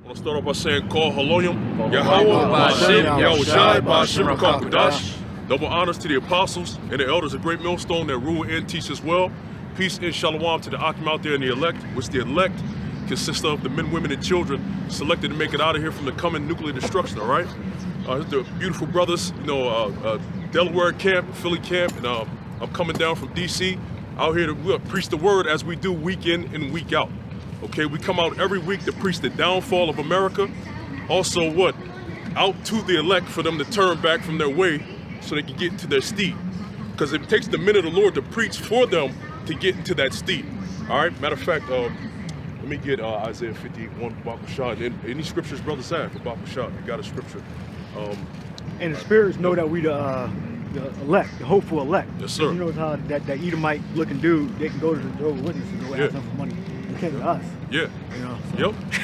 I'll start off by saying, Call Haloyim, Yahweh, Hashem, Yahushai, Ba'ashem, Kakadash. Double honors to the apostles and the elders of Great Millstone that rule and teach as well. Peace and shalom to the Akim out there and the elect, which the elect consists of the men, women, and children selected to make it out of here from the coming nuclear destruction, all right? The beautiful brothers, Delaware camp, Philly camp, and I'm coming down from DC out here to preach the word as we do week in and week out. Okay, we come out every week to preach the downfall of America. Also what? Out to the elect for them to turn back from their way so they can get into their steed. Because it takes the men of the Lord to preach for them to get into that steed. All right, matter of fact, let me get Isaiah 51 for Bakushad. Any scriptures, Brother Sad, for Bakushad? You got a scripture. And the spirits know that we the elect, the hopeful elect. Yes, sir. You know how that Edomite looking dude, they can go to the Jehovah's Witnesses and go ask them for money. They can't to us. Yeah. You know, so.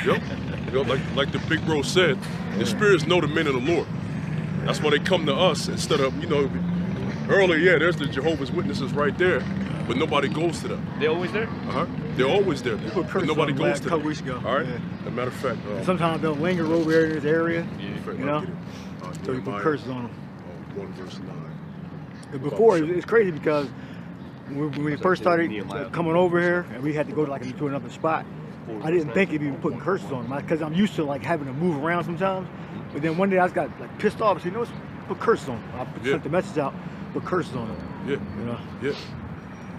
Yep. You know, like the big bro said, the spirits know the men of the Lord. That's why they come to us instead of, earlier, there's the Jehovah's Witnesses right there, but nobody goes to them. They're always there? They're always there, but nobody goes to them. A couple weeks ago. All right? Yeah. As a matter of fact. Sometimes they'll linger over there in this area, so you put curses on them. 1 verse 9. Before, it's crazy because when we first started coming over here, and we had to go to another spot, I didn't think of even putting curses on them because I'm used to having to move around sometimes. But then one day I just got pissed off. I said, let's put curses on them. I sent the message out, put curses on them.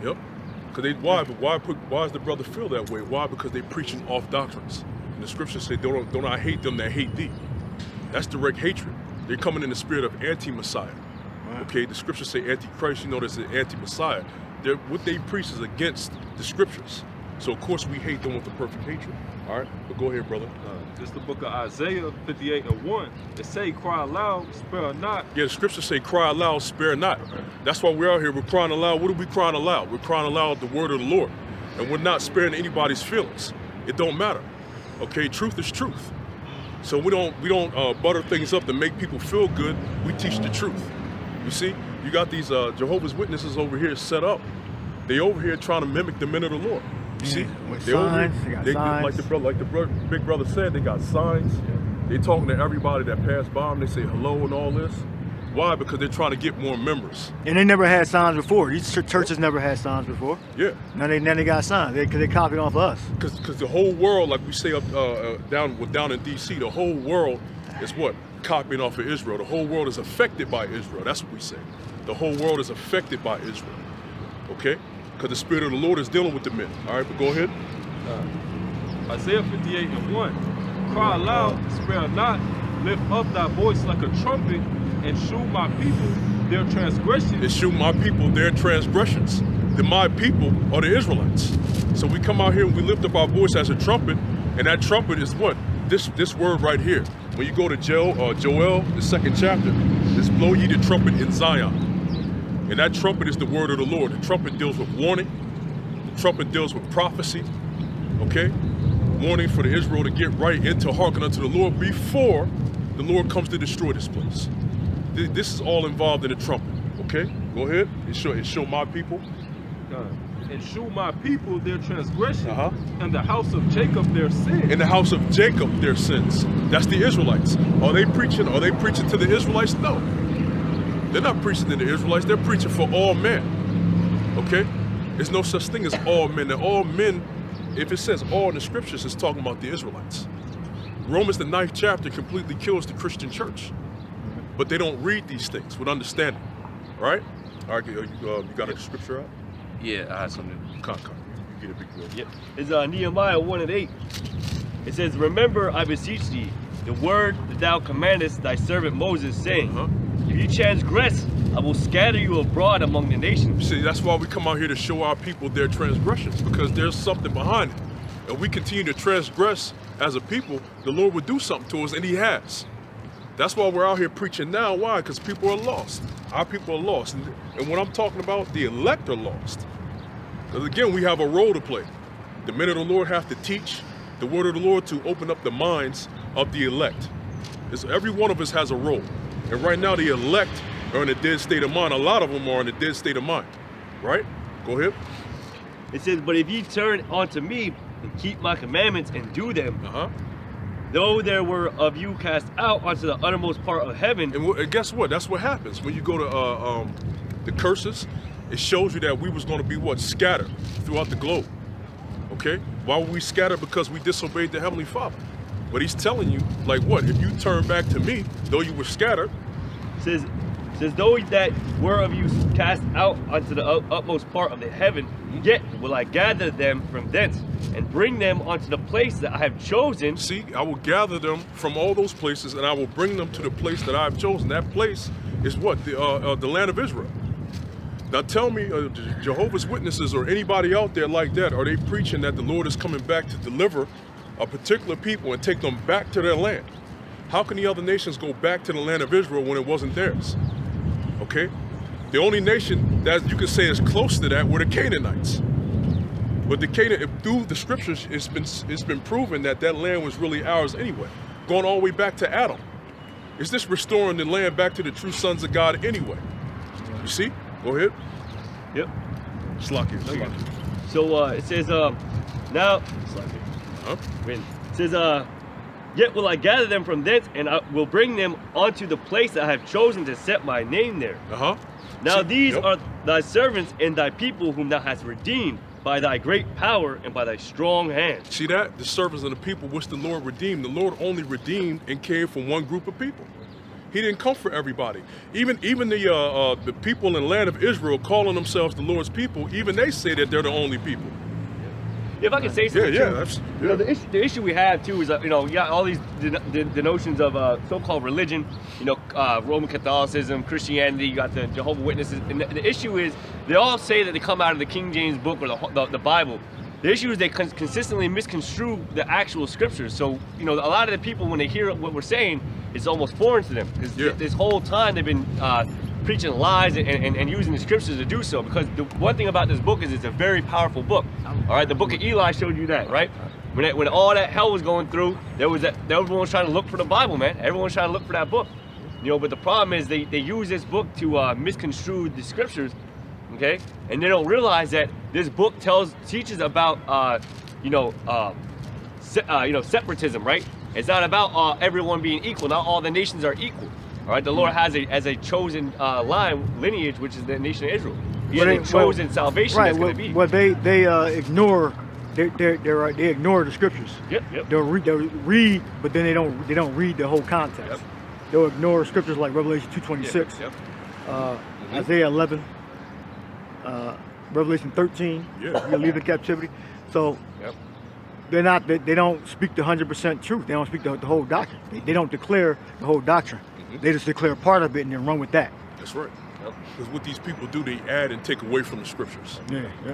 Yep. Because why does the brother feel that way? Why? Because they're preaching off doctrines. And the scriptures say, don't I hate them that hate thee. That's direct hatred. They're coming in the spirit of anti-Messiah. Right. Okay, the scriptures say anti-Christ, there's an anti-Messiah. What they preach is against the scriptures. So of course we hate them with the perfect hatred. All right, but go ahead, brother. This is the book of Isaiah 58:1. It say, cry aloud, spare not. Yeah, the scriptures say, cry aloud, spare not. That's why we're out here. We're crying aloud. What are we crying aloud? We're crying aloud the word of the Lord. And we're not sparing anybody's feelings. It don't matter. Okay, truth is truth. So we don't butter things up to make people feel good. We teach the truth. You see, you got these Jehovah's Witnesses over here set up. They over here trying to mimic the men of the Lord. You see, they got signs. Like the big brother said, they got signs. They talking to everybody that passed by them. They say hello and all this. Why? Because they're trying to get more members. And they never had signs before. These churches never had signs before. Yeah. Now they got signs because they copied off of us. Because the whole world, like we say up down in DC, the whole world is what? Copying off of Israel. The whole world is affected by Israel. That's what we say. The whole world is affected by Israel. Okay? Because the Spirit of the Lord is dealing with the men. All right, but go ahead. Isaiah 58:1. Cry aloud, spare not, lift up thy voice like a trumpet, and shew my people their transgressions. And shew my people their transgressions. My people are the Israelites. So we come out here and we lift up our voice as a trumpet, and that trumpet is what? This word right here. When you go to Joel, the 2nd chapter, it's blow ye the trumpet in Zion. And that trumpet is the word of the Lord. The trumpet deals with warning. The trumpet deals with prophecy. Okay? Warning for the Israel to get right into hearken unto the Lord before the Lord comes to destroy this place. This is all involved in the trumpet. Okay? Go ahead. And show my people. And shew my people their transgressions, and the house of Jacob their sins. In the house of Jacob their sins. That's the Israelites. Are they preaching to the Israelites? No. They're not preaching to the Israelites. They're preaching for all men. Okay? There's no such thing as all men. And all men, if it says all in the scriptures, it's talking about the Israelites. Romans, the 9th chapter, completely kills the Christian church. But they don't read these things with understanding. Right? All right, you got a scripture out? Yeah, I have something. You get a big word. Yep. It's Nehemiah 1:8. It says, remember, I beseech thee, the word that thou commandest thy servant Moses, saying, if you transgress, I will scatter you abroad among the nations. See, that's why we come out here to show our people their transgressions, because there's something behind it. And we continue to transgress as a people, the Lord will do something to us, and he has. That's why we're out here preaching now. Why? Because people are lost. Our people are lost. And what I'm talking about, the elect are lost. Because again, we have a role to play. The men of the Lord have to teach the word of the Lord to open up the minds of the elect. Every one of us has a role. And right now, the elect are in a dead state of mind. A lot of them are in a dead state of mind. Right? Go ahead. It says, but if ye turn unto me and keep my commandments and do them, though there were of you cast out onto the uttermost part of heaven. And guess what? That's what happens when you go to the curses. It shows you that we was going to be what? Scattered throughout the globe. Okay? Why were we scattered? Because we disobeyed the Heavenly Father. But he's telling you, like what? If you turn back to me, though you were scattered. Says though that were of you cast out unto the utmost part of the heaven, yet will I gather them from thence and bring them unto the place that I have chosen. See, I will gather them from all those places and I will bring them to the place that I have chosen. That place is what? The land of Israel. Now tell me, Jehovah's Witnesses or anybody out there like that, are they preaching that the Lord is coming back to deliver a particular people and take them back to their land? How can the other nations go back to the land of Israel when it wasn't theirs? Okay? The only nation that you can say is close to that were the Canaanites. But through the scriptures, it's been proven that that land was really ours anyway, going all the way back to Adam. Is this restoring the land back to the true sons of God anyway? You see? Go ahead. Yep. Slacky. So it says, now, it says, yet will I gather them from thence, and I will bring them unto the place that I have chosen to set my name there. Now these are thy servants and thy people whom thou hast redeemed by thy great power and by thy strong hand. See that? The servants and the people which the Lord redeemed. The Lord only redeemed and came from one group of people. He didn't come for everybody. Even the people in the land of Israel calling themselves the Lord's people, even they say that they're the only people. If I can say something, you know, the issue we have too is you got all these the notions of so-called religion, Roman Catholicism, Christianity. You got the Jehovah's Witnesses, and the issue is they all say that they come out of the King James book or the Bible. The issue is they consistently misconstrue the actual scriptures. So a lot of the people, when they hear what we're saying, it's almost foreign to them because this whole time they've been preaching lies and using the scriptures to do so. Because the one thing about this book is it's a very powerful book. All right, the book of Eli showed you that, right? When all that hell was going through, everyone was trying to look for the Bible, man. Everyone was trying to look for that book. But the problem is they use this book to misconstrue the scriptures, okay? And they don't realize that this book teaches about separatism, right? It's not about everyone being equal. Not all the nations are equal. All right, the Lord has a chosen lineage, which is the nation of Israel. He has a chosen salvation that's going to be. Well, they ignore they ignore the scriptures. Yep. They'll read, but then they don't read the whole context. Yep. They'll ignore scriptures like Revelation 2:26, Isaiah 11, Revelation 13. You'll leave in captivity. So. They don't speak the 100% truth. They don't speak the whole doctrine. They don't declare the whole doctrine. They just declare part of it and then run with that. That's right. Because what these people do, they add and take away from the scriptures.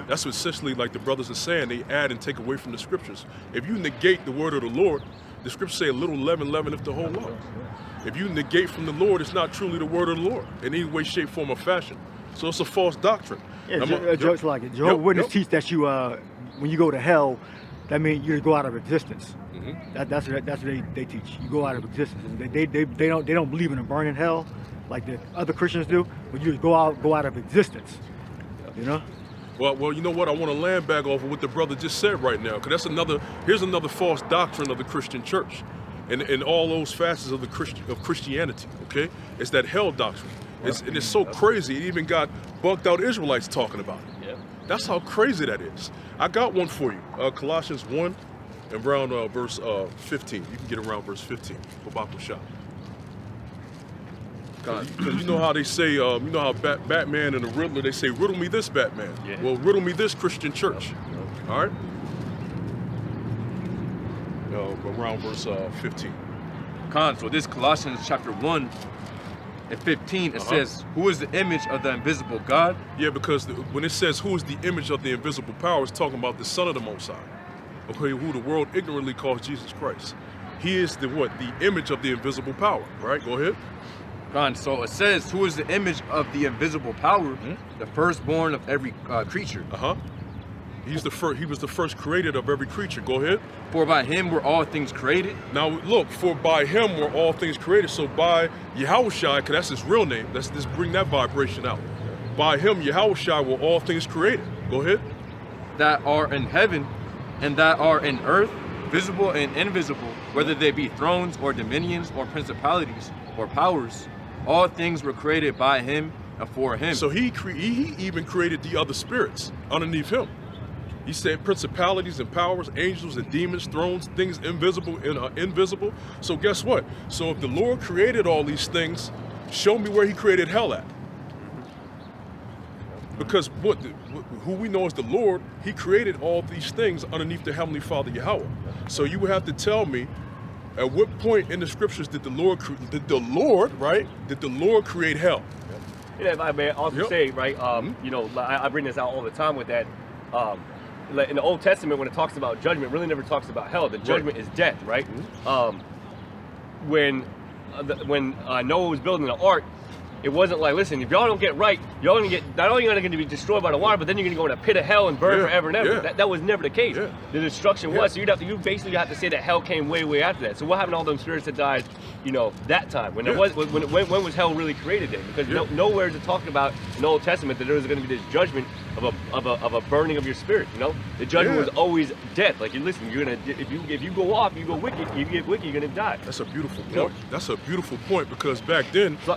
That's what essentially, like the brothers are saying, they add and take away from the scriptures. If you negate the word of the Lord, the scriptures say a little leaven leaveneth the whole lump. If you negate from the Lord, it's not truly the word of the Lord in any way, shape, form, or fashion. So it's a false doctrine. Just like it. Jehovah's Witnesses teach that you, when you go to hell, that means you go out of existence. That's what they teach. You go out of existence. They don't believe in a burning hell like the other Christians do. But you just go out of existence. Well, you know what? I want to land back off of what the brother just said right now, because here's another false doctrine of the Christian church, and all those facets of Christianity. Okay, it's that hell doctrine. It's so crazy. It even got bugged out Israelites talking about it. That's how crazy that is. I got one for you. Colossians 1 and around verse 15. You can get around verse 15. Babako Shah. Because you know how they say, how Batman and the Riddler, they say, riddle me this, Batman. Well, riddle me this, Christian church. All right? Around verse 15. So this Colossians chapter 1 and 15, it says, who is the image of the invisible God? Yeah, because when it says who is the image of the invisible power, it's talking about the Son of the Most High. Okay, who the world ignorantly calls Jesus Christ. He is the image of the invisible power, right? Go ahead. So it says, who is the image of the invisible power? The firstborn of every creature. He was the first created of every creature. Go ahead. For by him were all things created. Now look, for by him were all things created. So by Yahushua, because that's his real name, let's just bring that vibration out. By him, Yahushua, were all things created. Go ahead. That are in heaven and that are in earth, visible and invisible, whether they be thrones or dominions or principalities or powers. All things were created by him and for him. So he even created the other spirits underneath him. He said principalities and powers, angels and demons, thrones, things invisible and invisible. So guess what? So if the Lord created all these things, show me where he created hell at. Because who we know as the Lord, he created all these things underneath the Heavenly Father Yahweh. So you would have to tell me, at what point in the scriptures did the Lord create hell? And if I may also say, right, you know, I bring this out all the time with that. In the Old Testament, when it talks about judgment, it really never talks about hell. The judgment is death, right? When Noah was building the ark, it wasn't like, listen, if y'all don't get right, y'all gonna get, not only are going to be destroyed by the water, but then you're going to go in a pit of hell and burn forever and ever. That was never the case. The destruction was, so you basically have to say that hell came way after that. So what happened to all them spirits that died, you know, that time? When was hell really created then? Because nowhere is it talking about in the Old Testament that there was going to be this judgment of a burning of your spirit. You know, the judgment was always death. Like, listen, you're gonna, if you go off, you go wicked, you get wicked, you're gonna die. That's a beautiful point. That's a beautiful point, because back then, the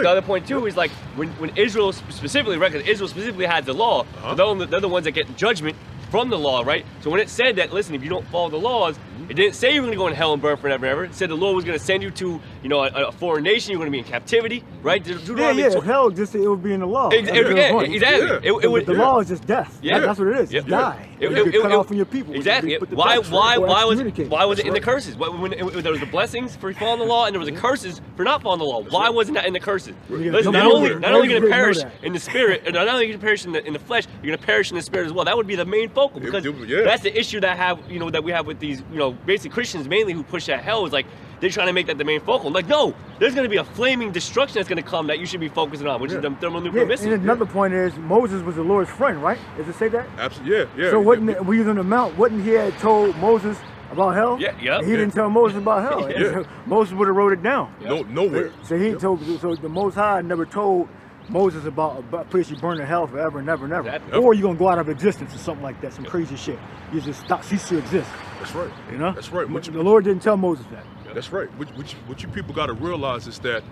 other point too is like when Israel specifically, right? Because Israel specifically had the law, they're the ones that get judgment from the law, right? So when it said that, listen, if you don't follow the laws, it didn't say you were going to go in hell and burn forever and ever. It said the Lord was going to send you to, you know, a foreign nation. You're going to be in captivity, right? Hell just it would be in the law. Exactly. The law is just death. That's what it is. Just die. You get cut off from your people. Exactly. Why was it in the curses? When there was the blessings for following the law and there was the curses for not following the law. Why wasn't that in the curses? Listen, not only are you going to perish in the spirit, and not only are you going to perish in the flesh, you're going to perish in the spirit as well. That would be the main focal, because that's the issue that we have with these, you know, basically Christians mainly who push that hell, is like they're trying to make that the main focal. Like, no, there's going to be a flaming destruction that's going to come that you should be focusing on, which is the thermonuclear missile. And another point is Moses was the Lord's friend, right? Does it say that? Absolutely. Yeah. So wouldn't we was on the mount? Wouldn't he had told Moses about hell? He didn't tell Moses about hell. Moses would have wrote it down. Nowhere. So he told. So the Most High never told Moses about a place you burn in hell forever and never and ever. Or you're gonna go out of existence or something like that, some crazy shit. You just cease to exist. That's right. You know? That's right. The Lord didn't tell Moses that. That's right. What you people got to realize is that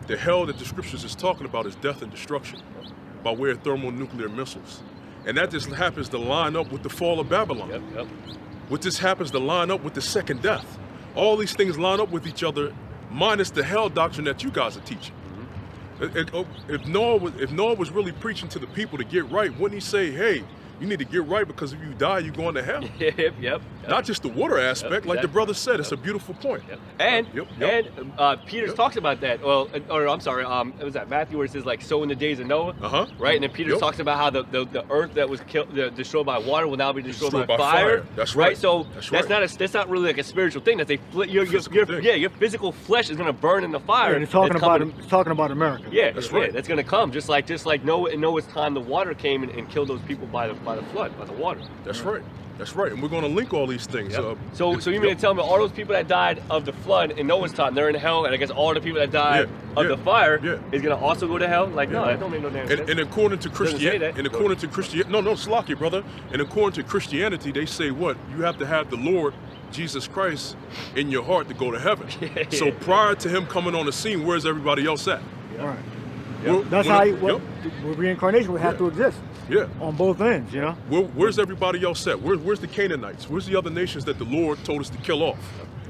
the hell that the scriptures is talking about is death and destruction by way of thermonuclear missiles. And that just happens to line up with the fall of Babylon. What this happens to line up with the second death. All these things line up with each other, minus the hell doctrine that you guys are teaching. If Noah was really preaching to the people to get right, wouldn't he say, hey, you need to get right, because if you die, you're going to hell? Not just the water aspect, like the brother said. It's a beautiful point. And Peter talks about that. Well, or I'm sorry, it was that Matthew where it says like, so in the days of Noah, right? And then Peter talks about how the earth that was destroyed by water will now be destroyed by fire. That's right. So that's not really like a spiritual thing. That's your physical flesh is going to burn in the fire. And it's talking about America. That's right. That's going to come, just like Noah. In Noah's time, the water came and killed those people by the flood, by the water. That's right. That's right. And we're going to link all these things. So you mean to tell me all those people that died of the flood in Noah's time, they're in hell, and I guess all the people that died of the fire is going to also go to hell? Like, no, that don't make no damn sense. And according to Christianity, Slocky, brother. And according to Christianity, they say what? You have to have the Lord Jesus Christ in your heart to go to heaven. So prior to him coming on the scene, where's everybody else at? All right. That's how reincarnation would have to exist. On both ends, you know. Where's everybody else at? Where's the Canaanites? Where's the other nations that the Lord told us to kill off?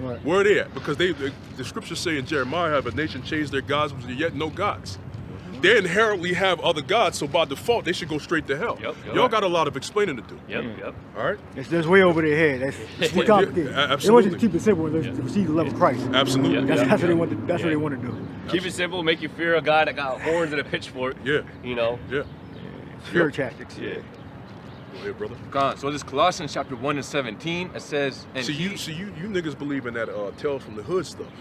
Right. Where are they at? Because the scriptures say in Jeremiah, have a nation changed their gods, but yet no gods. They inherently have other gods, so by default they should go straight to hell. Y'all got a lot of explaining to do. All right. That's way over their head. That's too complicated. Absolutely. They want you to keep it simple and to receive the love of Christ. Absolutely. That's what they want. That's what they want to do. Keep it simple. Make you fear a God that got horns and a pitchfork. You know. Fear tactics. Go ahead, brother. God. So this Colossians chapter 1 and 17, it says, and you niggas believe in that Tales from the Hood stuff.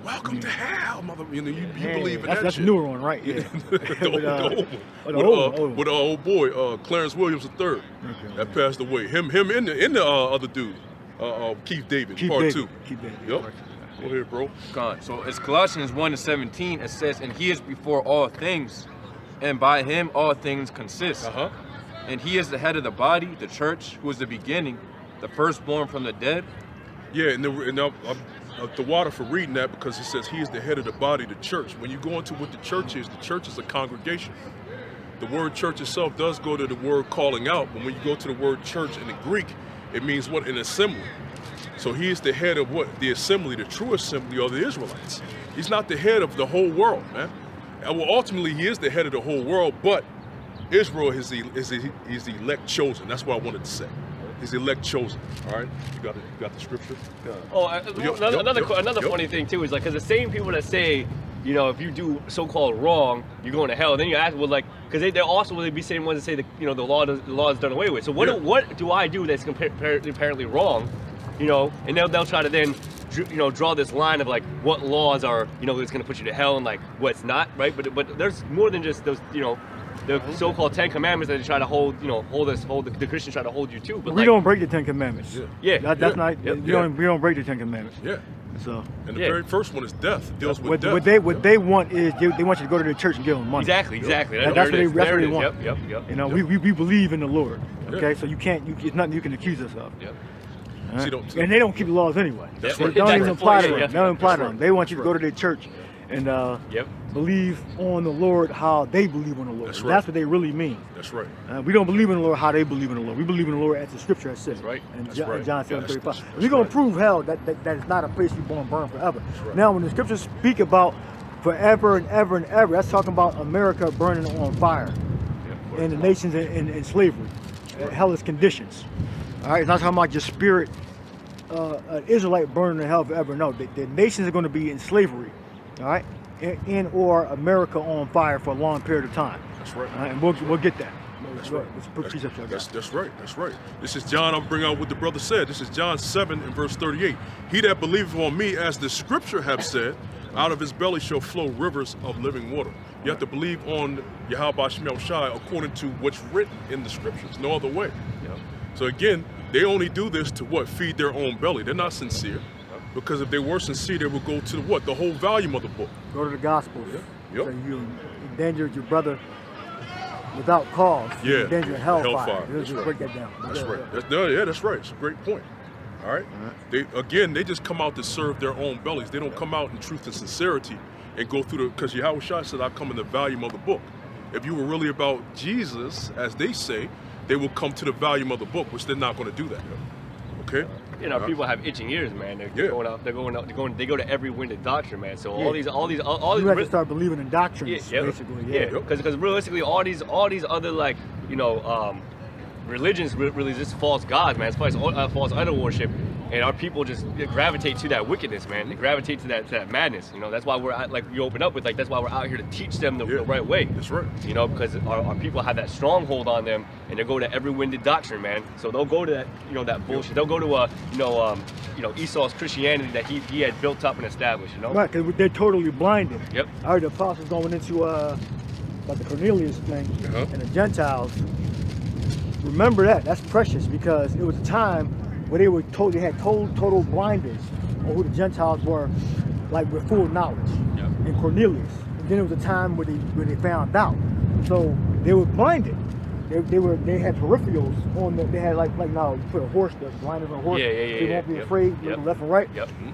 Welcome to hell, mother. You believe in that shit. That's the newer one, right? Yeah. the old one. With old boy, Clarence Williams III, that passed away. Him and the other dude, Keith David, part 2. Keith David. Go ahead, bro. God. So it's Colossians 1 and 17. It says, and he is before all things, and by him all things consist. And he is the head of the body, the church, who is the beginning, the firstborn from the dead? Yeah, and the water for reading that because it says he is the head of the body, the church. When you go into what the church is a congregation. The word church itself does go to the word calling out, but when you go to the word church in the Greek, it means what? An assembly. So he is the head of what? The assembly, the true assembly of the Israelites. He's not the head of the whole world, man. Well, ultimately, he is the head of the whole world, but Israel is the elect chosen. That's what I wanted to say. He's the elect chosen. All right, you got the scripture. Another funny thing too is like, because the same people that say, you know, if you do so-called wrong, you're going to hell. Then you ask, well, like, because they're also will be same ones that say that, you know, the law is done away with. So what do I do that's apparently wrong, you know? And they'll try to then, you know, draw this line of like what laws are, you know, it's going to put you to hell and like what's not, right? But there's more than just those, you know, the so-called 10 Commandments that they try to hold, you know, the Christians try to hold you to. But we don't break the 10 Commandments. Yeah. That's not. We don't break the 10 Commandments. Yeah. So. And the very first one is death. It deals with death. What they want is they want you to go to the church and give them money. Exactly. That's what they want. Yep. You know, we believe in the Lord. Okay, so it's nothing you can accuse us of. Yep. Right? And they don't keep the laws anyway. That's They right. don't even apply to them. Yeah. They don't apply to them. They want you to go to their church and believe on the Lord how they believe on the Lord. That's what they really mean. That's right. We don't believe in the Lord how they believe in the Lord. We believe in the Lord as the scripture has said. That's right. And That's right. John 7:35. That's We're going right. to prove hell that it's not a place you're born and burn forever. Right. Now, when the scriptures speak about forever and ever and ever, that's talking about America burning on fire and the nations in slavery, hellish conditions. All right, it's not talking about your spirit, an Israelite burning in hell forever. No, the nations are going to be in slavery, all right, or America on fire for a long period of time. That's right. All right, and we'll get that. That's right. That's right. That's right. This is John. I'm bringing out what the brother said. This is John 7 and verse 38. He that believeth on me, as the scripture have said, out of his belly shall flow rivers of living water. You have to believe on Yahweh Shemel Shai according to what's written in the scriptures. No other way. So again, they only do this to what? Feed their own belly. They're not sincere. Because if they were sincere, they would go to what? The whole volume of the book. Go to the Gospels. Yep. So you endangered your brother without cause. You endangered hellfire. Let's just break that down. That's right. That's right. It's a great point. All right. They just come out to serve their own bellies. They don't come out in truth and sincerity and go through because Yahweh Shai said, I come in the volume of the book. If you were really about Jesus, as they say, they will come to the volume of the book, which they're not going to do that. Okay. You know, people have itching ears, man. They go to every winded doctrine, man. So all these you have to start believing in doctrines, basically. Because realistically, all these other like, you know, religions really just false gods, man. It's false idol worship, and our people just gravitate to that wickedness, man. They gravitate to that madness. You know, that's why we're like you open up with like that's why we're out here to teach them the right way. That's right. You know, because our people have that stronghold on them, and they go to every winded doctrine, man. So they'll go to that, you know, that bullshit. They'll go to Esau's Christianity that he had built up and established. You know, right? Because they're totally blinded. Yep. I heard the apostles going into like the Cornelius thing and the Gentiles. Remember that's precious because it was a time where they had total blinders on who the Gentiles were, like with full knowledge. In Cornelius. And then it was a time where they found out. So they were blinded. They had peripherals on them. They had like now you put a horse, the blinders on a horse. They won't be afraid, left and right.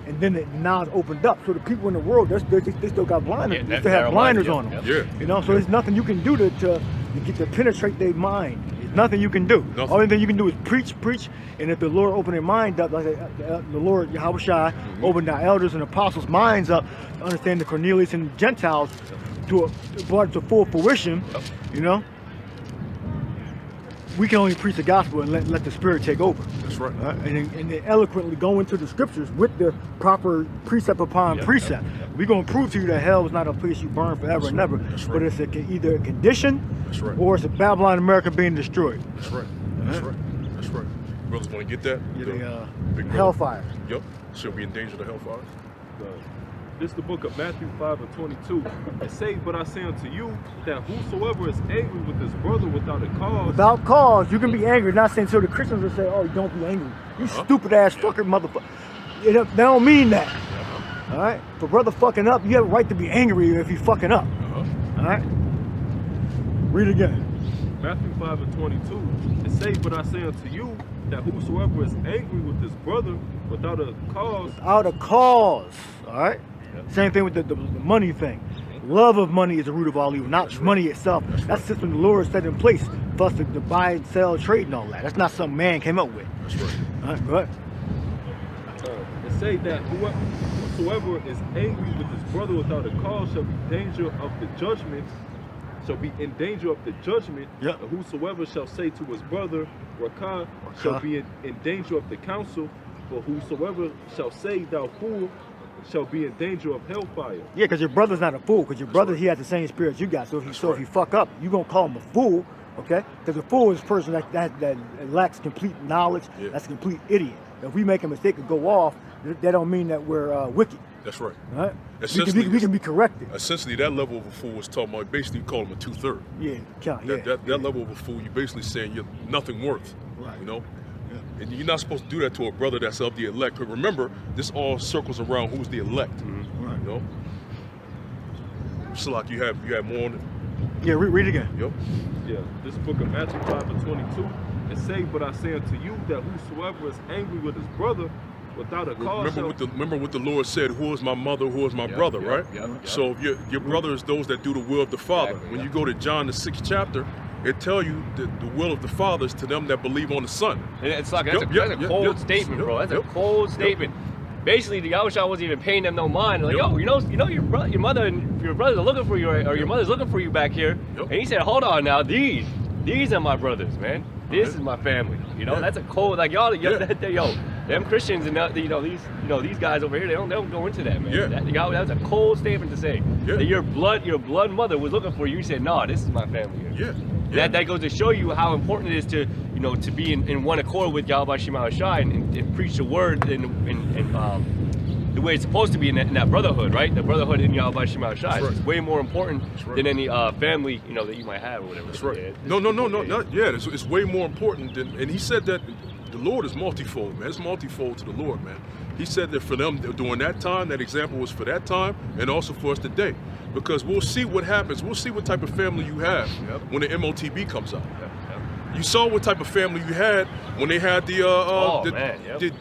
And then now it's opened up. So the people in the world, they still got blinders. They still have blinders on them. You know, so there's nothing you can do to penetrate their mind. There's nothing you can do. Nothing. Only thing you can do is preach. And if the Lord opened their mind up, like the Lord Yahweh Shai opened our elders and apostles' minds up to understand the Cornelius and the Gentiles brought it to full fruition, you know, we can only preach the gospel and let the Spirit take over. That's right. And then eloquently go into the scriptures with the proper precept upon precept. We're going to prove to you that hell is not a place you burn forever and ever, but it's either a condition or it's a Babylon America being destroyed. That's right. That's right. That's right. Brothers want to get that? Big hellfire. Yep. Shall we endanger the hellfire? This is the book of Matthew 5 and 22. It says, but I say unto you that whosoever is angry with his brother without a cause. Without cause, you can be angry. Not saying so the Christians will say, oh, don't be angry. You stupid ass fucker motherfucker. They don't mean that. All right? For brother fucking up, you have a right to be angry if he's fucking up. All right? Read again. Matthew 5 and 22. It says, but I say unto you that whosoever is angry with his brother without a cause. Without a cause. All right. Same thing with the money thing. Love of money is the root of all evil, not money itself. That's the system the Lord set in place for us to buy and sell, trade, and all that. That's not something man came up with. That's right. All right, go ahead. It say that whosoever is angry with his brother without a cause shall be danger of the judgment. Shall be in danger of the judgment. Yep. And whosoever shall say to his brother, Rakah, shall be in danger of the council. For whosoever shall say, thou fool, shall be in danger of hellfire. Yeah, because your brother's not a fool. Because your brother, he has the same spirit you got. So if you fuck up, you gonna call him a fool, okay? Because a fool is a person that lacks complete knowledge. Yeah. That's a complete idiot. If we make a mistake and go off, that don't mean that we're wicked. That's right. All right? Essentially, We can be corrected. Essentially, that level of a fool is talking about, basically you call him a 2/3. Yeah, That level of a fool, you're basically saying you're nothing worth. Right. You know? And you're not supposed to do that to a brother that's of the elect. But remember, this all circles around who's the elect. Right. You know? Shalak, you have more on it? Yeah, read it again. Yep. Yeah, this book of Matthew 5:22, it say, but I say unto you that whosoever is angry with his brother without a cause. Remember what the Lord said, who is my mother, who is my brother, right? So if your brother is those that do the will of the Father. Exactly, when you go to John the 6th chapter, it tells you that the will of the Father is to them that believe on the Son. And it's like that's a cold statement, bro. That's a cold statement. Basically, the Yahushua wasn't even paying them no mind. Like, yo, you know, your mother and your brothers are looking for you, or your mother's looking for you back here. And he said, hold on now, these are my brothers, man. This is my family. You know, that's a cold, like yo, them Christians and these guys over here, they don't go into that, man. Yeah. That's a cold statement to say. That your blood mother was looking for you. You said, no, this is my family. Yeah. That goes to show you how important it is to to be in one accord with Yahweh Shema Shai and preach the word in the way it's supposed to be in that brotherhood, right? The brotherhood in Yahweh Shema Shai. Right. It's way more important than any family that you might have or whatever. That's right. It's way more important than. And he said that the Lord is multifold, man. It's multifold to the Lord, man. He said that for them during that time, that example was for that time, and also for us today. Because we'll see what happens. We'll see what type of family you have when the MOTB comes out. You saw what type of family you had when they had the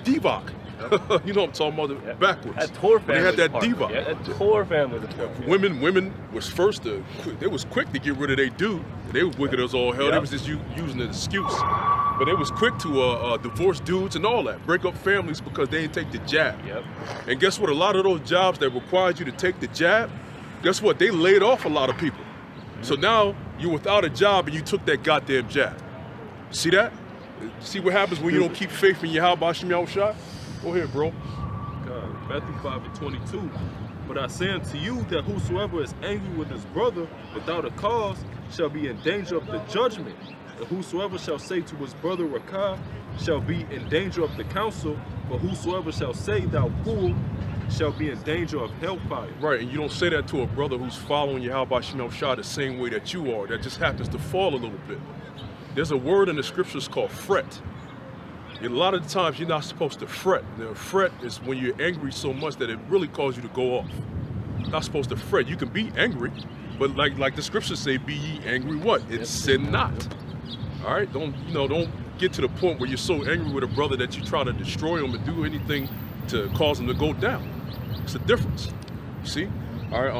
Divock. You know what I'm talking about, backwards. That Tor family. They had that Divock. Yeah, that Tor family. Women was first they was quick to get rid of their dude. They was wicked as all hell. They was just using an excuse. But they was quick to divorce dudes and all that, break up families because they didn't take the jab. And guess what? A lot of those jobs that required you to take the jab, guess what? They laid off a lot of people. So now you're without a job and you took that goddamn jab. See that? See what happens when you don't keep faith in Yahweh Shem Yahushua? Go ahead, bro. God, Matthew 5:22. But I say unto you that whosoever is angry with his brother without a cause shall be in danger of the judgment. And whosoever shall say to his brother Rakah shall be in danger of the council. But whosoever shall say, thou fool, shall be in danger of hellfire. Right, and you don't say that to a brother who's following Yahweh Shem Yahushua the same way that you are, that just happens to fall a little bit. There's a word in the scriptures called fret. A lot of the times you're not supposed to fret. Now, fret is when you're angry so much that it really causes you to go off. You're not supposed to fret. You can be angry, but like the scriptures say, be ye angry what? It's sin not. All right, don't get to the point where you're so angry with a brother that you try to destroy him and do anything to cause him to go down. It's a difference. You see? All right,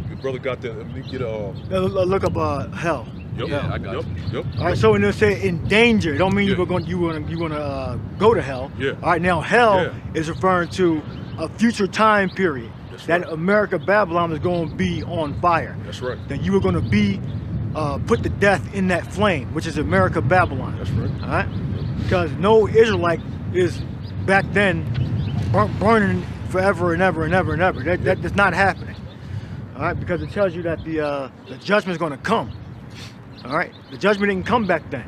your brother got that. Let me get look up hell. Yep. Yeah, I got Yep. All right, so when they say in danger, it don't mean you're gonna go to hell. Yeah. All right, now hell is referring to a future time period that America Babylon is going to be on fire. That's right. That you are going to be put to death in that flame, which is America Babylon. That's right. All right, because no Israelite is back then burning forever and ever and ever and ever. That's not happening. All right, because it tells you that the judgment is going to come. All right, the judgment didn't come back then.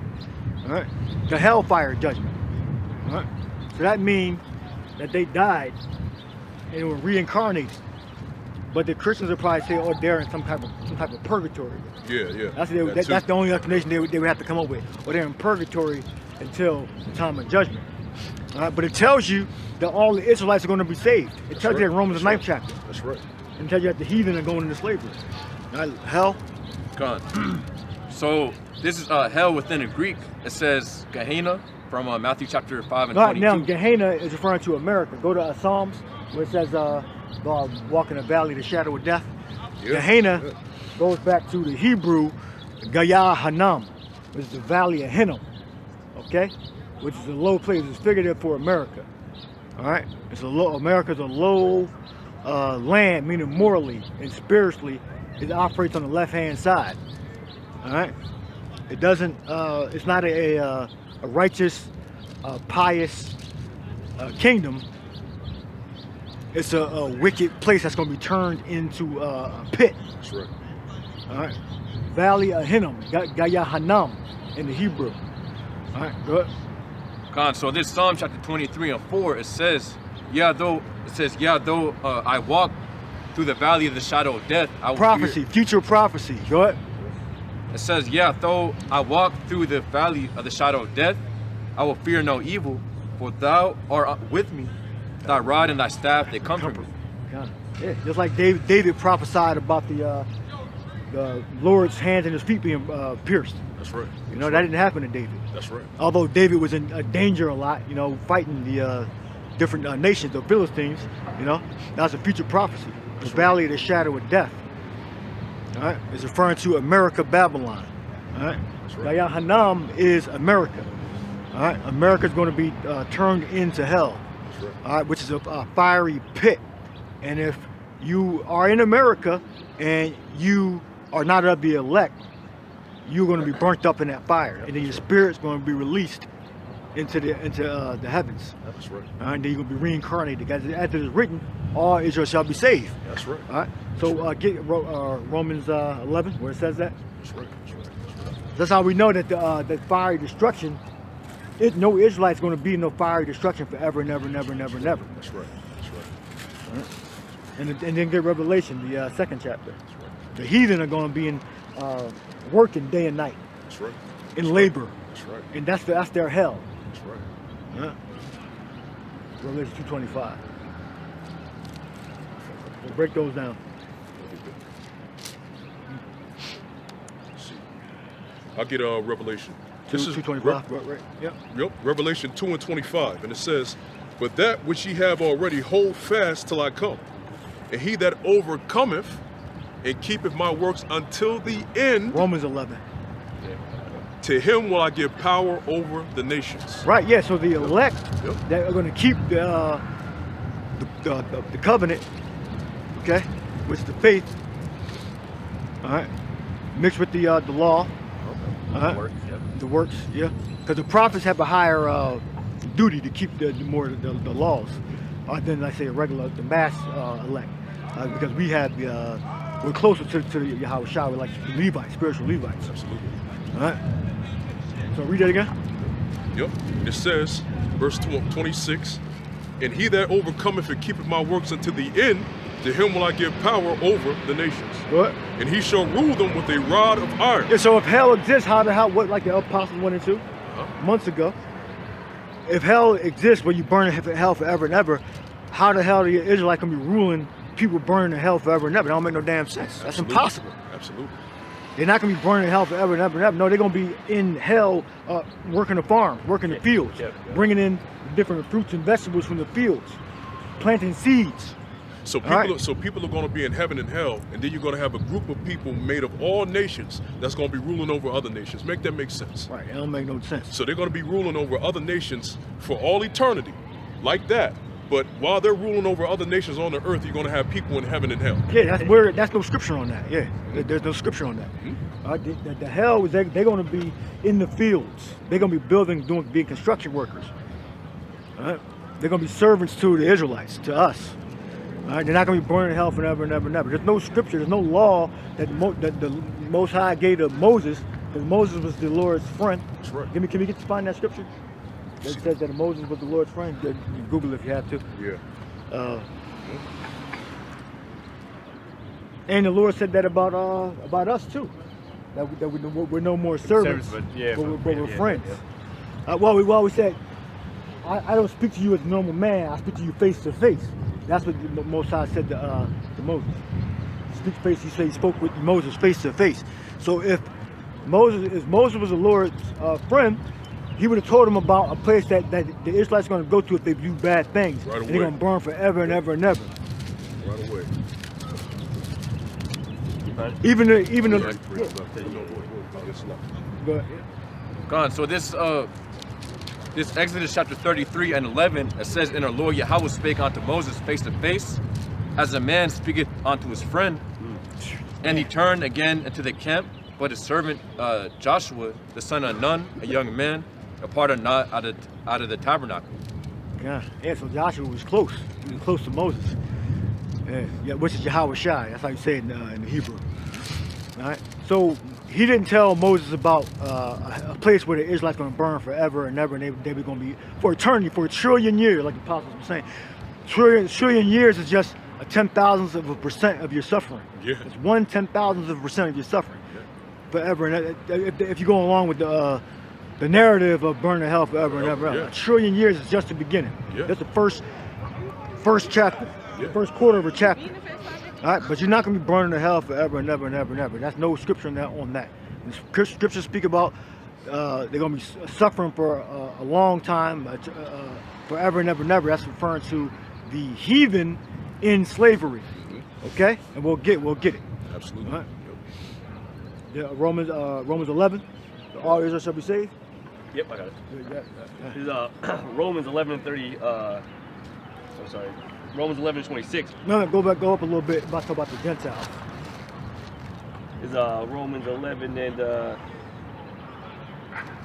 All right, the hellfire judgment. All right, so that means that they died and were reincarnated. But the Christians would probably say, oh, they're in some type of purgatory. Yeah. That's the only explanation they would have to come up with. Or they're in purgatory until the time of judgment. All right, but it tells you that all the Israelites are going to be saved. It tells you that in Romans 9th chapter. That's right. And tells you that the heathen are going into slavery. All right, hell. God. So this is hell within the Greek. It says Gehenna, from Matthew chapter 5 and Right 22. now, Gehenna is referring to America. Go to Psalms where it says, walk in the valley of the shadow of death. Yeah. Gehenna goes back to the Hebrew Gaya Hanam, which is the valley of Hinnom, okay? Which is a low place. It's figurative for America. All right, America's a low land, meaning morally and spiritually, it operates on the left-hand side. All right, it doesn't. It's not a righteous, pious kingdom. It's a wicked place that's going to be turned into a pit. That's right. All right, Valley of Hinnom, Gaya Hanam in the Hebrew. All right, good. So this Psalm chapter 23 and 4, it says, though I walk through the valley of the shadow of death, I will Prophecy, future prophecy. Go ahead. It says, though I walk through the valley of the shadow of death, I will fear no evil, for thou art with me. Thy rod and thy staff, they comfort me. Yeah, just like David prophesied about the Lord's hands and his feet being pierced. That's right. You know, that didn't happen to David. That's right. Although David was in danger a lot, you know, fighting the different nations, the Philistines, you know, that's a future prophecy. The valley of the shadow of death. All right, it's referring to America, Babylon. All right, Gaya Hanam is America. All right, America's going to be turned into hell. Right. All right, which is a fiery pit. And if you are in America and you are not of the elect, you're going to be burnt up in that fire, and then your spirit's going to be released into the heavens. That's right. All right, and then you're going to be reincarnated. As it is written, all Israel shall be saved. That's right. All right. So get Romans 11, where it says that. That's right. That's how we know that the fiery destruction. No Israelite's going to be in no fiery destruction forever, never, never, never, never. That's right. That's right. All right. And then get Revelation, the second chapter. That's right. The heathen are going to be in working day and night. That's right. In labor. That's right. And that's their hell. That's right. Yeah. Revelation 2:25. We'll break those down. Let's see. I'll get Revelation. This is 2:25. Right. Yep. Yep. Revelation 2 and 25, and it says, "But that which ye have already hold fast till I come, and he that overcometh and keepeth my works until the end, Romans 11. to him will I give power over the nations." Right. Yeah. So the elect Yep. that are going to keep the covenant, okay, which is the faith. All right. Mixed with the law. All right. The works, yeah, because the prophets have a higher duty to keep the laws than, like, say, the mass elect, because we have we're closer to the Yahushua, we're like the Levites, spiritual Levites. Absolutely. All right. So read that again. Yep. It says, verse 26, "And he that overcometh and keepeth my works unto the end, to him will I give power over the nations. What? And he shall rule them with a rod of iron." Yeah, so if hell exists, what, like the Apostles 1 and 2 months ago, if hell exists where you burn in hell forever and ever, how the hell are the Israelites going to be ruling people burning in hell forever and ever? That don't make no damn sense. That's Absolutely. impossible. Absolutely. They're not going to be burning in hell forever and ever and ever. No, they're going to be in hell working the farms, working the fields, bringing in different fruits and vegetables from the fields, planting seeds. So people are going to be in heaven and hell, and then you're going to have a group of people made of all nations that's going to be ruling over other nations. Make that make sense? Right, it don't make no sense. So they're going to be ruling over other nations for all eternity, like that. But while they're ruling over other nations on the earth, you're going to have people in heaven and hell. Yeah, that's no scripture on that. Yeah, there's no scripture on that. Mm-hmm. The hell is they're going to be in the fields. They're going to be being construction workers. All right? They're going to be servants to the Israelites, to us. All right? They're not going to be burning in hell forever and ever and ever. There's no scripture, there's no law that the Most High gave to Moses, because Moses was the Lord's friend. That's right. Can we get to find that scripture? It says that Moses was the Lord's friend. You can Google it if you have to. Yeah. And the Lord said that about us too. That we're no more servants, but we're friends. We said, I don't speak to you as a normal man. I speak to you face to face. That's what the Most High said to Moses. Speak face. He spoke with Moses face to face. So if Moses was the Lord's friend, he would have told them about a place that the Israelites are going to go to if they do bad things. Right and they're going to burn forever and ever and ever. Right away. Even the but, God, so this Exodus chapter 33 and 11, it says, "And our Lord Yahweh spake unto Moses face to face, as a man speaketh unto his friend. And he turned again into the camp, but his servant Joshua, the son of Nun, a young man, departed not out of the tabernacle." yeah, so Joshua was close. He was close to Moses. Yeah, which is Yahweh Shai. That's how you say it in the Hebrew. All right. So he didn't tell Moses about a place where the Israelites going to burn forever and ever, and they were going to be for eternity, for a trillion years, like the apostles were saying. Trillion years is just a 10,000% of your suffering. Yeah. It's 1/10,000% of your suffering forever. And if you go along with the narrative of burning in hell forever and ever, Yeah. a trillion years is just the beginning. Yeah. That's the first chapter, Yeah. the first quarter of a chapter. All right, but you're not going to be burning in hell forever and ever and ever and ever. That's no scripture on that. And scriptures speak about they're going to be suffering for a long time, forever and ever and ever. That's referring to the heathen in slavery. Okay, and we'll get it. Absolutely. All right. Yeah, Romans 11. All Israel shall be saved. Yep, I got it. Yeah. This is Romans 11 and 30. I'm sorry, Romans 11 and 26. No, go up a little bit. About to talk about the Gentiles. Is Romans 11 and the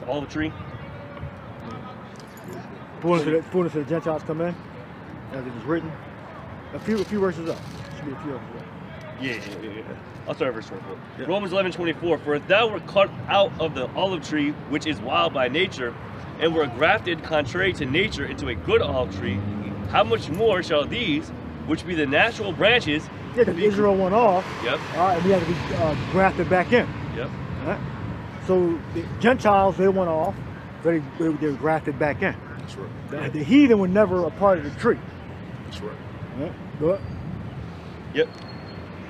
olive tree. Fullness of the Gentiles come in, as it is written. A few verses up. Should be a few verses up. Yeah. I'll start at verse 24. Yeah. Romans 11:24. For if thou wert cut out of the olive tree, which is wild by nature, and were grafted contrary to nature into a good olive tree, how much more shall these, which be the natural branches, Yeah, because Israel went off. Yep. And we had to be grafted back in. Yep. All right? So the Gentiles, they went off. They were grafted back in. That's right. The heathen were never a part of the tree. That's right. All right? Go ahead. Yep.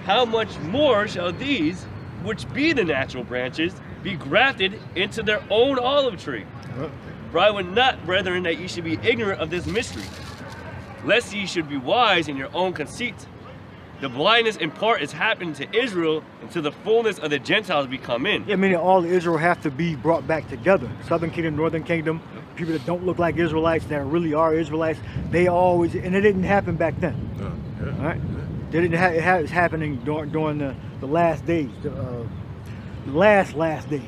How much more shall these, which be the natural branches, be grafted into their own olive tree? For I would not, brethren, that ye should be ignorant of this mystery, lest ye should be wise in your own conceit. The blindness in part is happening to Israel until the fullness of the Gentiles be come in. Yeah, meaning all Israel have to be brought back together. Southern kingdom, northern kingdom, people that don't look like Israelites, that really are Israelites, they always, and it didn't happen back then. Yeah. All right? They didn't have, it's happening during the last days, the last days.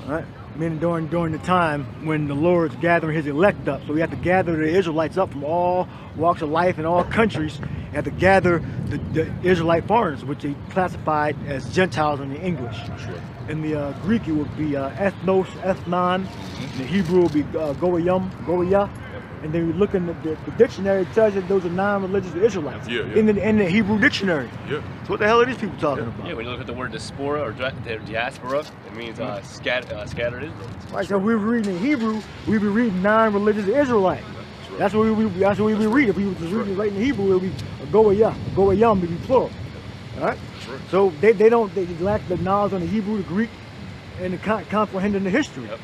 All right? Meaning during the time when the Lord's gathering his elect up. So we have to gather the Israelites up from all walks of life and all countries. You have to gather the Israelite foreigners, which they classified as Gentiles in the English. Sure. In the Greek, it would be ethnos, ethnon. In the Hebrew, it would be goyah. And then you look in the dictionary, it tells you those are non-religious Israelites. Yeah. In the Hebrew dictionary. Yeah. So what the hell are these people talking about? Yeah, when you look at the word diaspora or diaspora, it means scattered Israelites. Right, so if we were reading in Hebrew, we'd be reading non-religious Israelite. That's what we be reading. If we were just reading right in Hebrew, it would be goyah would be plural. All right? Right. So they lack the knowledge on the Hebrew, the Greek, and the comprehending the history. Yep.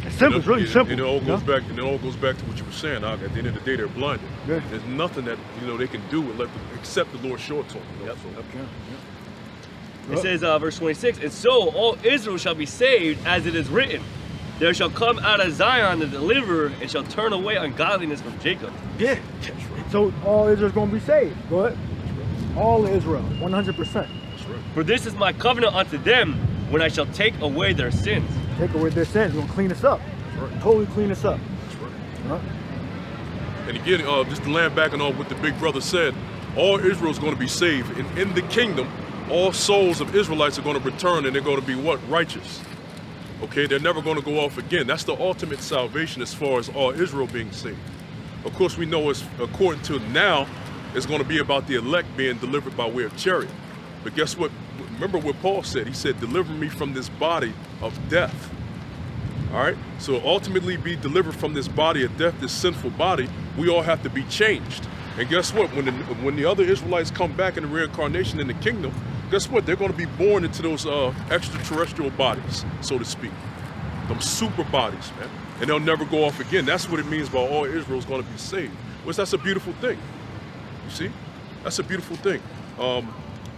It's simple. It's really simple. And it all you know? goes back. And it all goes back to what you were saying. At the end of the day, they're blinded. Yeah. There's nothing that they can do except the Lord show it to them. Yep. So, It says, verse 26, and so all Israel shall be saved, as it is written, there shall come out of Zion the deliverer, and shall turn away ungodliness from Jacob. Yeah. So all Israel's going to be saved. Go ahead. All Israel, 100%. that's right. For this is my covenant unto them, when I shall take away their sins. Take away their sins. We're going to clean us up. right. Totally clean us up. That's right. Huh? And again, just to land back on what the big brother said, all Israel is going to be saved. And in the kingdom, all souls of Israelites are going to return, and they're going to be what? Righteous. Okay, they're never going to go off again. That's the ultimate salvation as far as all Israel being saved. Of course, we know it's according to now, it's going to be about the elect being delivered by way of chariot. But guess what? Remember what Paul said. He said, deliver me from this body of death. All right? So ultimately be delivered from this body of death, this sinful body, we all have to be changed. And guess what? When the other Israelites come back in the reincarnation in the kingdom, guess what? They're going to be born into those extraterrestrial bodies, so to speak. them super bodies, man. And they'll never go off again. That's what it means by all Israel's going to be saved. Which that's a beautiful thing. You see? That's a beautiful thing.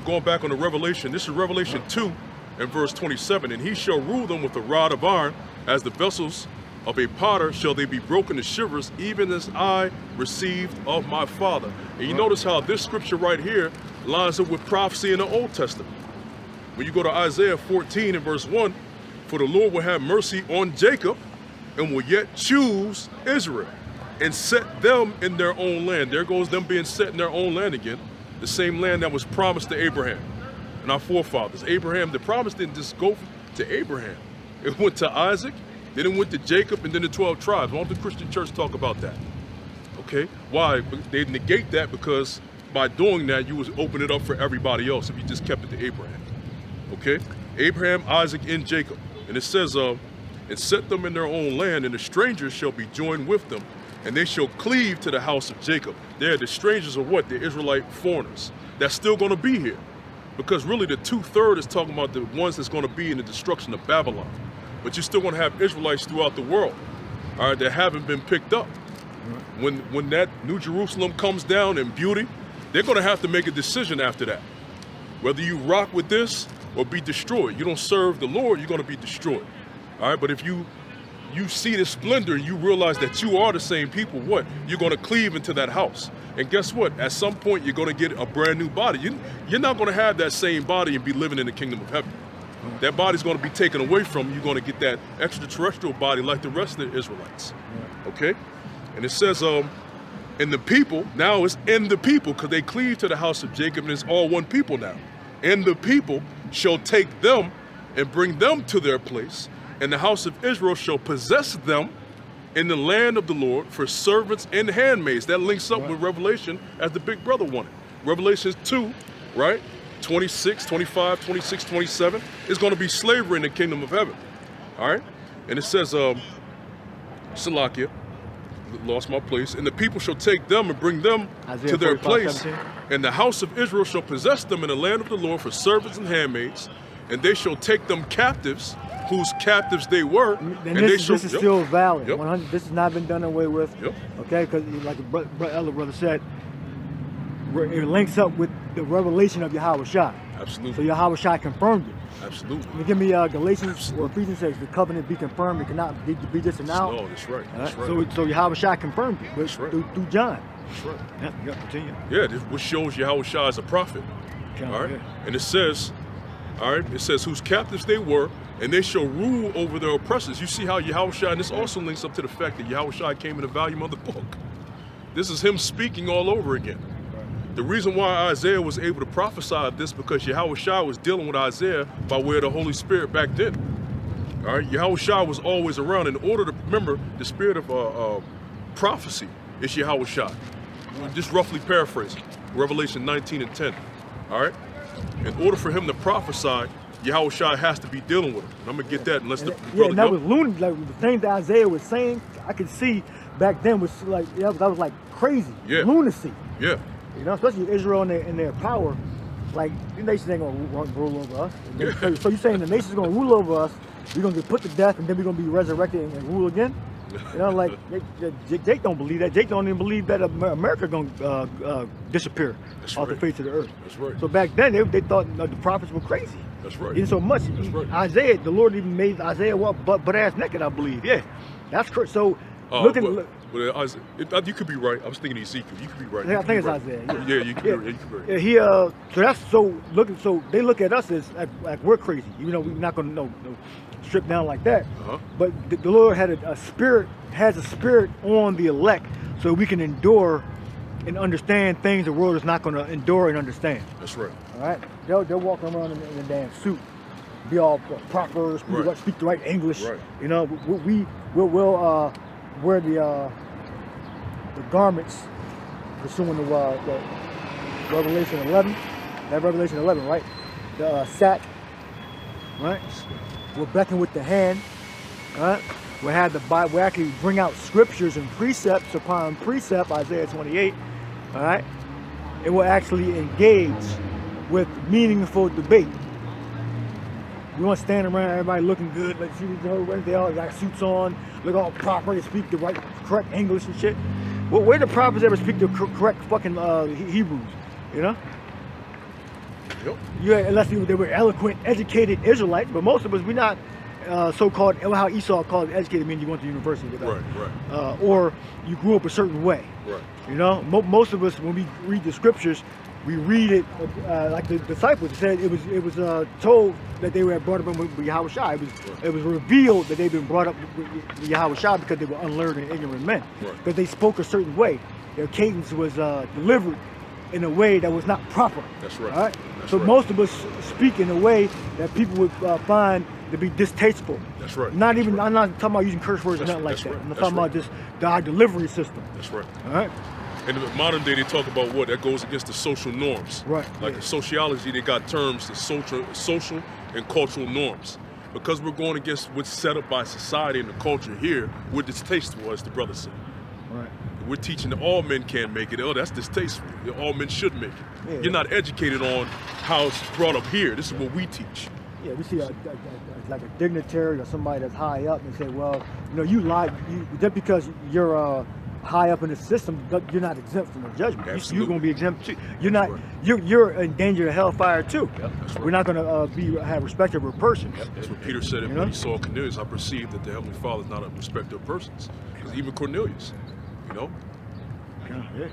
Going back on the Revelation, this is Revelation 2 and verse 27. And he shall rule them with a rod of iron, as the vessels of a potter shall they be broken to shivers, even as I received of my Father. And you notice how this scripture right here lines up with prophecy in the Old Testament. When you go to Isaiah 14 and verse 1, for the Lord will have mercy on Jacob and will yet choose Israel and set them in their own land. There goes them being set in their own land again, the same land that was promised to Abraham and our forefathers. Abraham, the promise didn't just go to Abraham. It went to Isaac, then it went to Jacob, and then the 12 tribes. Why don't the Christian church talk about that? Okay, why? They negate that because by doing that, you was open it up for everybody else if you just kept it to Abraham. Okay, Abraham, Isaac, and Jacob. And it says, and set them in their own land, and the strangers shall be joined with them, and they shall cleave to the house of Jacob. They're the strangers are what? The Israelite foreigners. That's still going to be here. Because really the 2/3 is talking about the ones that's going to be in the destruction of Babylon. But you're still going to have Israelites throughout the world, all right, that haven't been picked up. When that New Jerusalem comes down in beauty, they're going to have to make a decision after that. Whether you rock with this or be destroyed. You don't serve the Lord, you're going to be destroyed. All right, but if you see the splendor and you realize that you are the same people, what? You're going to cleave into that house. And guess what? At some point, you're going to get a brand new body. You're not going to have that same body and be living in the kingdom of heaven. That body's going to be taken away from you. You're going to get that extraterrestrial body like the rest of the Israelites. Okay? And it says, in the people, now it's in the people, because they cleave to the house of Jacob, and it's all one people now. And the people shall take them and bring them to their place, and the house of Israel shall possess them in the land of the Lord for servants and handmaids. That links up with Revelation as the big brother wanted. Revelation 2, right? 26, 25, 26, 27 is going to be slavery in the kingdom of heaven. All right? And it says, Salakia, lost my place, and the people shall take them and bring them Isaiah to their 45, place, 17. and the house of Israel shall possess them in the land of the Lord for servants and handmaids, and they shall take them captives, whose captives they were. And this is still valid. Yep. 100. This has not been done away with. Yep. Okay, because like the elder brother said, it links up with the revelation of Yahweh Shai. Absolutely. So Yahweh Shai confirmed it. Absolutely. Can you give me Galatians or Ephesians says the covenant be confirmed, it cannot be disannounced. No, that's right. That's Right? right. So Yahweh Shai confirmed it right. through John. That's right. Yeah, continue. Yeah, this what shows Yahweh Shai as a prophet. Okay, All right. yeah. And it says, all right, it says whose captives they were, and they shall rule over their oppressors. You see how Yahweh Shai, and this also links up to the fact that Yahweh Shai came in the volume of the book. This is him speaking all over again. The reason why Isaiah was able to prophesy this because Yahweh Shai was dealing with Isaiah by way of the Holy Spirit back then. All right, Yahweh Shai was always around. In order to remember, the spirit of prophecy is Yahweh Shai. Just roughly paraphrasing, Revelation 19 and 10. All right, in order for him to prophesy, Yahweh Shai has to be dealing with him. And I'm gonna get that unless the Yeah, brother and that go. was lunatic. Like the things that Isaiah was saying, I could see back then was like that was like crazy, Yeah. lunacy. Yeah, You know, especially Israel in their power. Like the nations ain't gonna rule over us. Yeah. So you're saying the nation's gonna rule over us? We're gonna get put to death, and then we're gonna be resurrected and rule again? You know, like Jake don't believe that. Jake don't even believe that America gonna disappear off the right. face of the earth. That's right. So back then they thought the prophets were crazy. That's right. Even so much. That's right. Isaiah, the Lord even made Isaiah walk butt ass naked, I believe. Yeah, that's correct. So You could be right. I was thinking Ezekiel. You could be right. Yeah, I You could think be it's right. Isaiah. Yeah, you could be right. You could be right. Yeah, so that's so they look at us as like we're crazy. You know, we're not gonna no strip down like that. But the Lord had has a spirit on the elect, so we can endure and understand things the world is not gonna endure and understand. That's right. All right, they'll walk around in a damn suit, be all proper, speak the right English. Right. You know, we'll wear the garments pursuing the Revelation 11. That Revelation 11, right? The sack, right? We'll beckon with the hand, right? We'll have the Bible. We'll actually bring out scriptures and precepts upon precept, Isaiah 28, all right? And we'll actually engage with meaningful debate. We want to stand around, everybody looking good. Like, see these Jehovah's, they all got suits on, look all proper, they speak the correct English and shit. Well, where the prophets ever speak the correct fucking Hebrews, you know? Yep. Yeah, unless they were eloquent, educated Israelites, but most of us, we're not so-called, how Esau called it, educated means you went to university with us. Right. Or you grew up a certain way. Right. You know, most of us, when we read the scriptures, we read it like the disciples said. It was told that they were brought up with Yahweh Shai. It was revealed that they'd been brought up with Yahweh Shai because they were unlearned and ignorant men. Because they spoke a certain way. Their cadence was delivered in a way that was not proper. That's right. All right. That's So right. most of us speak in a way that people would find to be distasteful. That's right. Not even. That's right. I'm not talking about using curse words or nothing like that's that. right. I'm That's talking right. about just our delivery system. That's right. All right. In the modern day, they talk about what? That goes against the social norms. Right. Like in sociology, they got terms, the social and cultural norms. Because we're going against what's set up by society and the culture here, we're distasteful, as the brother said. Right. We're teaching that all men can make it. Oh, that's distasteful. That all men should make it. Yeah. You're not educated on how it's brought up here. This is what we teach. Yeah, we see like a dignitary or somebody that's high up and say, well, you know, you lie. Just because you're high up in the system, you're not exempt from the judgment. You're going to be exempt too. You're not. Right. You're in danger of hellfire too. Yep, that's right. We're not going to have respect of a person. That's what Peter said You know? when he saw Cornelius. I perceived that the Heavenly Father is not a respecter of persons. Because even Cornelius, you know? Yeah.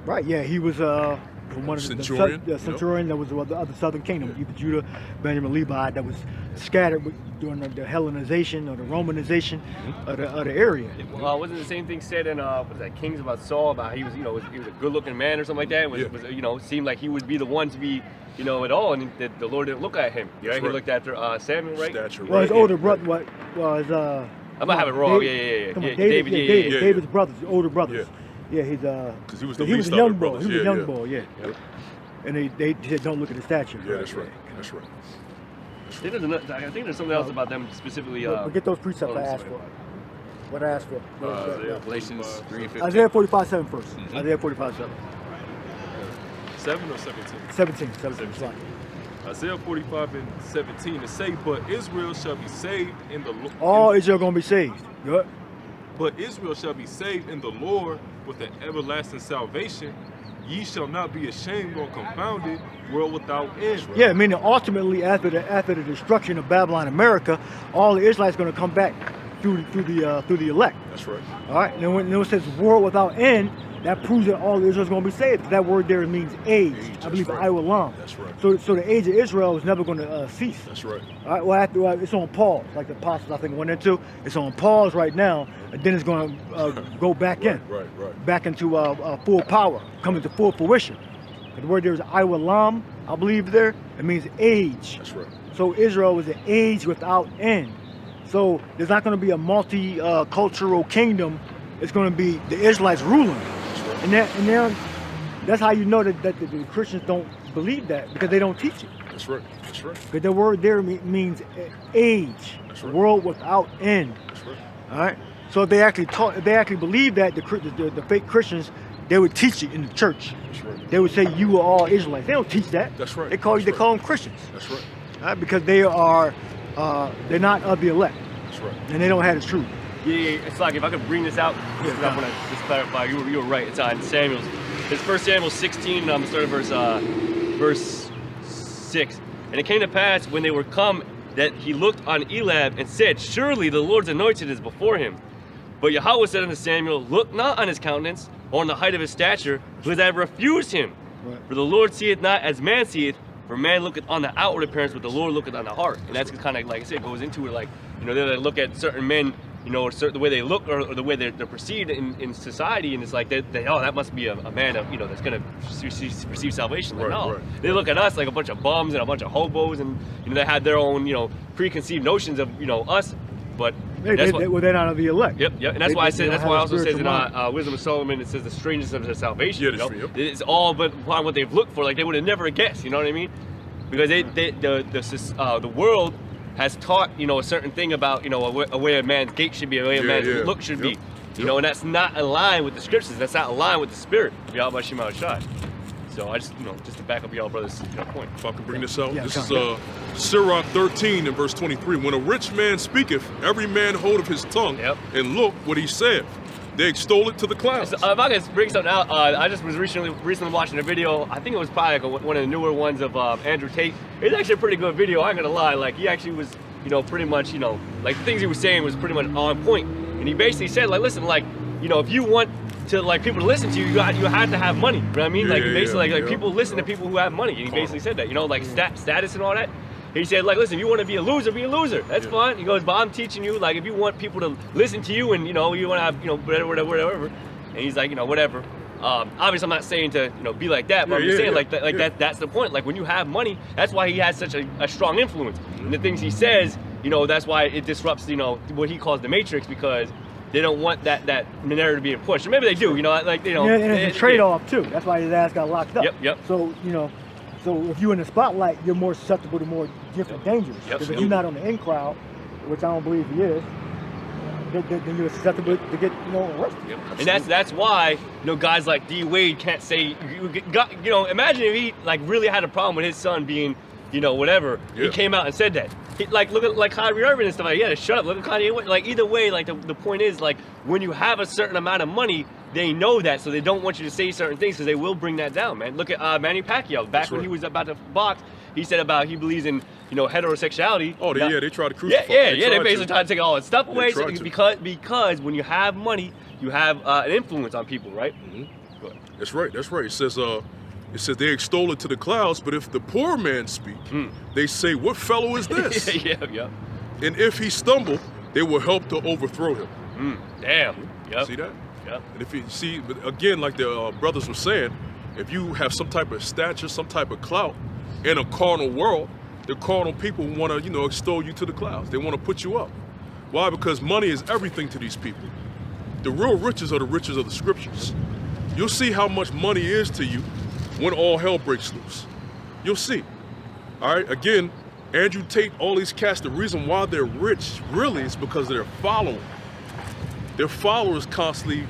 Right. Yeah, he was from one of Centurion, the centurion that was of the other southern kingdom, either Judah, Benjamin, Levi, that was scattered during the Hellenization or the Romanization of the area. Well, wasn't the same thing said in what was that Kings about Saul about he was he was a good-looking man or something like that? Was seemed like he would be the one to be at all, and the Lord didn't look at him. Right? He right. looked after Samuel, right? Stature, Well, his right. older brother was I might have it wrong. David, come on, Yeah. David, yeah. David's brothers, older brothers. Yeah, he's Because he was the he was least a of young the boy. brothers. He was a Yeah, young yeah. boy, yeah. Yep. And they said, don't look at the stature. Yeah, that's right. That's right. I think there's something else about them specifically. But get those precepts I asked sorry. for. What I asked for. Galatians 3:15. Isaiah 45:7 first. Isaiah 45:7. 7 or 17? 17. Sorry. Isaiah 45:17 to say, but Israel shall be saved in the Lord. All Israel gonna be saved. Good. But Israel shall be saved in the Lord with an everlasting salvation. Ye shall not be ashamed or confounded, world without end. Yeah, meaning ultimately after the destruction of Babylon, America, all the Israelites gonna come back through the elect. That's right. All right. And then when it says world without end, that proves that all Israel's going to be saved. That word there means age. I believe that's right. Iwalam. That's right. So the age of Israel is never going to cease. That's right. All right. Well, it's on pause, like the apostles I think went into. It's on pause right now, and then it's going to go back in, Right. back into full power, coming to full fruition. The word there is Iwalam, I believe there. It means age. That's right. So Israel is an age without end. So there's not going to be a multi-cultural kingdom. It's going to be the Israelites ruling. And that's how you know that the Christians don't believe that, because they don't teach it. That's right. That's right. Because the word there means age, That's right. world without end. That's right. All right. So if they actually believe that, the fake Christians, they would teach it in the church. That's right. They would say you are all Israelites. They don't teach that. That's right. They call That's they right. call them Christians. That's right. All right? Because they are they're not of the elect, That's right. and they don't have the truth. Yeah, it's like if I could bring this out, because I want to just clarify. You were right. It's on Samuel's. It's 1 Samuel 16. I'm gonna start at verse 6. And it came to pass when they were come that he looked on Eliab and said, surely the Lord's anointed is before him. But Yahweh said unto Samuel, look not on his countenance or on the height of his stature, because I have refused him. Right. For the Lord seeth not as man seeth, for man looketh on the outward appearance, but the Lord looketh on the heart. And that's kind of like I said, goes into it like, they look at certain men, or the way they look or the way they're perceived in society, and it's like that must be a man of, that's gonna receive salvation. Like, no, right. They look at us like a bunch of bums and a bunch of hobos, and they had their own preconceived notions of us, but They're not of the elect. Yep, and that's why I said. That's why I also says in mind. Wisdom of Solomon, it says the strangeness of their salvation. Yeah, that's true. It's all but upon what they've looked for. Like they would have never guessed. You know what I mean? Because the world has taught a certain thing about a way a man's gait should be, a way a man's look should be. And that's not aligned with the scriptures. That's not aligned with the spirit. So So I just, just to back up y'all brothers' point. If I can bring this out, Yeah, this come is Sirach 13 and verse 23. When a rich man speaketh, every man holdeth his tongue, Yep. and look what he saith. They extol it to the clouds. So, if I can bring something out, I just was recently watching a video. I think it was probably like one of the newer ones of Andrew Tate. It's actually a pretty good video. I ain't gonna lie. Like he actually was, pretty much, like the things he was saying was pretty much on point. And he basically said, like, listen, like, if you want to like people to listen to you, you have to have money. You know what I mean? Yeah, like yeah, basically, like yeah. people listen to people who have money. And he basically said that, like status and all that. He said, like, listen, if you want to be a loser, be a loser. That's fine. He goes, but I'm teaching you, like, if you want people to listen to you and, you want to have, whatever. And he's like, whatever. Obviously, I'm not saying to, be like that, but I'm just saying, like, that's the point. Like, when you have money, that's why he has such a strong influence. And the things he says, that's why it disrupts, what he calls the matrix, because they don't want that narrative being pushed. Or maybe they do, like, Yeah, and it's a trade-off, too. That's why his ass got locked up. Yep. So, so if you're in the spotlight, you're more susceptible to more different dangers. Because if you're not on the in crowd, which I don't believe he is, then you're susceptible to get, arrested. And that's why, guys like D Wade can't say, imagine if he like really had a problem with his son being, whatever. Yeah. He came out and said that. Look at like Kyrie Irving and stuff like that. Yeah, shut up. Look at Kanye. Like either way, like the point is, like when you have a certain amount of money, they know that, so they don't want you to say certain things because they will bring that down, man. Look at Manny Pacquiao. Back when he was about to box, he said he believes in heterosexuality. Oh, they tried to crucify. They basically tried to take all that stuff away because when you have money, you have an influence on people, right? Mm-hmm. That's right. It says they extol it to the clouds, but if the poor man speak, they say, what fellow is this? yeah. And if he stumble, they will help to overthrow him. Damn. Yep. See that? Yep. And if you see, but again, like the brothers were saying, if you have some type of stature, some type of clout in a carnal world, the carnal people want to, extol you to the clouds. They want to put you up. Why? Because money is everything to these people. The real riches are the riches of the scriptures. You'll see how much money is to you when all hell breaks loose. You'll see. All right. Again, Andrew Tate, all these cats, the reason why they're rich really is because of their following. Their followers constantly,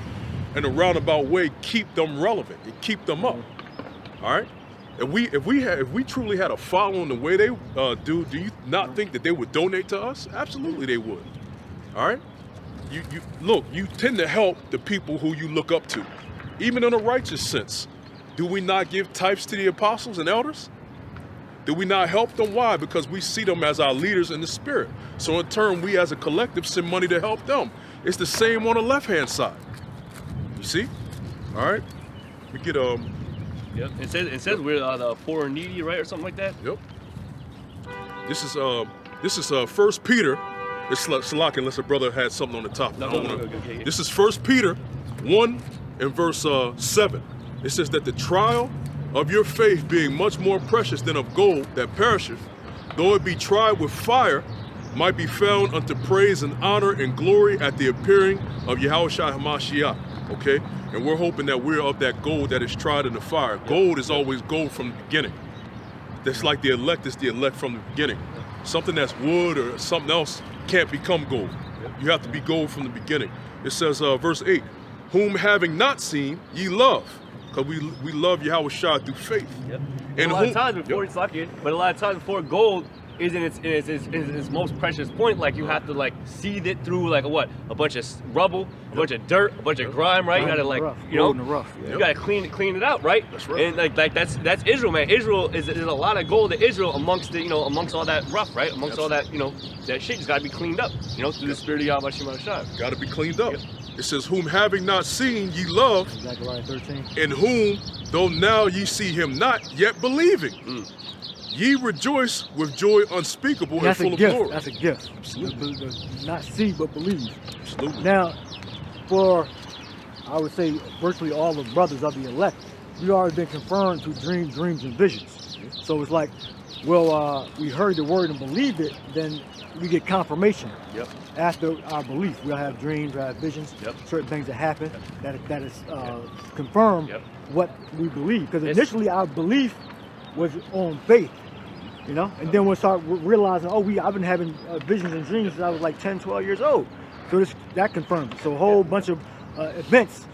in a roundabout way, keep them relevant and keep them up. All right. If we truly had a following the way they do you not think that they would donate to us? Absolutely, they would. All right. You tend to help the people who you look up to, even in a righteous sense. Do we not give tithes to the apostles and elders? Do we not help them? Why? Because we see them as our leaders in the spirit. So in turn, we as a collective send money to help them. It's the same on the left-hand side. You see? All right. We get Yep. It says we're the poor and needy, right, or something like that. Yep. This is 1 Peter. It's Salak, unless a brother had something on the top. Okay. This is 1 Peter 1 and verse 7. It says that the trial of your faith being much more precious than of gold that perisheth, though it be tried with fire, might be found unto praise and honor and glory at the appearing of Yahushua HaMashiach. Okay? And we're hoping that we're of that gold that is tried in the fire. Gold is always gold from the beginning. That's like the elect is the elect from the beginning. Something that's wood or something else can't become gold. You have to be gold from the beginning. It says, verse 8, whom having not seen, ye love. Because we love Yahushua through faith. Yep. And a lot of times before it's like it, but a lot of times before gold is in its most precious point, like you have to like seethe it through like a bunch of rubble, a bunch of dirt, a bunch of grime, right? You gotta like you gotta clean it out, right? That's right. And like that's Israel, man. Israel is a lot of gold to Israel amongst the amongst all that rough, right? Amongst all that that shit just gotta be cleaned up, through the spirit of Yahweh Shema. Gotta be cleaned up. Yep. It says, whom having not seen ye love, Zechariah 13. in whom, though now ye see him not, yet believing. Ye rejoice with joy unspeakable and full of glory. That's a gift. Absolutely. Not see, but believe. Absolutely. Now, for, I would say, virtually all the brothers of the elect, we already been confirmed through dreams, and visions. So it's like, well, we heard the word and believed it, then we get confirmation. Yep. After our belief, we'll have dreams, we'll have visions, yep. certain things that happen that is confirm what we believe. Because initially our belief was on faith, and then we'll start realizing, I've been having visions and dreams since I was like 10, 12 years old. So that confirms it. So a whole bunch of events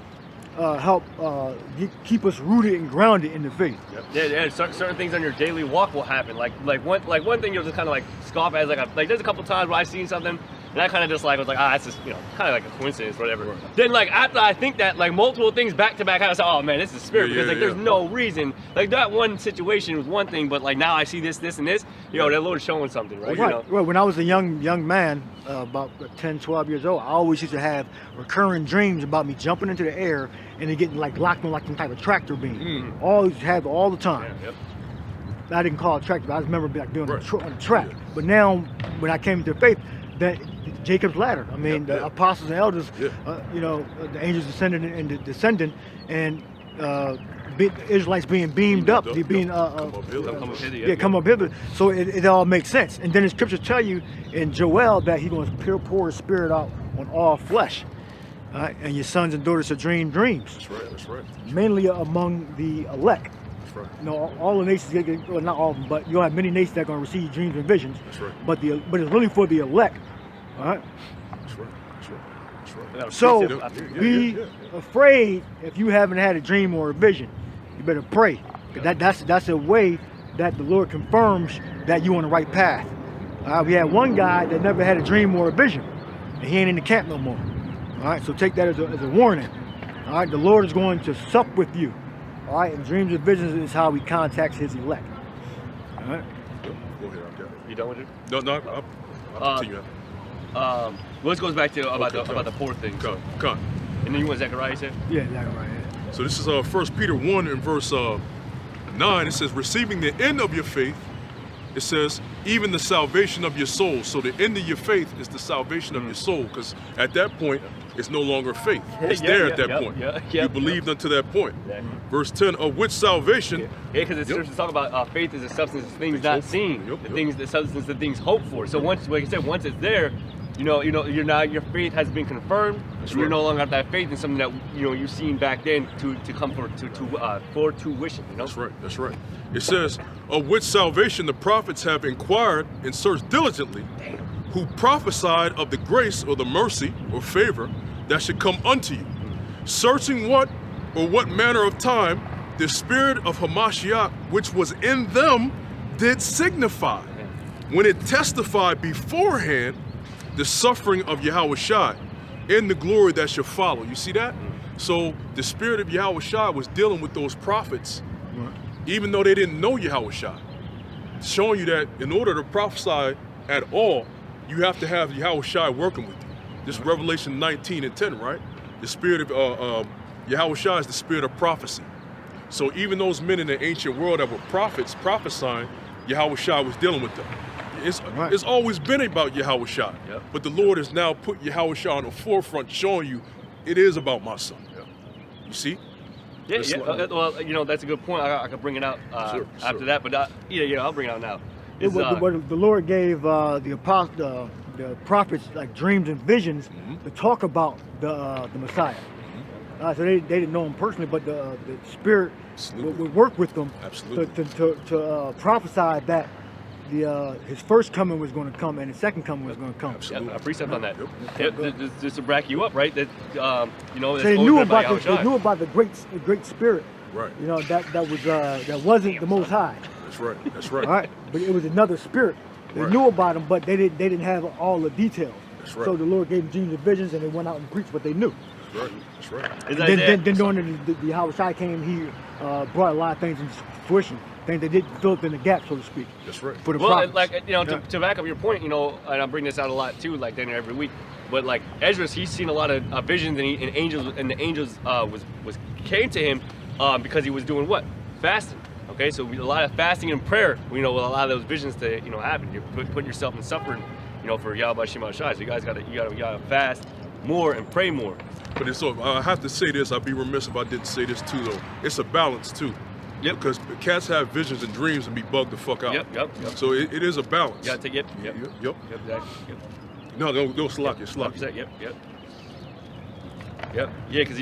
help keep us rooted and grounded in the faith. Yeah. Certain things on your daily walk will happen. Like one thing you'll just kind of like scoff at, like there's a couple times where I've seen something and I kind of just like was like, it's just kind of like a coincidence, whatever. Right. Then like after I think that like multiple things back to back, I was like, oh man, this is spirit because like there's no reason. Like that one situation was one thing, but like now I see this, and this. That Lord's showing something, right? Well, when I was a young man, about 10, 12 years old, I always used to have recurring dreams about me jumping into the air and then getting like locked on like some type of tractor beam. Always have all the time. I didn't call it tractor, but I remember like being on the track. But now, when I came to faith, that Jacob's ladder. I mean, the apostles and elders, the angels descending, and Israelites being beamed up, being come up hither. So it all makes sense. And then the scriptures tell you in Joel that He's going to pour His Spirit out on all flesh, and your sons and daughters shall dream dreams. That's right. Mainly among the elect. Right. All the nations, well, not all of them, but you'll have many nations that are going to receive dreams and visions. That's right. But it's really for the elect. All right. That's right. So be afraid if you haven't had a dream or a vision. You better pray. That's a way that the Lord confirms that you're on the right path. We had one guy that never had a dream or a vision, and he ain't in the camp no more. All right. So take that as a warning. All right. The Lord is going to sup with you. All right, and dreams and visions is how He contacts His elect. All right. Go ahead, I've got it. You done with it? No, I'll continue. Well, this goes back to about the poor thing. Come. And then you want Zechariah, you said? Yeah, Zechariah. Yeah. So this is 1 Peter 1 and verse 9. It says, receiving the end of your faith, it says, even the salvation of your soul. So the end of your faith is the salvation of your soul, because at that point, it's no longer faith. It's there at that point. You believed unto that point. Verse 10, of which salvation. Yeah, because the scriptures talk about faith is the substance of things not seen. The substance of things hoped for. So once, like you said, once it's there, your faith has been confirmed. You're no longer have that faith in something that you've seen back then to come for tuition. That's right. It says, of which salvation the prophets have inquired and searched diligently, who prophesied of the grace or the mercy or favor that should come unto you, searching what manner of time the spirit of Hamashiach which was in them did signify, when it testified beforehand the suffering of Yahushua in the glory that shall follow. You see that? So the spirit of Yahushua was dealing with those prophets, even though they didn't know Yahushua, showing you that in order to prophesy at all, you have to have Yahushua working with you. This is Revelation 19 and 10, right? The spirit of Yahushua is the spirit of prophecy. So even those men in the ancient world that were prophets prophesying, Yahushua was dealing with them. It's always been about Yahushua, but the Lord has now put Yahushua on the forefront, showing you it is about my son. You see? Well, that's a good point. I could bring it out after that, but I'll bring it out now. The Lord gave the prophets like dreams and visions to talk about the Messiah. So they didn't know him personally, but the Spirit would work with them to prophesy that his first coming was going to come and his second coming was going to come. A precept on that. Just to back you up, right? That so they knew about the great Spirit. Right. That wasn't the Most High. That's right. All right, but it was another spirit. They knew about him, but they didn't have all the details. That's right. So the Lord gave them dreams and visions, and they went out and preached what they knew. That's right. Then during the Yahushua came, He brought a lot of things into fruition. Things that didn't fill in the gap, so to speak. That's right. For the prophets. To back up your point, and I bring this out a lot too, like then every week. But like Ezra, he's seen a lot of visions, and the angels came to him because he was doing what? Fasting. Okay, so a lot of fasting and prayer, with a lot of those visions to happen. You're putting yourself in suffering, for Yahweh Shema Shai. So you guys gotta fast more and pray more. But I have to say this. I'd be remiss if I didn't say this too, though. It's a balance too. Yep. Because cats have visions and dreams and be bugged the fuck out. Yep. So it is a balance. You gotta take it. Yep. No, slack it. Yep. Yeah, because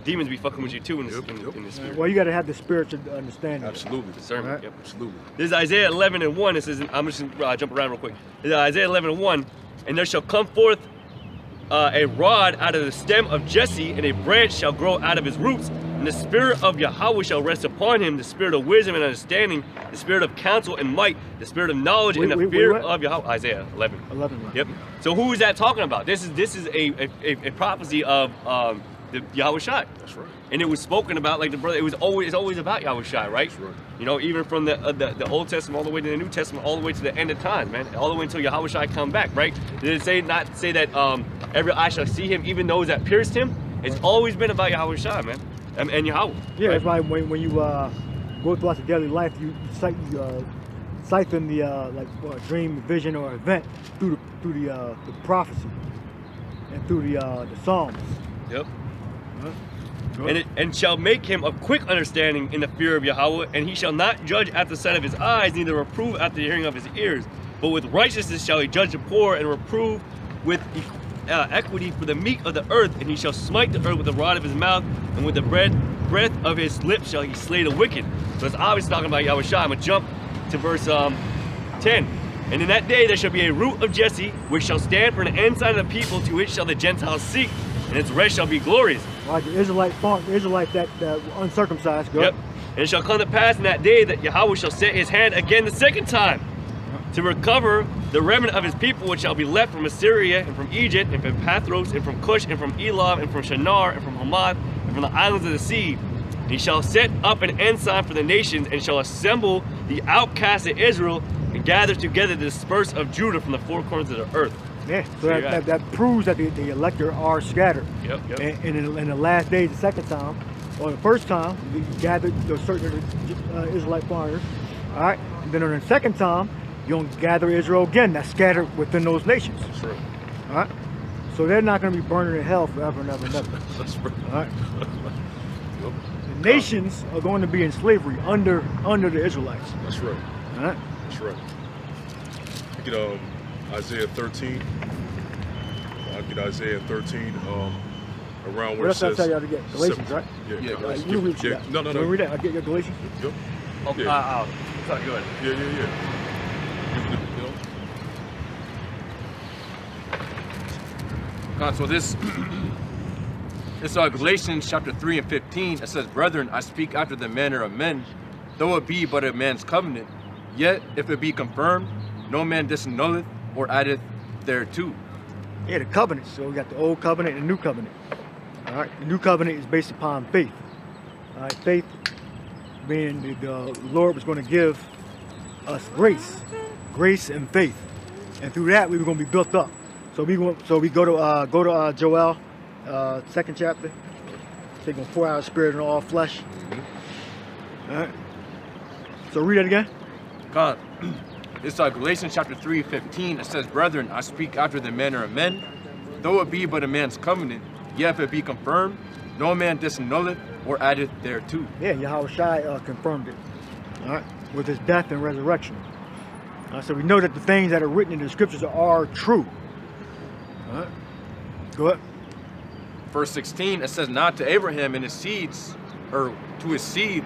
demons be fucking with you too in the spirit. Well, you got to have the spiritual understanding. Absolutely. Discernment. Right. Absolutely. This is Isaiah 11 and 1. It says, I'm just gonna jump around real quick. This is Isaiah 11 and 1. And there shall come forth a rod out of the stem of Jesse, and a branch shall grow out of his roots. And the spirit of Yahweh shall rest upon him, the spirit of wisdom and understanding, the spirit of counsel and might, the spirit of knowledge and the fear of Yahweh. Isaiah 11. 11. Yep. So who is that talking about? This is a prophecy of the Yahweh Shai. That's right. And it was spoken about, like the brother. It's always about Yahweh Shai, right? That's right. You know, even from the Old Testament all the way to the New Testament, all the way to the end of time, man, all the way until Yahweh Shai come back, right? Did it not say that every eye shall see him, even those that pierced him? It's always been about Yahweh Shai, man, and Yahweh. Yeah, right? that's why when you go throughout your daily life, you siphon the dream, vision, or event through the prophecy and through the Psalms. Yep. And shall make him of quick understanding in the fear of Yahweh, and he shall not judge at the sight of his eyes, neither reprove at the hearing of his ears. But with righteousness shall he judge the poor, and reprove with equity for the meek of the earth. And he shall smite the earth with the rod of his mouth, and with the breath of his lips shall he slay the wicked. So it's obviously talking about Yahweh Shai. I'm going to jump to verse 10. And in that day there shall be a root of Jesse, which shall stand for an ensign of the people, to which shall the Gentiles seek, and its rest shall be glorious. Like the Israelite that uncircumcised. Go. Yep. And it shall come to pass in that day that Yahweh shall set his hand again the second time to recover the remnant of his people, which shall be left from Assyria and from Egypt and from Pathros and from Cush and from Elam and from Shinar and from Hamath and from the islands of the sea. And he shall set up an ensign for the nations, and shall assemble the outcasts of Israel and gather together the dispersed of Judah from the four corners of the earth. Yeah, so that proves that the elect are scattered. Yep. And in the last days, the second time, or the first time, we gathered certain Israelite foreigners. All right, and then on the second time, you're going to gather Israel again. That's scattered within those nations. That's right. All right, so they're not going to be burning in hell forever and ever and ever. That's right. All right. The nations are going to be in slavery under the Israelites. That's right. All right. That's right. I get Isaiah 13. I get Isaiah 13. Around where What else it I says. tell y'all to get? Galatians, right? Yeah. Yeah, Galatians. You read Yeah. that. No. You read that? I get your Galatians. Yep. Oh, Yeah. it's not good. Yeah. You know? God, so this Galatians chapter 3 and 15. It says, "Brethren, I speak after the manner of men, though it be but a man's covenant. Yet if it be confirmed, no man disannulleth or addeth thereto." Yeah, the covenants. So we got the old covenant and the new covenant. All right, the new covenant is based upon faith. All right, faith being the Lord was going to give us grace and faith, and through that we were going to be built up. So we go to Joel, second chapter. They're going to pour out His Spirit on all flesh. All right. So read that again. God, it's Galatians chapter 3, 15. It says, "Brethren, I speak after the manner of men, though it be but a man's covenant, yet if it be confirmed, no man disannulleth or addeth thereto." Yeah, Yahweh Shai confirmed it. All right, with His death and resurrection. So we know that the things that are written in the scriptures are true. All right. Go ahead. Verse 16, it says, "Not to Abraham and his seeds, or to his seed."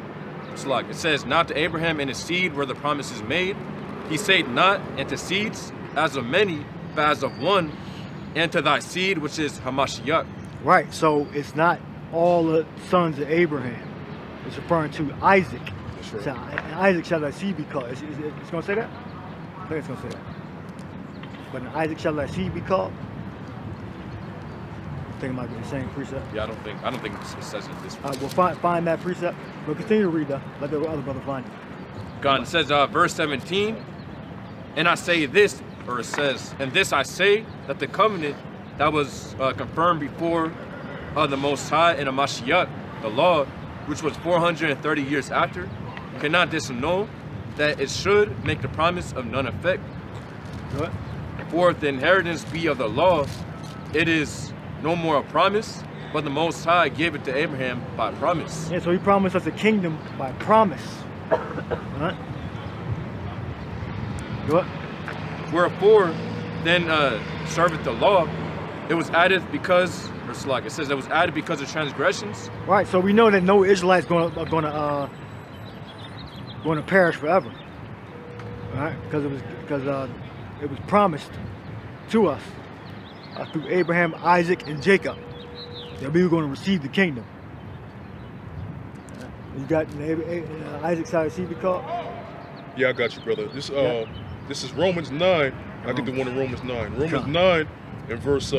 It says, "Not to Abraham and his seed were the promises made. He said not, and to seeds as of many, but as of one, and to thy seed, which is Hamashiach." Right, so it's not all the sons of Abraham. It's referring to Isaac. That's right. So, and Isaac shall thy seed be called. It's going to say that? I think it's going to say that. But in Isaac shall thy seed be called. I think it might be the same precept. Yeah, I don't think it says it this way. We'll find that precept. We'll continue to read that. Let the other brother find it. God, it says, verse 17, "And I say this," or it says, "And this I say, that the covenant that was confirmed before the Most High in a Mashiach, the law, which was 430 years after, cannot disannul, that it should make the promise of none effect. Go ahead. For if the inheritance be of the law, it is no more a promise, but the Most High gave it to Abraham by promise." Yeah, so He promised us a kingdom by promise. All right. Go ahead. "Wherefore then serveth the law, it was added because," or it's like it says, "it was added because of transgressions." Right, so we know that no Israelites going to perish forever. All right, because it was promised to us. through Abraham, Isaac, and Jacob, that we were going to receive the kingdom. You got Isaac's side of the seed be called? Yeah, I got you, brother. This this is Romans 9. I can do one in Romans 9. Romans Come. 9 and verse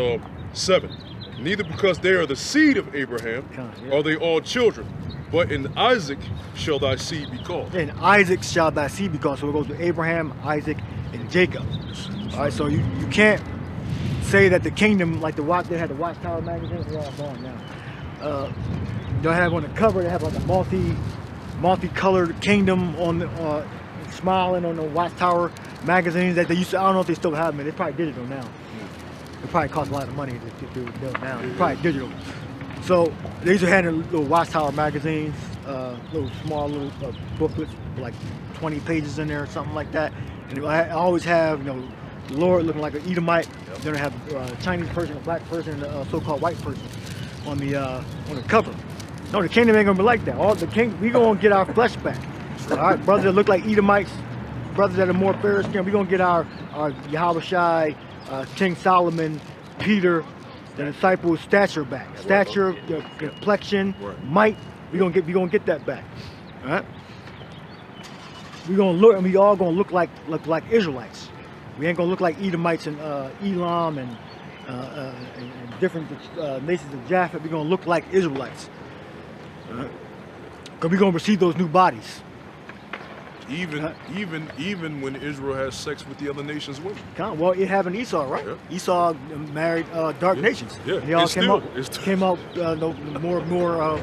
7. Neither because they are the seed of Abraham are they all children, but in Isaac shall thy seed be called. And Isaac shall thy seed be called. So it goes to Abraham, Isaac, and Jacob. All right, so you can't say that the kingdom, like they had the Watchtower magazine, they're all gone now. They'll have on the cover, they have like a multicolored kingdom on the smiling on the Watchtower magazines that they used to. I don't know if they still have them. They probably digital now. It probably costs a lot of money to do it now. It's probably digital. So they used to have little Watchtower magazines, little small booklets, like 20 pages in there or something like that. And I always have, the Lord looking like an Edomite. Then I have a Chinese person, a black person, and a so-called white person on the cover. No, the kingdom ain't gonna be like that. We gonna get our flesh back. All right, brothers that look like Edomites, brothers that are more fair skinned, we gonna get our Yahushai, King Solomon, Peter, the disciples' stature back. Stature, complexion, might. We gonna get that back. All right. We gonna look, and we all gonna look like Israelites. We ain't gonna look like Edomites and Elam and different nations of Japheth. We gonna look like Israelites. Because we're going to receive those new bodies. Even when Israel has sex with the other nations' women. Well, it happened to Esau, right? Yeah. Esau married dark nations. Yeah. They all came out more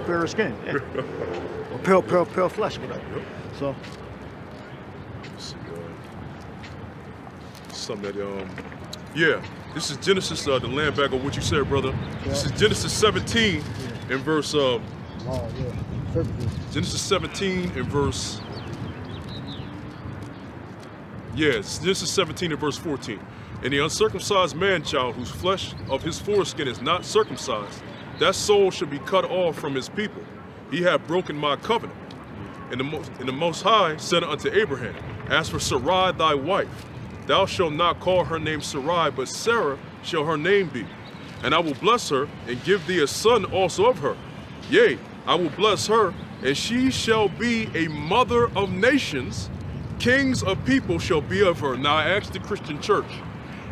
fairer skin. Yeah. Or pale flesh, whatever. Yep. So. Let's see, something that this is Genesis, the land back on what you said, brother. Yeah. This is Genesis 17 in verse. Genesis 17 and verse. Yes, Genesis 17 and verse 14. And the uncircumcised man-child whose flesh of his foreskin is not circumcised, that soul shall be cut off from his people. He hath broken my covenant. And the Most High said unto Abraham, As for Sarai thy wife, thou shalt not call her name Sarai, but Sarah shall her name be. And I will bless her, and give thee a son also of her. Yea, I will bless her, and she shall be a mother of nations. Kings of people shall be of her. Now I ask the Christian church,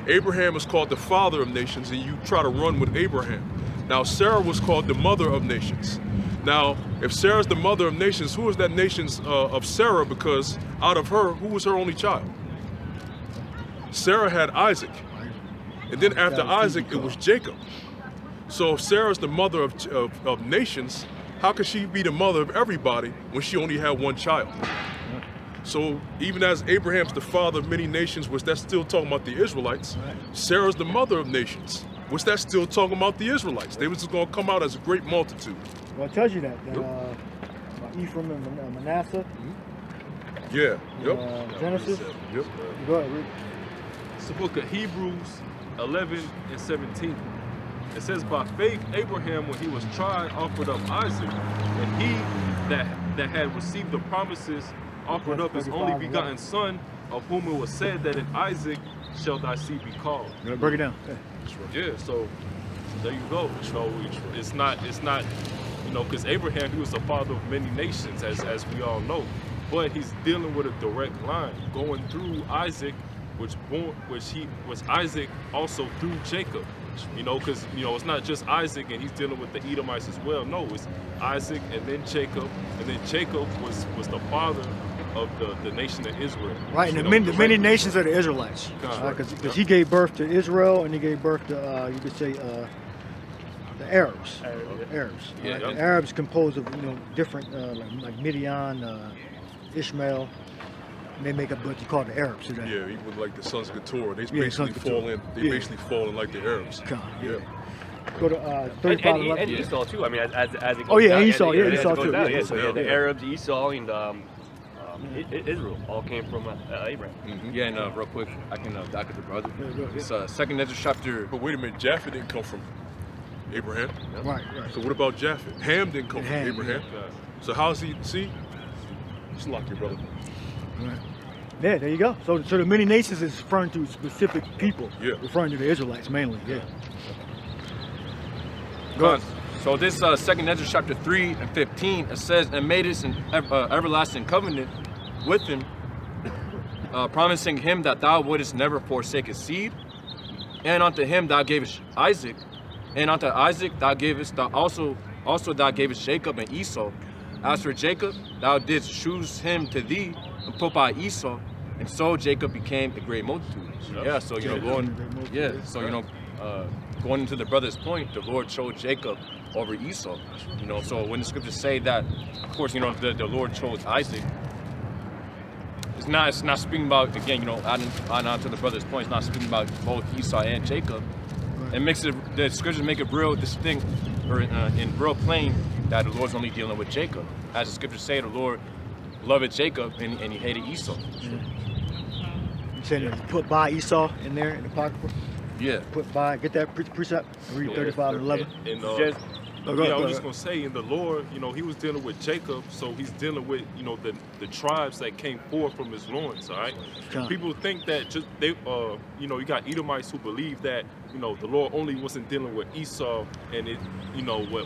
Abraham is called the father of nations, and you try to run with Abraham. Now Sarah was called the mother of nations. Now, if Sarah's the mother of nations, who is that nations of Sarah? Because out of her, who was her only child? Sarah had Isaac. And then after Isaac, it was Jacob. So if Sarah's the mother of nations, how could she be the mother of everybody when she only had one child? So even as Abraham's the father of many nations, was that still talking about the Israelites? Sarah's the mother of nations. Was that still talking about the Israelites? They was just going to come out as a great multitude. Well, it tells you that. Ephraim and Manasseh. Yeah. Yep. Genesis. Yep. Go ahead, read. It's the book of Hebrews 11 and 17. It says, by faith Abraham, when he was tried, offered up Isaac, and he that had received the promises offered up his only begotten son, of whom it was said that in Isaac shall thy seed be called. Break it down. Yeah, so there you go. It's not, because Abraham, he was the father of many nations, as we all know. But he's dealing with a direct line going through Isaac, which was Isaac also through Jacob. Because it's not just Isaac and he's dealing with the Edomites as well. No, it's Isaac and then Jacob was the father of the nation of Israel. Right, and the many nations are the Israelites. Because he gave birth to Israel and he gave birth to, you could say, the Arabs. Arabs. Yeah, Right? yep. The Arabs composed of different, like Midian, Ishmael. And they make up what you call the Arabs today. Yeah, even like the sons of Keturah, they sons basically of fall Keturah. in. They basically fall in like the Arabs. Yeah. Go to 35 and Esau too. I mean, as it goes Oh, yeah, down, Esau, as yeah, it Esau goes too. down, Yeah, so the Arabs, Esau, and Israel all came from Abraham. Mm-hmm. Yeah, and real quick, I can back up the brother. Yeah. It's second Ezra chapter. But wait a minute, Japheth didn't come from Abraham. Right. So what about Japheth? Ham didn't come Ham, from Abraham. yeah. So how's he? See, just lock your brother. Right. Yeah, there you go. So the many nations is referring to specific people. Yeah. Referring to the Israelites mainly. Yeah. Go ahead. So this 2nd Ezra chapter 3 and 15, it says, and made us an everlasting covenant with him, promising him that thou wouldest never forsake his seed, and unto him thou gavest Isaac, and unto Isaac thou gavest also thou gavest Jacob and Esau. As for Jacob, thou didst choose him to thee and put by Esau, and so Jacob became a great multitude. Yeah, so going into the brother's point, the Lord chose Jacob over Esau. So when the scriptures say that, of course, the Lord chose Isaac, it's not speaking about, again, adding on to the brother's point, it's not speaking about both Esau and Jacob. It makes it, the scriptures make it real distinct, or in real plain, that the Lord's only dealing with Jacob. As the scriptures say, the Lord loved Jacob and he hated Esau. You saying that put by Esau in there in the Apocrypha? Yeah. Put by, get that precept, read 35 and 11. I was just gonna say, in the Lord, he was dealing with Jacob, so he's dealing with, the tribes that came forth from his loins. All right. People think that just you got Edomites who believe that, the Lord only wasn't dealing with Esau, and it,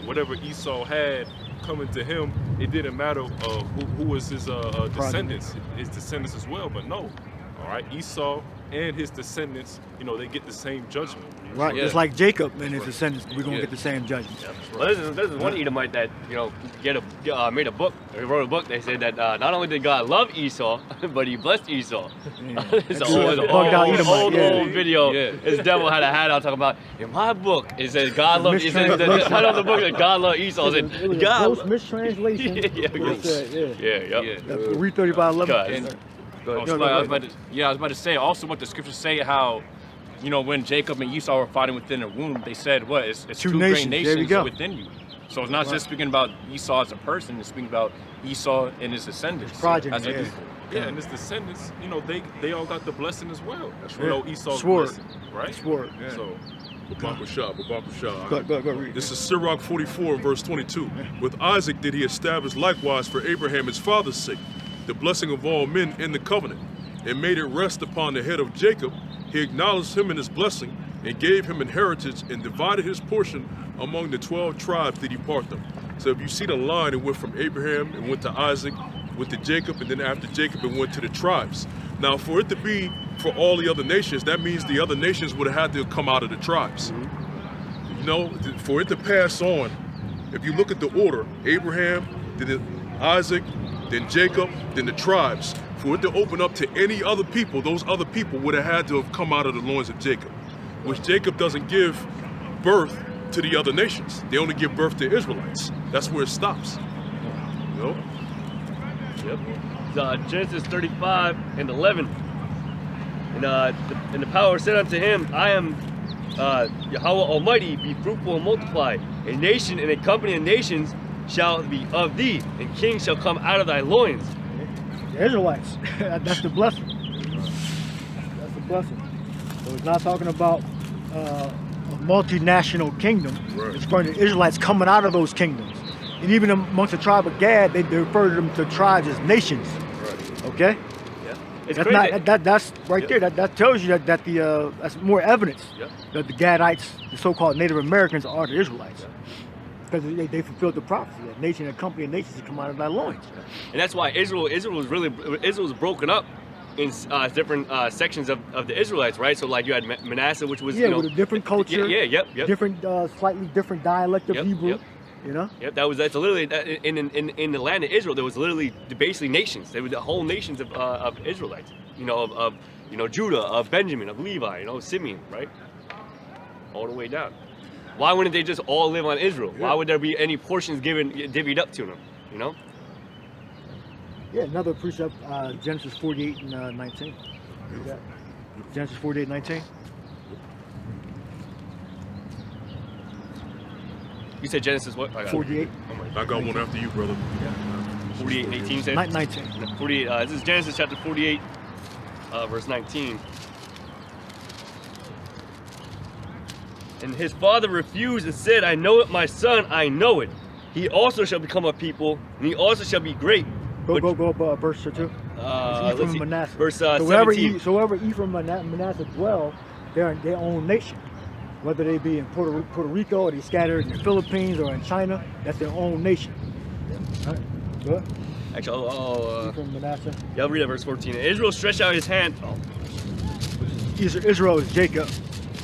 whatever Esau had coming to him, it didn't matter who was his descendants, his descendants as well. But no, all right, Esau and his descendants, they get the same judgment. Right, Yeah. just like Jacob and his descendants, we're gonna get the same judgment. Well, this is one Edomite that made a book. He wrote a book. They said that not only did God love Esau, but he blessed Esau. Yeah. It's That's an true. Bugged out Edomite, yeah. old video. Yeah. This devil had a hat on talking about, in my book it says God loved. It says the Mistranslation. title of the book is God loved Esau. It It said was a God. gross mistranslation. Yeah, It said, Yeah. Read 35 11. God. And, Go ahead. I was about to say also what the scriptures say, how when Jacob and Esau were fighting within their womb, they said what it's two great nations. There we nations go. within you. So it's not just speaking about Esau as a person, it's speaking about Esau and his descendants progeny, as a yeah. people. Yeah, and his descendants, they all got the blessing as well. Esau's Sword. blessing, right? Sword. Yeah. So, Babakusha. Go read. This is Sirach 44, verse 22. With Isaac did he establish likewise for Abraham his father's sake, the blessing of all men in the covenant, and made it rest upon the head of Jacob. He acknowledged him in his blessing, and gave him inheritance, and divided his portion among the 12 tribes did he part them. So if you see the line, it went from Abraham, and went to Isaac, went to Jacob, and then after Jacob, it went to the tribes. Now, for it to be for all the other nations, that means the other nations would have had to come out of the tribes. For it to pass on, if you look at the order, Abraham, then Isaac, then Jacob, then the tribes, for it to open up to any other people, those other people would have had to have come out of the loins of Jacob, which Jacob doesn't give birth to the other nations. They only give birth to Israelites. That's where it stops. Yep. It's, Genesis 35 and 11. And the power said unto him, I am Yahweh Almighty, be fruitful and multiply. A nation and a company of nations shall be of thee, and kings shall come out of thy loins. The Israelites. That's the blessing. That's the blessing. So it's not talking about a multinational kingdom. Right. It's referring to Israelites coming out of those kingdoms. And even amongst the tribe of Gad, they refer to them to tribes as nations. Right. Okay? Yeah. It's That's crazy. not that's right there. That tells you that that's more evidence that the Gadites, the so-called Native Americans, are the Israelites. Because they fulfilled the prophecy that nation and company of nations come out of thy loins. And that's why Israel was broken up in different sections of the Israelites, right? So like you had Manasseh, which was with a different culture. Yep. Different, slightly different dialect of Hebrew. Yep. Yep. That's literally in the land of Israel. There was literally basically nations. There were the whole nations of Israelites. Of Judah, of Benjamin, of Levi, Simeon, right? All the way down. Why wouldn't they just all live on Israel? Why would there be any portions divvied up to them? Yeah, another precept, Genesis 48 and 19. Read that. Genesis 48, 19. You said Genesis what? 48. I got one after you, brother. 48, 18 said? 19. 48. This is Genesis chapter 48, verse 19. And his father refused and said, I know it, my son, I know it. He also shall become a people, and he also shall be great. Go, verse or two. Ephraim let's see, and Manasseh. verse So wherever 17. so wherever Ephraim and Manasseh dwell, they're in their own nation. Whether they be in Puerto Rico or they scattered in the Philippines or in China, that's their own nation. All right. Good. Actually, Ephraim, Manasseh. yeah, I'll read it, verse 14. And Israel stretched out his hand. Israel is Jacob.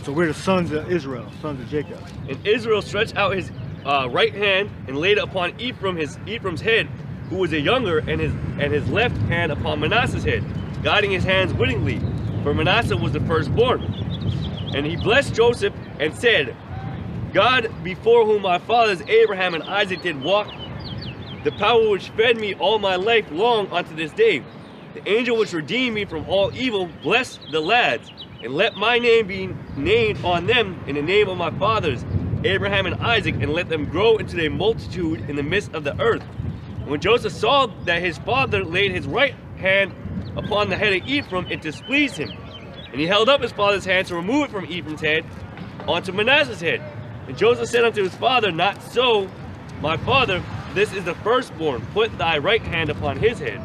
So we're the sons of Israel, sons of Jacob. And Israel stretched out his right hand and laid it upon Ephraim's head, who was a younger, and his left hand upon Manasseh's head, guiding his hands wittingly, for Manasseh was the firstborn. And he blessed Joseph and said, God, before whom my fathers Abraham and Isaac did walk, the power which fed me all my life long unto this day, the angel which redeemed me from all evil, bless the lads, and let my name be named on them in the name of my fathers Abraham and Isaac, and let them grow into a multitude in the midst of the earth. And when Joseph saw that his father laid his right hand upon the head of Ephraim, it displeased him. And he held up his father's hand to remove it from Ephraim's head onto Manasseh's head. And Joseph said unto his father, Not so, my father, this is the firstborn. Put thy right hand upon his head.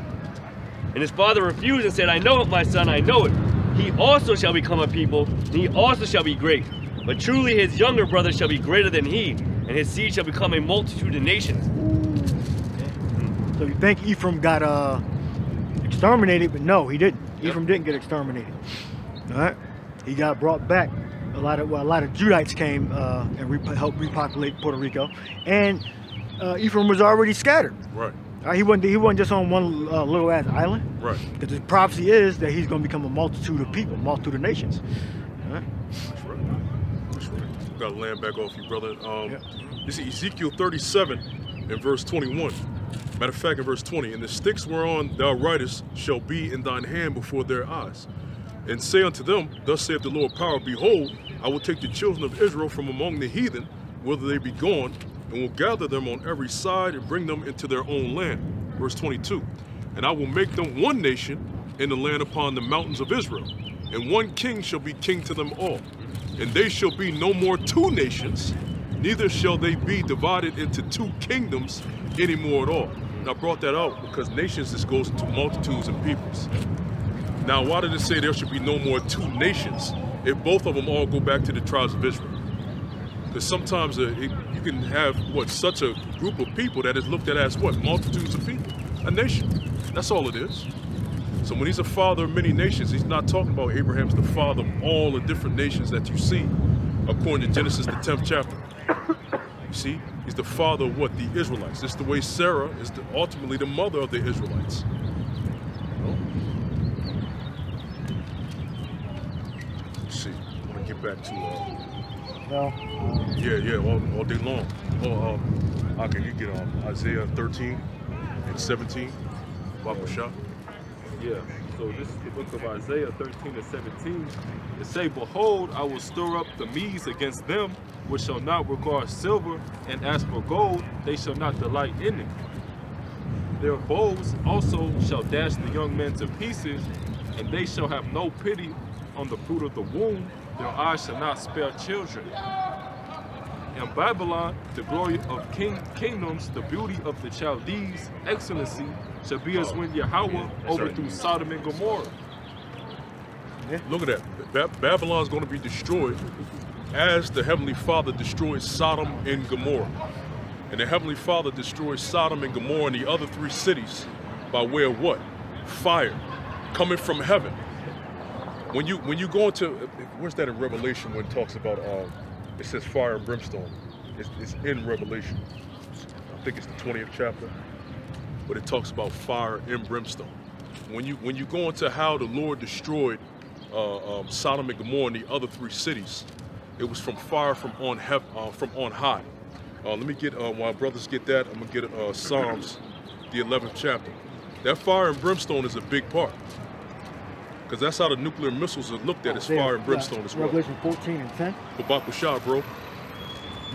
And his father refused and said, I know it, my son, I know it. He also shall become a people, and he also shall be great. But truly his younger brother shall be greater than he, and his seed shall become a multitude of nations. So you think Ephraim got exterminated, but no, he didn't. Ephraim didn't get exterminated. All right, he got brought back. A lot of Judites came and helped repopulate Puerto Rico, and Ephraim was already scattered. Right. He wasn't just on one little ass island. Right. Because the prophecy is that he's going to become a multitude of people, multitude of nations. All right. That's right. That's right. Got to land back off you, brother. Yep. You see Ezekiel 37 and verse 21. Matter of fact, in verse 20, and the sticks whereon thou writest shall be in thine hand before their eyes. And say unto them, Thus saith the Lord power, Behold, I will take the children of Israel from among the heathen, whither they be gone, and will gather them on every side and bring them into their own land. Verse 22, and I will make them one nation in the land upon the mountains of Israel, and one king shall be king to them all. And they shall be no more two nations, neither shall they be divided into two kingdoms any more at all. And I brought that out because nations, this goes into multitudes and peoples. Now, why did it say there should be no more two nations if both of them all go back to the tribes of Israel? Because sometimes you can have, such a group of people that is looked at as multitudes of people, a nation. That's all it is. So when he's a father of many nations, he's not talking about Abraham's the father of all the different nations that you see, according to Genesis, the 10th chapter. You see, he's the father of the Israelites. This is the way Sarah is ultimately the mother of the Israelites. Let's see, I'm gonna get back to all day long. Okay, you get Isaiah 13 and 17. Shop. Yeah, so this is the book of Isaiah 13 and 17. It say, Behold, I will stir up the Medes against them, which shall not regard silver, and as for gold, they shall not delight in it. Their bows also shall dash the young men to pieces, and they shall have no pity on the fruit of the womb. Their eyes shall not spare children. In Babylon, the glory of kingdoms, the beauty of the Chaldees, excellency, shall be as when Yahweh overthrew Sodom and Gomorrah. Yeah. Look at that. Babylon's going to be destroyed as the Heavenly Father destroyed Sodom and Gomorrah. And the Heavenly Father destroyed Sodom and Gomorrah and the other three cities by way of what? Fire coming from heaven. When you go into, where's that in Revelation when it talks about, it says fire and brimstone. It's in Revelation. I think it's the 20th chapter. But it talks about fire and brimstone. When you go into how the Lord destroyed Sodom and Gomorrah and the other three cities, it was from fire from on high. Let me get, while brothers get that, I'm gonna get Psalms, the 11th chapter. That fire and brimstone is a big part. Because that's how the nuclear missiles are looked at, as fire and brimstone as well. Revelation 14 and 10. Babakusha, bro.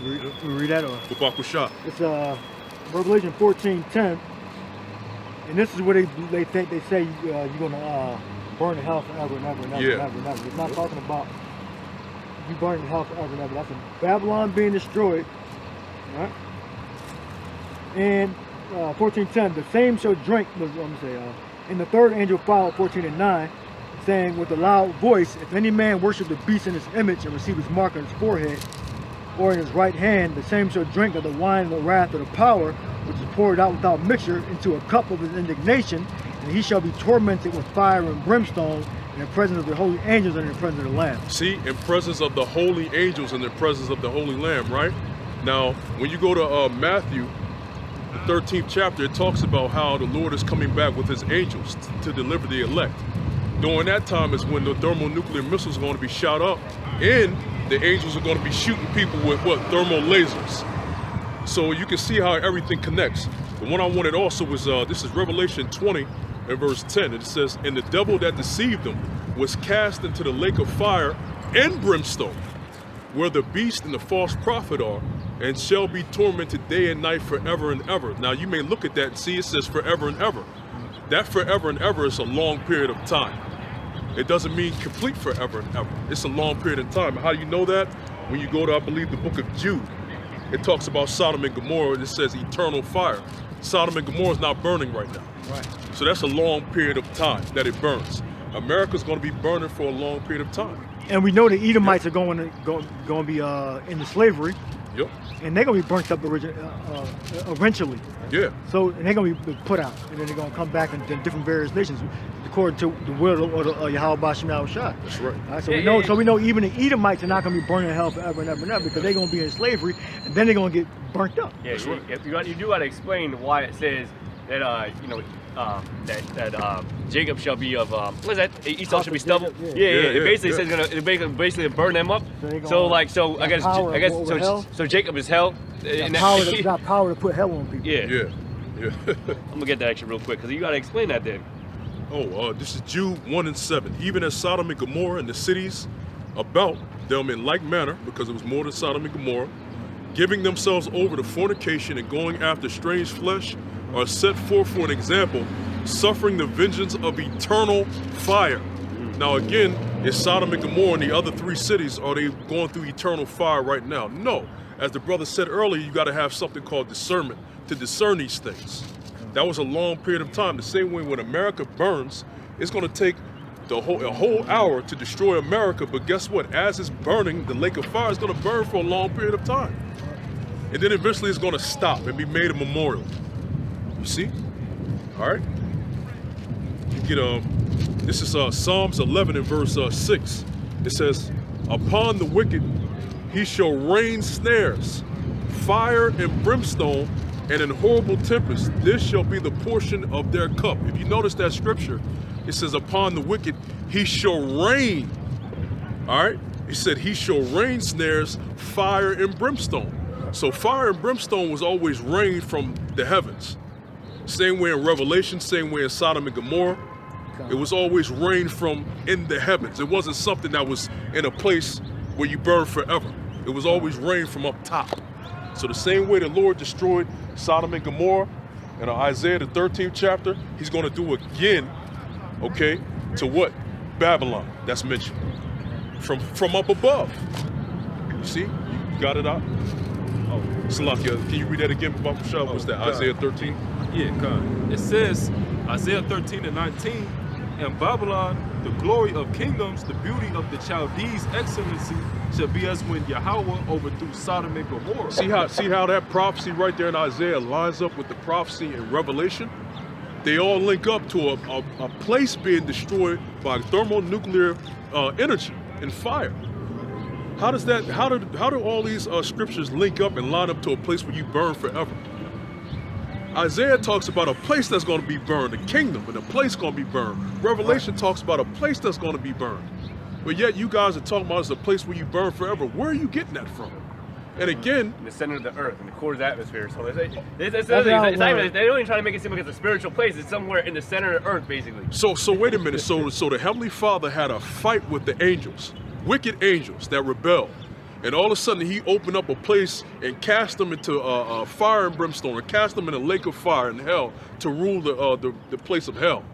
We read that or? Babakusha. It's Revelation 14:10, and this is where they say you're gonna burn in hell forever and ever and ever and ever and ever. It's not talking about you burning in hell forever and ever. That's Babylon being destroyed, right? And 14:10, the same shall drink. Let me say And the third angel followed, 14 and 9, saying with a loud voice, if any man worship the beast in his image and receive his mark on his forehead or in his right hand, the same shall drink of the wine of the wrath of the power, which is poured out without mixture into a cup of his indignation, and he shall be tormented with fire and brimstone in the presence of the holy angels and in the presence of the Lamb. See, in presence of the holy angels and in the presence of the holy Lamb, right? Now, when you go to Matthew, the 13th chapter, it talks about how the Lord is coming back with his angels to deliver the elect. During that time is when the thermonuclear missiles are going to be shot up, and the angels are going to be shooting people with what? Thermal lasers. So you can see how everything connects. The one I wanted also was, this is Revelation 20 and verse 10. It says, and the devil that deceived them was cast into the lake of fire and brimstone, where the beast and the false prophet are, and shall be tormented day and night forever and ever. Now you may look at that and see it says forever and ever. That forever and ever is a long period of time. It doesn't mean complete forever and ever. It's a long period of time. How do you know that? When you go to, I believe, the book of Jude, it talks about Sodom and Gomorrah, and it says eternal fire. Sodom and Gomorrah is not burning right now. Right. So that's a long period of time that it burns. America's going to be burning for a long period of time. And we know the Edomites are going to be into slavery. Yep. And they're going to be burnt up eventually. Yeah. So, and they're going to be put out. And then they're going to come back in different various nations according to the will of Yahweh Bashem Yahushua. That's right. All right, so we know even the Edomites are not going to be burning in hell forever and ever and ever because they're going to be in slavery and then they're going to get burnt up. Yeah, you do got to explain why it says that Jacob shall be of what is that? Esau shall be stubble. Yeah. It basically says gonna basically burn them up. So I guess so Jacob is hell. Got power to put hell on people. Yeah. I'm gonna get that actually real quick because you gotta explain that then. This is Jude 1 and 7. Even as Sodom and Gomorrah and the cities about them in like manner, because it was more than Sodom and Gomorrah, giving themselves over to fornication and going after strange flesh, are set forth for an example, suffering the vengeance of eternal fire. Now again, is Sodom and Gomorrah and the other three cities, are they going through eternal fire right now? No. As the brother said earlier, you got to have something called discernment to discern these things. That was a long period of time. The same way when America burns, it's going to take a whole hour to destroy America. But guess what? As it's burning, the lake of fire is going to burn for a long period of time. And then eventually it's going to stop and be made a memorial. You see? All right. You get this is Psalms 11 and verse 6. It says, upon the wicked he shall rain snares, fire and brimstone, and in horrible tempest. This shall be the portion of their cup. If you notice that scripture, it says upon the wicked he shall rain. All right. He said he shall rain snares, fire and brimstone. So fire and brimstone was always rained from the heavens. Same way in Revelation, same way in Sodom and Gomorrah. It was always rained from in the heavens. It wasn't something that was in a place where you burn forever. It was always rained from up top. So the same way the Lord destroyed Sodom and Gomorrah in Isaiah the 13th chapter, he's going to do again, okay, to what? Babylon, that's mentioned. From up above. You see? You got it out? Oh, Salakia, can you read that again, Baba Shah? What's that, Isaiah 13? yeah, God. It says, Isaiah 13 and 19, in Babylon, the glory of kingdoms, the beauty of the Chaldees' excellency, shall be as when Yahweh overthrew Sodom and Gomorrah. See how that prophecy right there in Isaiah lines up with the prophecy in Revelation? They all link up to a place being destroyed by thermonuclear energy and fire. How do all these scriptures link up and line up to a place where you burn forever? Isaiah talks about a place that's going to be burned, a kingdom, and a place going to be burned. Revelation talks about a place that's going to be burned. But yet you guys are talking about it's a place where you burn forever. Where are you getting that from? And again, in the center of the earth, in the core of the atmosphere. So they're not even trying to make it seem like it's a spiritual place. It's somewhere in the center of the earth, basically. So wait a minute. So the Heavenly Father had a fight with the angels, wicked angels that rebelled. And all of a sudden he opened up a place and cast them into fire and brimstone, or cast them in a lake of fire and hell to rule the place of hell.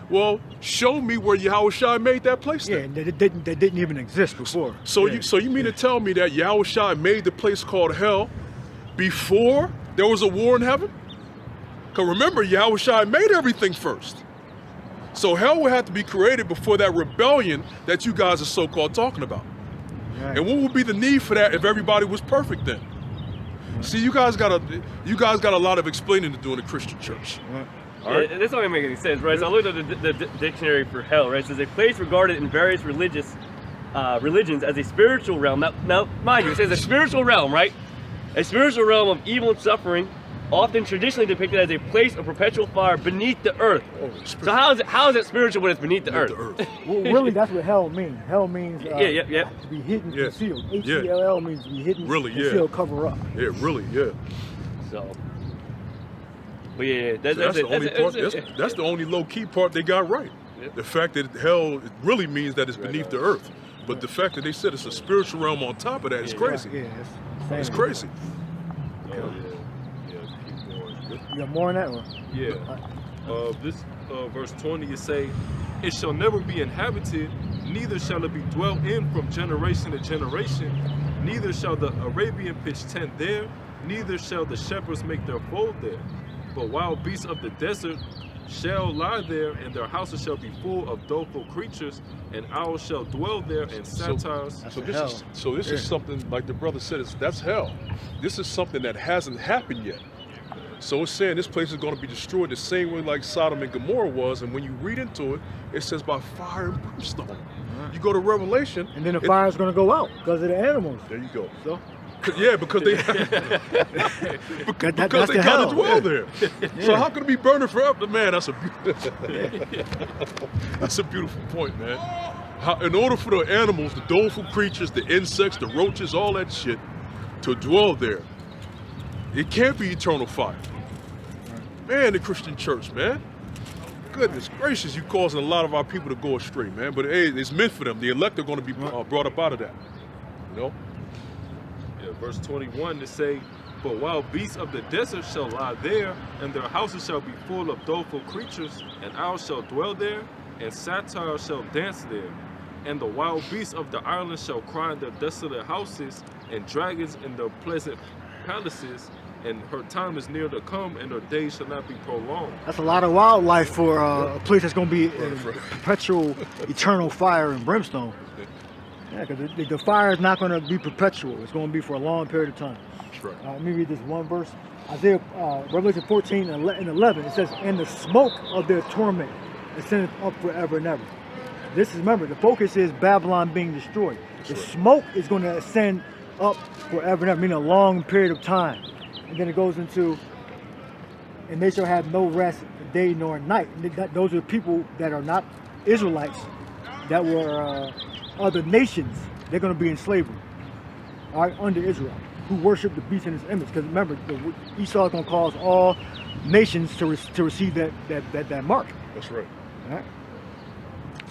Well, show me where Yahushua made that place then. Yeah, they didn't even exist before. So you mean to tell me that Yahushua made the place called hell before there was a war in heaven? Because remember, Yahushua made everything first. So hell would have to be created before that rebellion that you guys are so-called talking about. Right. And what would be the need for that if everybody was perfect then? See, you guys got a lot of explaining to do in the Christian church. All right? This don't even make any sense, right? So I looked at the dictionary for hell, right? It says a place regarded in various religions as a spiritual realm. Now, mind you, it says a spiritual realm, right? A spiritual realm of evil and suffering, often traditionally depicted as a place of perpetual fire beneath the earth. So how is it spiritual when it's beneath the earth? Well, really, that's what hell means. Hell means yeah. to be hidden, Yeah. concealed. Yeah. H-E-L-L means to be hidden, Really, yeah. concealed, cover up. Yeah, really, yeah. So, but yeah, That's the only part. That's the only low-key part they got right. Yeah. The fact that hell really means that it's beneath the earth, but the fact that they said it's a spiritual realm on top of that is crazy. Yeah, It's crazy. Yeah, keep going. You got more on that one? Yeah. This verse 20 it say, "It shall never be inhabited, neither shall it be dwelt in from generation to generation. Neither shall the Arabian pitch tent there, neither shall the shepherds make their fold there. But wild beasts of the desert shall lie there, and their houses shall be full of doleful creatures, and owls shall dwell there, and satires." So this is something like the brother said. That's hell. This is something that hasn't happened yet. So it's saying this place is going to be destroyed the same way like Sodom and Gomorrah was. And when you read into it, it says by fire and brimstone. You go to Revelation, And then the fire's going to go out because of the animals. there you go. So Yeah, because they because that's they the got hell. to dwell there. So how can it be burning forever? Man, that's a beautiful point, man. In order for the animals, the doleful creatures, the insects, the roaches, all that shit, to dwell there, it can't be eternal fire. Man, the Christian church, man. Goodness gracious, you causing a lot of our people to go astray, man. But hey, it's meant for them. The elect are going to be brought up out of that. You know? Yeah, verse 21 to say, "But wild beasts of the desert shall lie there, and their houses shall be full of doleful creatures, and owls shall dwell there, and satires shall dance there. And the wild beasts of the islands shall cry in their desolate houses, and dragons in their pleasant palaces, and her time is near to come, and her days shall not be prolonged." that's a lot of wildlife for a place that's going to be in perpetual, eternal fire and brimstone. Yeah, because the fire is not going to be perpetual. It's going to be for a long period of time. That's right. Let me read this one verse. Isaiah, Revelation 14 and 11, it says, "And the smoke of their torment ascendeth up forever and ever." This is, remember, the focus is Babylon being destroyed. The smoke is going to ascend up forever and ever, meaning a long period of time. And then it goes into, "And they shall have no rest day nor night." And those are people that are not Israelites, that were other nations. They're going to be in slavery, all right, under Israel, who worship the beast in his image. Because remember, Esau is going to cause all nations to receive that mark. That's right. All right?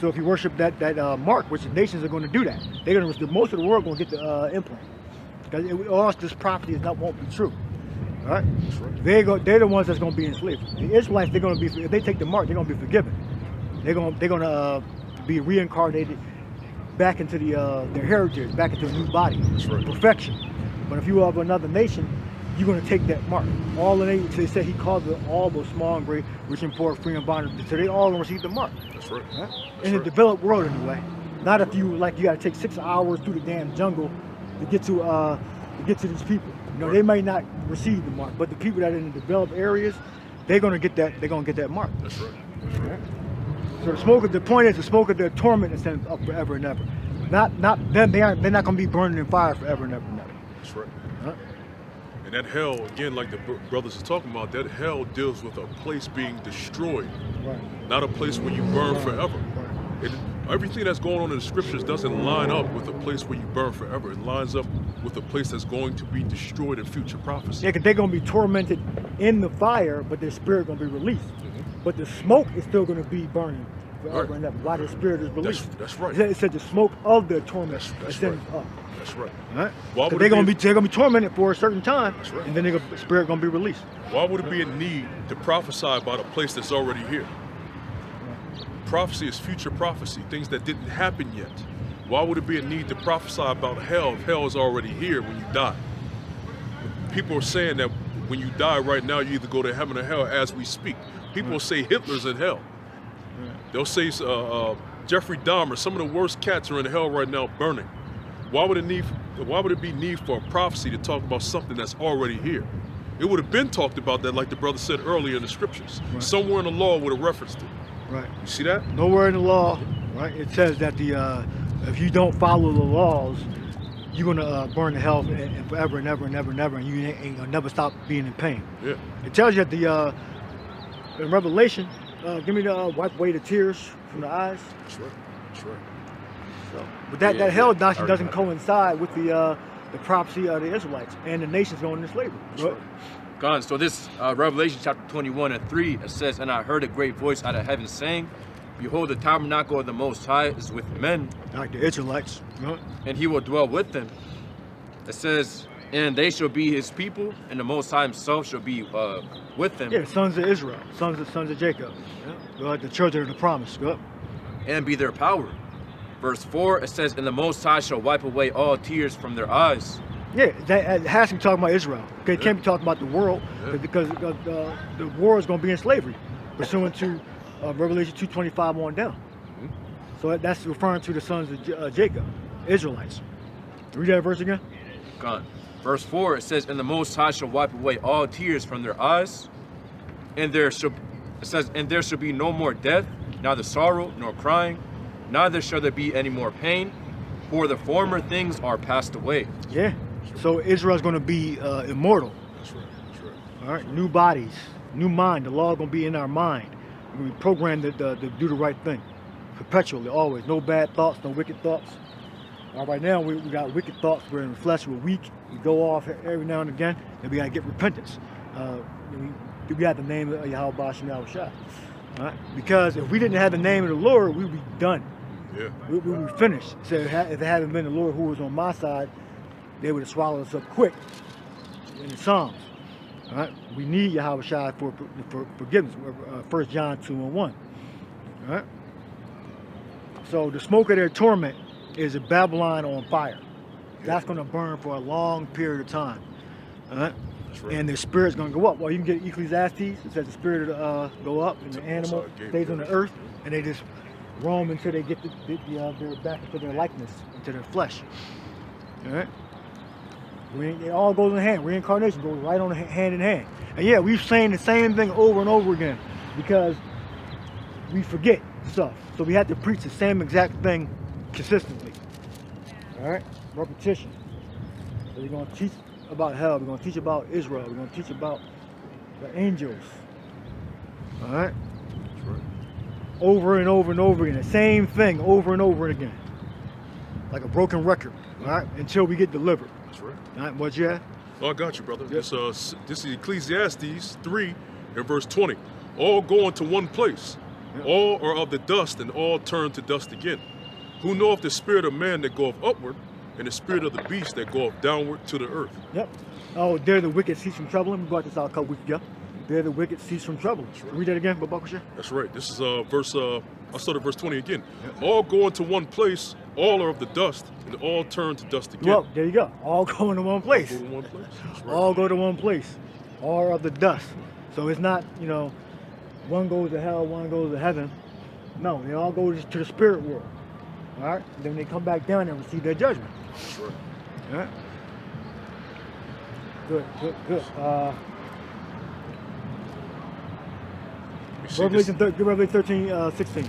So if you worship that mark, which the nations are going to do that, they're going to, most of the world going to get the implant. Because all this prophecy won't be true. All right? That's right. They're the ones that's going to be enslaved. The Israelites, they're going to be, if they take the mark, they're going to be forgiven. They're going to be reincarnated back into their heritage, back into a new body, That's right. perfection. But if you are of another nation, you're going to take that mark. All the nations, they said he called all those small and great, rich and poor, free and bond. So they all going to receive the mark. That's right. Right? That's In the right. developed world, anyway. Not if you you got to take 6 hours through the damn jungle to get to these people. You know, Right. they might not receive the mark, but the people that are in the developed areas, they're going to get that. They're going to get that mark. That's right. That's right. So the point is, the smoke of their torment is sent up forever and ever. Not them. They're not going to be burning in fire forever and ever and ever. That's right. Huh? And that hell, again, like the brothers are talking about, that hell deals with a place being destroyed, Right. not a place where you burn forever. Right. Everything that's going on in the scriptures doesn't line up with a place where you burn forever. It lines up with a place that's going to be destroyed in future prophecy. Yeah, because they're going to be tormented in the fire, but their spirit going to be released. But the smoke is still going to be burning forever Right. and ever while their spirit is released. That's right. It said the smoke of their torment That's ascends right. up. That's right. Right? Why 'Cause would they're it going be- to be tormented for a certain time, That's right. and then the spirit going to be released. Why would it be a need to prophesy about a place that's already here? Prophecy is future prophecy, things that didn't happen yet. Why would it be a need to prophesy about hell if hell is already here when you die? People are saying that when you die right now, you either go to heaven or hell as we speak. People say Hitler's in hell. They'll say Jeffrey Dahmer, some of the worst cats are in hell right now burning. Why would it be need for a prophecy to talk about something that's already here? It would have been talked about that, like the brother said earlier in the scriptures. Right. Somewhere in the law would have referenced it. Right. You see that? Nowhere in the law, right? It says that if you don't follow the laws, you're gonna burn in hell and forever and ever and ever and ever, and you ain't gonna never stop being in pain. Yeah. It tells you that in Revelation, give me the wipe away the tears from the eyes. That's right. That's right. So, but that hell doctrine doesn't coincide with the prophecy of the Israelites and the nations going into slavery. Right. Gone. So this Revelation chapter 21:3, it says, "And I heard a great voice out of heaven saying, Behold, the tabernacle of the Most High is with men." Like the Israelites. Right. "And he will dwell with them." It says, "And they shall be his people, and the Most High himself shall be with them." Yeah, sons of Israel, sons of Jacob. Yeah. Like the children of the promise. Go up. "And be their power." Verse 4, it says, "And the Most High shall wipe away all tears from their eyes." Yeah, that has to be talking about Israel. Okay, it can't be talking about the world because the world is going to be in slavery, pursuant to Revelation 2:25 on down. So that's referring to the sons of Jacob, Israelites. Read that verse again. Gone. Verse 4, it says, "And the Most High shall wipe away all tears from their eyes, and there shall be no more death, neither sorrow nor crying, neither shall there be any more pain, for the former things are passed away." Yeah. So Israel's going to be immortal. That's right. That's right. All right. New bodies, new mind. The law is going to be in our mind. We programmed to do the right thing, perpetually, always. No bad thoughts, no wicked thoughts. All right. Now we got wicked thoughts. We're in the flesh. We're weak. We go off every now and again, and we got to get repentance. We got the name of Yahweh Shem Yahushua. All right. Because if we didn't have the name of the Lord, we'd be done. Yeah. We would be finished. So if it hadn't been the Lord who was on my side, they would have swallowed us up quick in the Psalms. All right? We need Yahweh Shai for forgiveness. 1 John 2:1. All right? So the smoke of their torment is a Babylon on fire. That's going to burn for a long period of time. All right? That's right. And their spirit's going to go up. Well, you can get Ecclesiastes. It says the spirit go up and the animal stays on the earth, and they just roam until they get their back into their likeness, into their flesh. All right? It all goes in hand. Reincarnation goes right on hand in hand. And yeah, we've saying the same thing over and over again because we forget stuff. So we have to preach the same exact thing consistently. All right? Repetition. So we're going to teach about hell. We're going to teach about Israel. We're going to teach about the angels. All right? That's right. Over and over and over again. The same thing over and over again. Like a broken record. All right? Until we get delivered. That's right. All right, what you have? Oh, I got you, brother. This is Ecclesiastes 3 and verse 20. All go into one place. All are of the dust, and all turn to dust again. Who knoweth the spirit of man that goeth upward, and the spirit of the beast that goeth downward to the earth? Yep. Oh, there the wicked cease from troubling. We brought this out a couple weeks ago. There the wicked cease from troubling. Right. Read that again, Babakosha. That's right. This is verse. I'll start at verse 20 again. Yep. All go into one place. All are of the dust, and all turn to dust again. Well, there you go. All go into one place. All go to one place. That's right. All go to one place. All are of the dust. So it's not, one goes to hell, one goes to heaven. No, they all go to the spirit world. All right? Then they come back down and receive their judgment. That's right. All right? Good. Revelation 13, 16.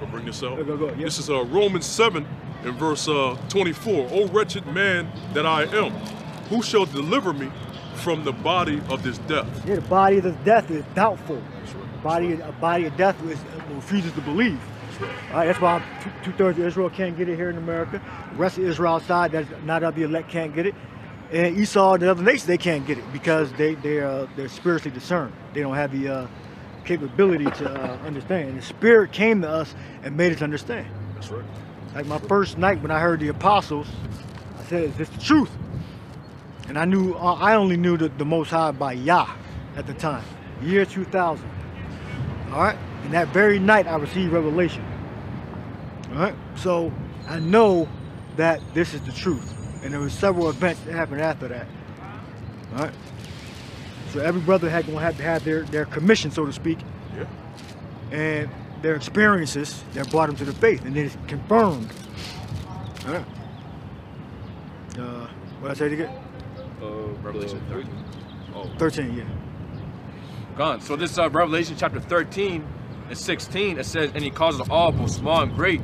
I'll bring this out. Go. Yeah. This is Romans 7 and verse 24. O wretched man that I am, who shall deliver me from the body of this death? Yeah, the body of this death is doubtful. That's right. A body of death refuses to believe. That's right. All right, that's why two-thirds of Israel can't get it here in America. The rest of Israel outside, that's not of the elect, can't get it. And Esau and the other nations, they can't get it because they're spiritually discerned. They don't have the capability to understand. And the Spirit came to us and made us understand. That's right. Like my first night when I heard the apostles, I said, "Is this the truth?" And I only knew the Most High by Yah at the time, year 2000. All right, and that very night I received revelation. All right, so I know that this is the truth. And there were several events that happened after that. All right. So every brother gonna have to have their commission, so to speak. Yeah. And their experiences that brought them to the faith, and then it's confirmed. All right. What did I say to get? Revelation 13. 13, yeah. Gone. So this Revelation chapter 13 and 16, it says, and he causes all, both small and great,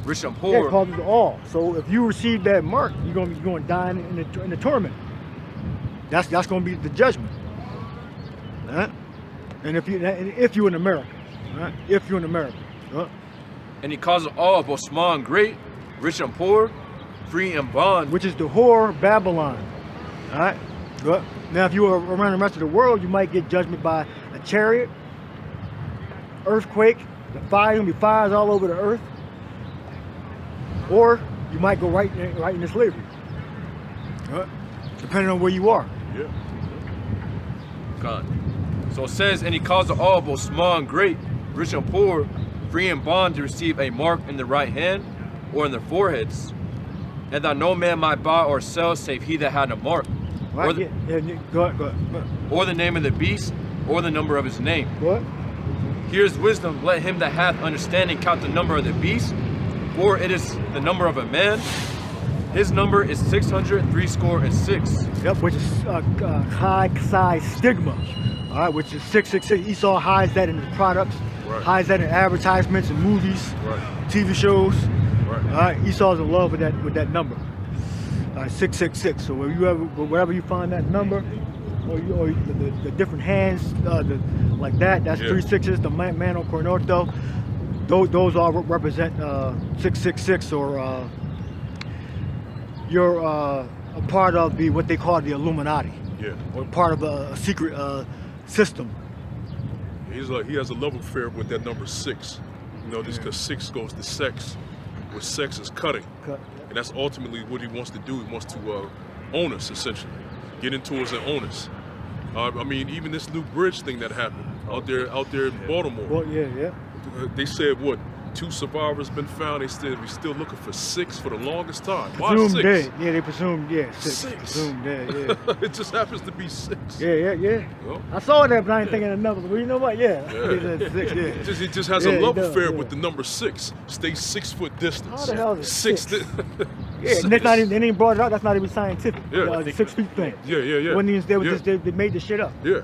rich and Yeah, poor. it causes all. So if you receive that mark, you're going to die in the torment. That's going to be the judgment. All right? And if you're in America, all right? If you're in America, And he causes all, both small and great, rich and poor, free and bond. which is the whore Babylon. All right. Good. Now, if you were around the rest of the world, you might get judgment by a chariot, earthquake, the fire, gonna be fires all over the earth, or you might go right into slavery. Depending on where you are. Yeah. Gone. So it says, and he causes all, both small and great, rich and poor, free and bond, to receive a mark in the right hand or in their foreheads, and that no man might buy or sell save he that had a mark, Right? or the, Go ahead. or the name of the beast, or the number of his name. What? Here's wisdom, let him that hath understanding count the number of the beast, for it is the number of a man. His number is 666. Yep, which is high size stigma. All right, which is 666. Esau hides that in his products, Right. hides that in advertisements and movies, Right. TV shows. Right. All right, Esau's in love with that number. All right, 666. So wherever you find that number, or the different hands like that, that's Yeah. 3 sixes. The mano cornuto, those all represent 666, or you're a part of what they call the Illuminati, Yeah. or part of a secret system. He has a love affair with that number 6. You know, just because 6 goes to sex, where sex is cutting. And that's ultimately what he wants to do. He wants to own us, essentially. Get into us and own us. I mean, even this new bridge thing that happened out there in Baltimore. Well, yeah. They said, what, 2 survivors been found? They said we're still looking for 6 for the longest time. Why Presumed 6? dead. Yeah, they presumed, 6. 6. Presumed dead, yeah. It just happens to be 6. Yeah. Well, I saw that, but I ain't thinking of numbers. Well, you know what? Yeah. Yeah. 6, yeah. He just has Yeah, a he love does, affair yeah. with the number 6. Stay 6 foot distance. How the hell is it 6? Di- Yeah, and that's not even, they didn't brought it out. That's not even scientific. Yeah. The 6 feet thing. Yeah. When they Yeah. they made the shit up. Yeah.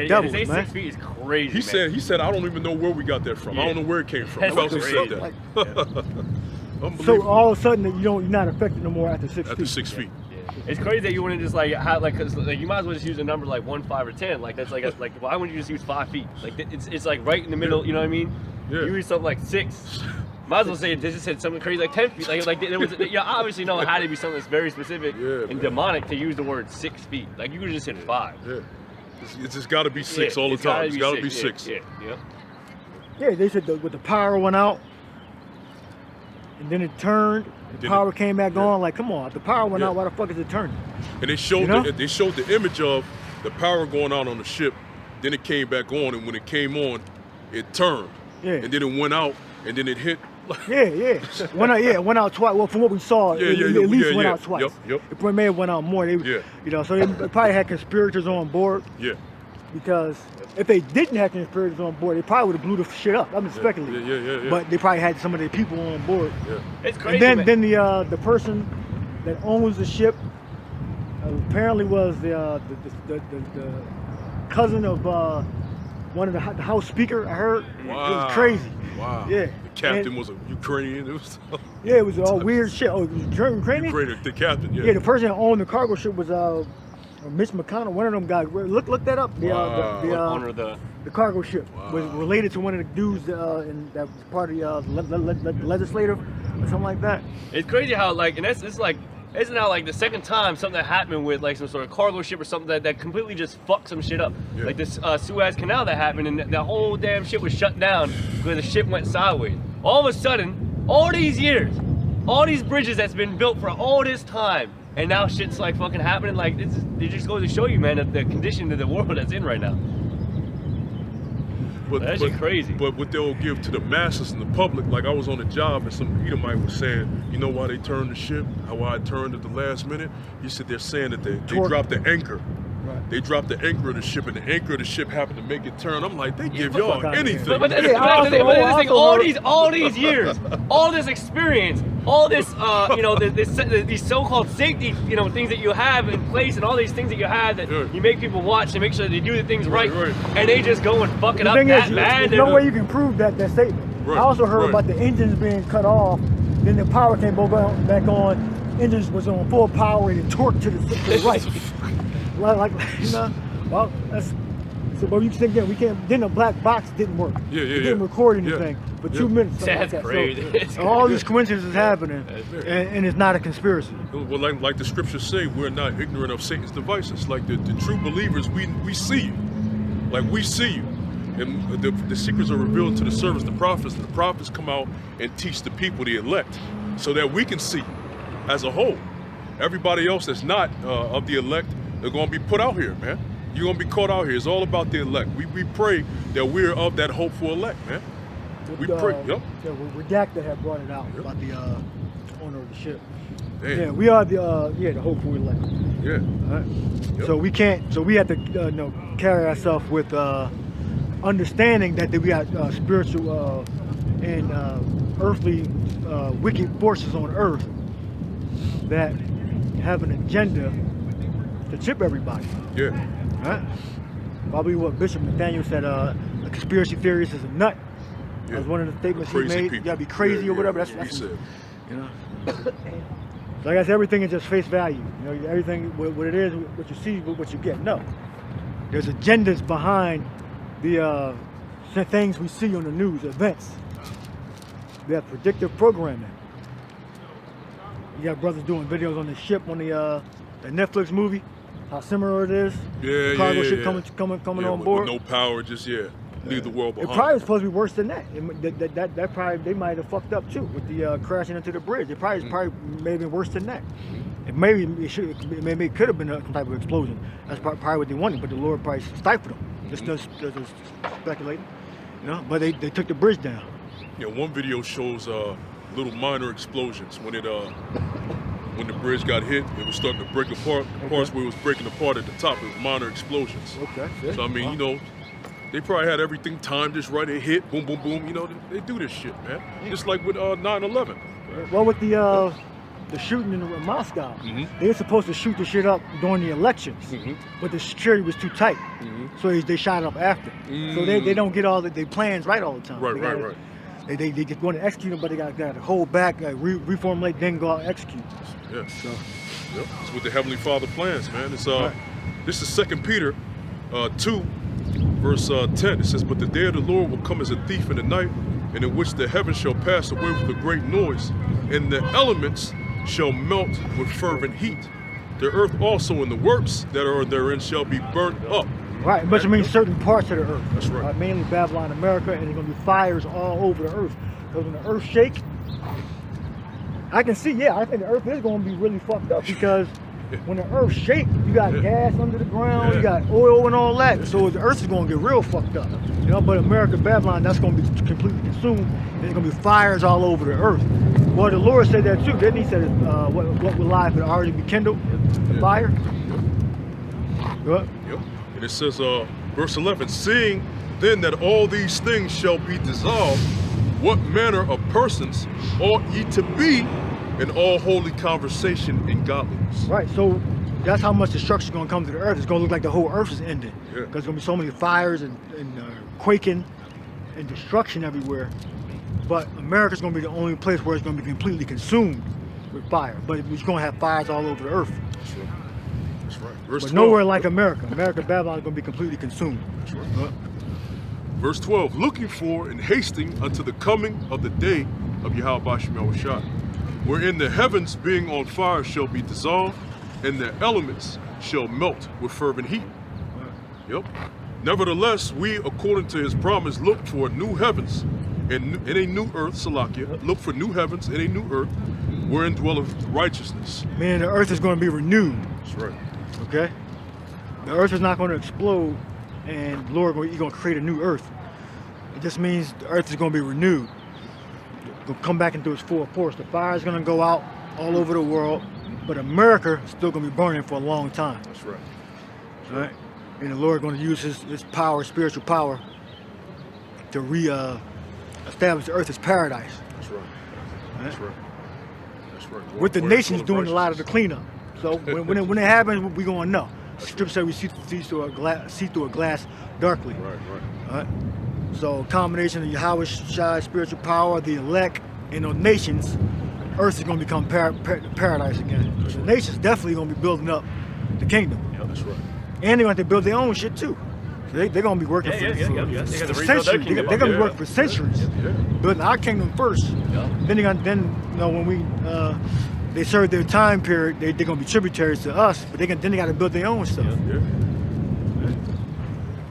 devils, to say man. 6 feet is crazy. He said, I don't even know where we got that from. I don't know where it came from. That's Felsen said crazy. that. So Unbelievable. all of a sudden, you're not affected no more after 6 After feet. 6 feet. It's crazy that you wouldn't just cause you might as well just use a number like 1, 5, or 10. Like that's like why wouldn't you just use 5 feet? Like it's like right in the middle. You know what I mean? Yeah. You use something like 6. Might as well say they just said something crazy like 10 feet. Like there was obviously know it had to be something that's very specific and man. demonic to use the word 6 feet. Like you could just said 5. Yeah. It's just got to be 6 all the it's gotta time. It's got to be 6. Yeah. Yeah, they said with the power went out, and then it turned. The Then power it- came back yeah. on. Like, come on, if the power went Yeah. out, why the fuck is it turning? And they showed You know? they showed the image of the power going out on the ship. Then it came back on, and when it came on, it turned. Yeah. And then it went out, and then it hit. Yeah. It went out twice. Well, from what we saw, Yeah, it yeah, at yeah, least yeah, went yeah. out twice. Yep. It may have went out more. Yeah. So they probably had conspirators on board, Yeah. because if they didn't have conspirators on board, they probably would have blew the shit up. I'm speculating. Yeah. But they probably had some of their people on board. Yeah. It's crazy. And man. then the person that owns the ship apparently was the cousin of one of the house speaker. I heard. It was crazy. Wow. Yeah. The captain And- was a Ukrainian. It was Yeah, it was all weird shit. Oh, it was Ukrainian? Ukrainian. The captain. Yeah. Yeah, the person that owned the cargo ship was Mitch McConnell, one of them guys. Look that up. Wow. owner of the The cargo ship was Wow. related to one of the dudes that was part of the legislative or something like that. It's crazy how and isn't now like the second time something that happened with like some sort of cargo ship or something that completely just fucked some shit up. Yeah. Like this Suez Canal that happened, and the whole damn shit was shut down because the ship went sideways. All of a sudden, all these years, all these bridges that's been built for all this time, and now shit's like fucking happening. Like it just goes to show you, man, that the condition of the world that's in right now. That shit crazy. But what they'll give to the masses and the public, like I was on a job and some Edomite was saying, you know why they turned the ship? Why it turned at the last minute? He said they're saying that they dropped the anchor. Right. they dropped the anchor of the ship, and the anchor of the ship happened to make it turn. I'm like, they give fuck y'all out of anything. here. But Yeah, this thing, all also these years, all this experience, all this, you know, these so-called safety, you know, things that you have in place, and all these things that you have that you make people watch to make sure they do the things right, and they just go and fuck it up that bad. There's no way you can prove that statement. Right, I also heard right. about the engines being cut off, then the power came back on. Engines was on full power and it torqued to the right. like you know, well, that's. So, but you think we can't. Then the black box didn't work. Yeah, It didn't record anything for 2 minutes. That's like that. crazy. So, all these coincidences happening, and it's not a conspiracy. Well, like the scriptures say, we're not ignorant of Satan's devices. Like the true believers, we see you. Like we see you. And the secrets are revealed to the servants, the prophets, and the prophets come out and teach the people, the elect, so that we can see as a whole. Everybody else that's not of the elect, they're going to be put out here, man. You're going to be caught out here. It's all about the elect. We pray that we're of that hopeful elect, man. We pray. Yep. Yeah, Redacted had brought it out about the owner of the ship. Damn. Yeah, we are the hopeful elect. Yeah. All right. Yep. So we can't. So we have to carry ourselves with understanding that we got spiritual and earthly wicked forces on earth that have an agenda to chip everybody. Yeah. Right? Probably what Bishop Nathaniel said, a conspiracy theorist is a nut. Yeah. That was one of the statements he Crazy made. people. You gotta be crazy or whatever. That's what he said. you know. So I guess everything is just face value. You know, everything what it is, what you see, what you get. No, there's agendas behind the things we see on the news, events. We have predictive programming. You got brothers doing videos on the ship on the Netflix movie. How similar it is. Yeah, the cargo yeah, ship yeah. coming on board. With no power, just leave the world It behind. probably was supposed to be worse than that. That probably they might have fucked up too with the crashing into the bridge. It probably may have been worse than that. Maybe it could have been a type of explosion. That's probably what they wanted, but the Lord probably stifled them. Just speculating, you know. But they took the bridge down. Yeah, one video shows little minor explosions when the bridge got hit. It was starting to break apart. The parts where it was breaking apart at the top, it was minor explosions. Okay. So I mean, you know, they probably had everything timed just right. It hit, boom, boom, boom. You know, they do this shit, man. Just like with 9/11. Well, with the shooting in Moscow, they were supposed to shoot the shit up during the elections, but the security was too tight, so they shot it up after. So they don't get all their plans right all the time. Right. They just want to execute them, but they got to hold back, reformulate, then go out and execute. Yeah. So, Yep. It's what the Heavenly Father plans, man. It's This is 2 Peter 2, verse 10. It says, "But the day of the Lord will come as a thief in the night, and in which the heavens shall pass away with a great noise, and the elements shall melt with fervent heat. The earth also and the works that are therein shall be burnt up." right, but it means certain parts of the earth. That's right. Mainly Babylon, America, and there's going to be fires all over the earth. Because when the earth shake, I can see, I think the earth is going to be really fucked up because when the earth shake, you got gas under the ground, you got oil and all that. So the earth is going to get real fucked up. You know, but America, Babylon, that's going to be completely consumed. There's going to be fires all over the earth. Well, the Lord said that too, didn't he? He said, what will lie could already be kindled, the fire. Yep. And it says, verse 11, "Seeing then that all these things shall be dissolved, what manner of persons ought ye to be in all holy conversation and godliness?" Right, so that's how much destruction is going to come to the earth. It's going to look like the whole earth is ending. Yeah. Because there's going to be so many fires and quaking and destruction everywhere. But America's going to be the only place where it's going to be completely consumed with fire. But it's going to have fires all over the earth. That's right. That's right. Verse But 12. nowhere like America. America, Babylon is going to be completely consumed. That's right. Verse 12, "Looking for and hasting unto the coming of the day of Yahweh Shemel Shah, wherein the heavens being on fire shall be dissolved, and the elements shall melt with fervent heat." Yep. "Nevertheless, we, according to his promise, look for new heavens and a new earth," Salakia, "look for new heavens and a new earth, wherein dwelleth righteousness." Man, the earth is going to be renewed. That's right. Okay? The earth is not going to explode and the Lord, you're going to create a new earth. It just means the earth is going to be renewed. It'll come back into its full force. The fire is going to go out all over the world, but America is still going to be burning for a long time. That's right. All right? And the Lord going to use his power, spiritual power, to establish the earth as paradise. That's right. That's right. That's right. With the nations doing a lot of the cleanup. So when it happens, we're going to know. Scripture says we see through a glass darkly. Right. All right? So a combination of Yahweh Shai, spiritual power, the elect, and the nations, earth is going to become paradise again. The nations definitely going to be building up the kingdom. Yeah, that's right. And they're going to build their own shit too. So they're going to be working for centuries. They're going to be working for centuries. Building our kingdom first. Then when we they serve their time period, they're going to be tributaries to us. But then they got to build their own stuff. Yeah.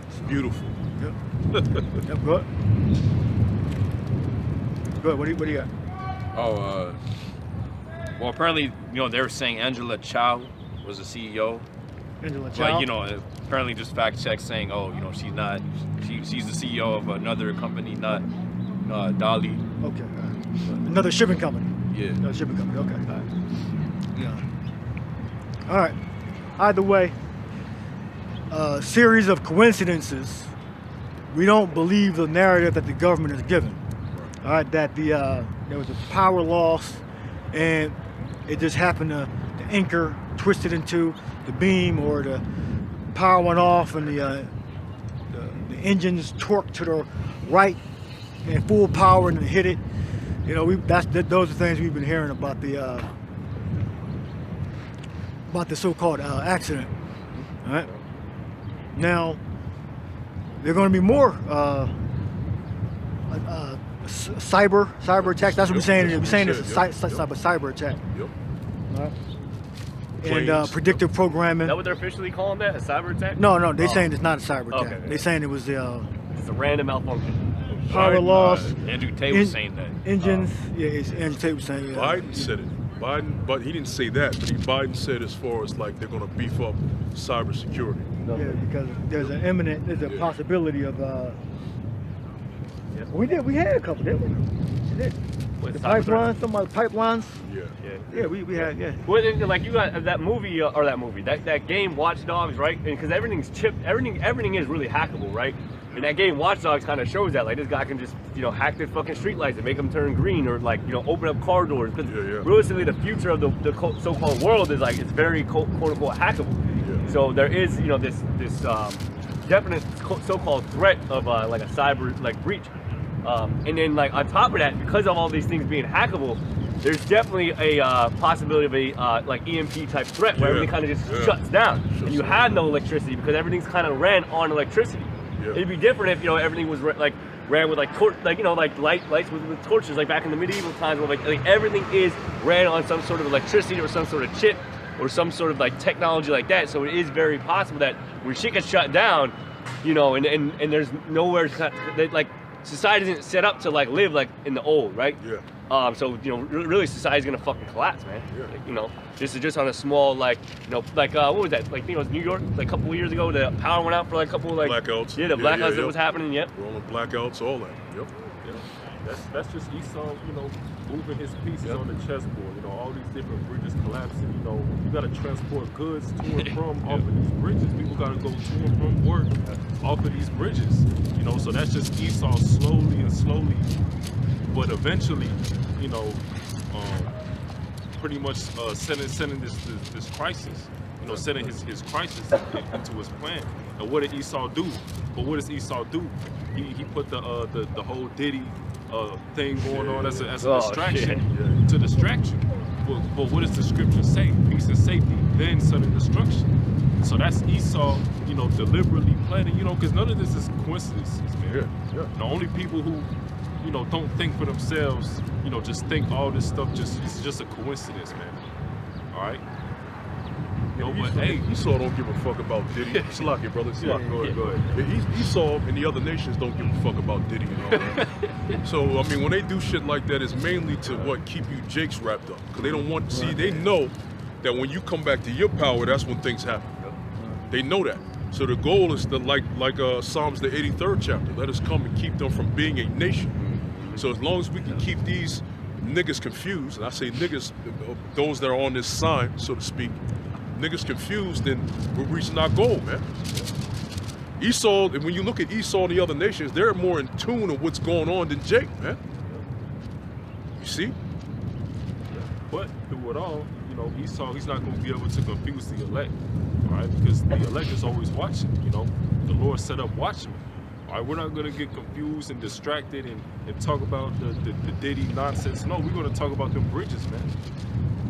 It's beautiful. Yep, good. Good. What do you got? Oh, well, apparently, they were saying Angela Chow was the CEO. Angela Chow. But, apparently just fact check saying, she's not. She's the CEO of another company, not Dolly. Okay. Another shipping company. Yeah. Another shipping company. Okay. All right. Yeah. All right. Either way, a series of coincidences. We don't believe the narrative that the government is given. All right, that there was a power loss, and it just happened the anchor twisted into the beam, or the power went off, and the engines torqued to the right and full power and hit it. Those are things we've been hearing about the so-called accident. All right. Now, there are going to be more cyber attacks. That's what we're saying. We're saying it's a cyber attack. Yep. All right. And predictive programming. Is that what they're officially calling that? A cyber attack? No, they're saying it's not a cyber attack. Okay. They're saying it was it's a random malfunction. power loss. Andrew Tate was saying that. Engines. Andrew Tate was saying. Yeah. Biden said it. But he didn't say that. But Biden said as far as like they're going to beef up cybersecurity. Yeah, because there's a possibility of. We had a couple, didn't we? The pipelines, some of the pipelines. Yeah, we had, yeah. Well, like you got that movie, that game Watch Dogs, right? Because everything's chipped, everything is really hackable, right? And that game Watch Dogs kind of shows that, like, this guy can just, hack their fucking streetlights and make them turn green, or like, open up car doors. Because realistically, the future of the so-called world is like, it's very quote-unquote hackable. Yeah. So there is, this definite so-called threat of like a cyber breach. And then like on top of that, because of all these things being hackable, there's definitely a possibility of a like EMP type threat where everything kind of just shuts down, and you had no electricity because everything's kind of ran on electricity. Yeah. It'd be different if everything was ran with like lights with torches, like back in the medieval times, where like everything is ran on some sort of electricity or some sort of chip or some sort of like technology like that. So it is very possible that when shit gets shut down, and there's nowhere to, like, society isn't set up to like live like in the old, right? Yeah. So really, society's gonna fucking collapse, man. Yeah. Like, this is just on a small what was that? Like, it was New York like a couple of years ago. The power went out for like a couple of blackouts. Yeah, the blackouts that was happening. Yep. Rolling blackouts, all that. Yep. That's just Esau, moving his pieces on the chessboard. All these different bridges collapsing. You gotta transport goods to and from off of these bridges. People gotta go to and from work off of these bridges. So that's just Esau slowly, but eventually, pretty much sending this crisis. Sending his crisis into his plan. And what did Esau do? But what does Esau do? He put the whole Diddy thing going on as a distraction to distract you. But what does the scripture say? Peace and safety, then sudden destruction. So that's Esau, deliberately planning, because none of this is coincidences, man. Yeah. The only people who, don't think for themselves, just think all this stuff it's just a coincidence, man. All right? But hey, Esau don't give a fuck about Diddy. Slocky, brother. Slocky, go ahead. Yeah, Esau and the other nations don't give a fuck about Diddy and all that. So, when they do shit like that, it's mainly to keep you Jakes wrapped up. Because they don't want, they know that when you come back to your power, that's when things happen. They know that. So the goal is to, like Psalms the 83rd chapter, let us come and keep them from being a nation. So as long as we can keep these niggas confused, and I say niggas, those that are on this sign, so to speak, niggas confused, then we're reaching our goal, man. Esau, and when you look at Esau and the other nations, they're more in tune of what's going on than Jake, man. You see? But through it all, you know, Esau, he's not going to be able to confuse the elect, all right? Because the elect is always watching, you know. The Lord set up watchmen. All right, we're not going to get confused and distracted and talk about the Diddy nonsense. No, we're going to talk about them bridges, man.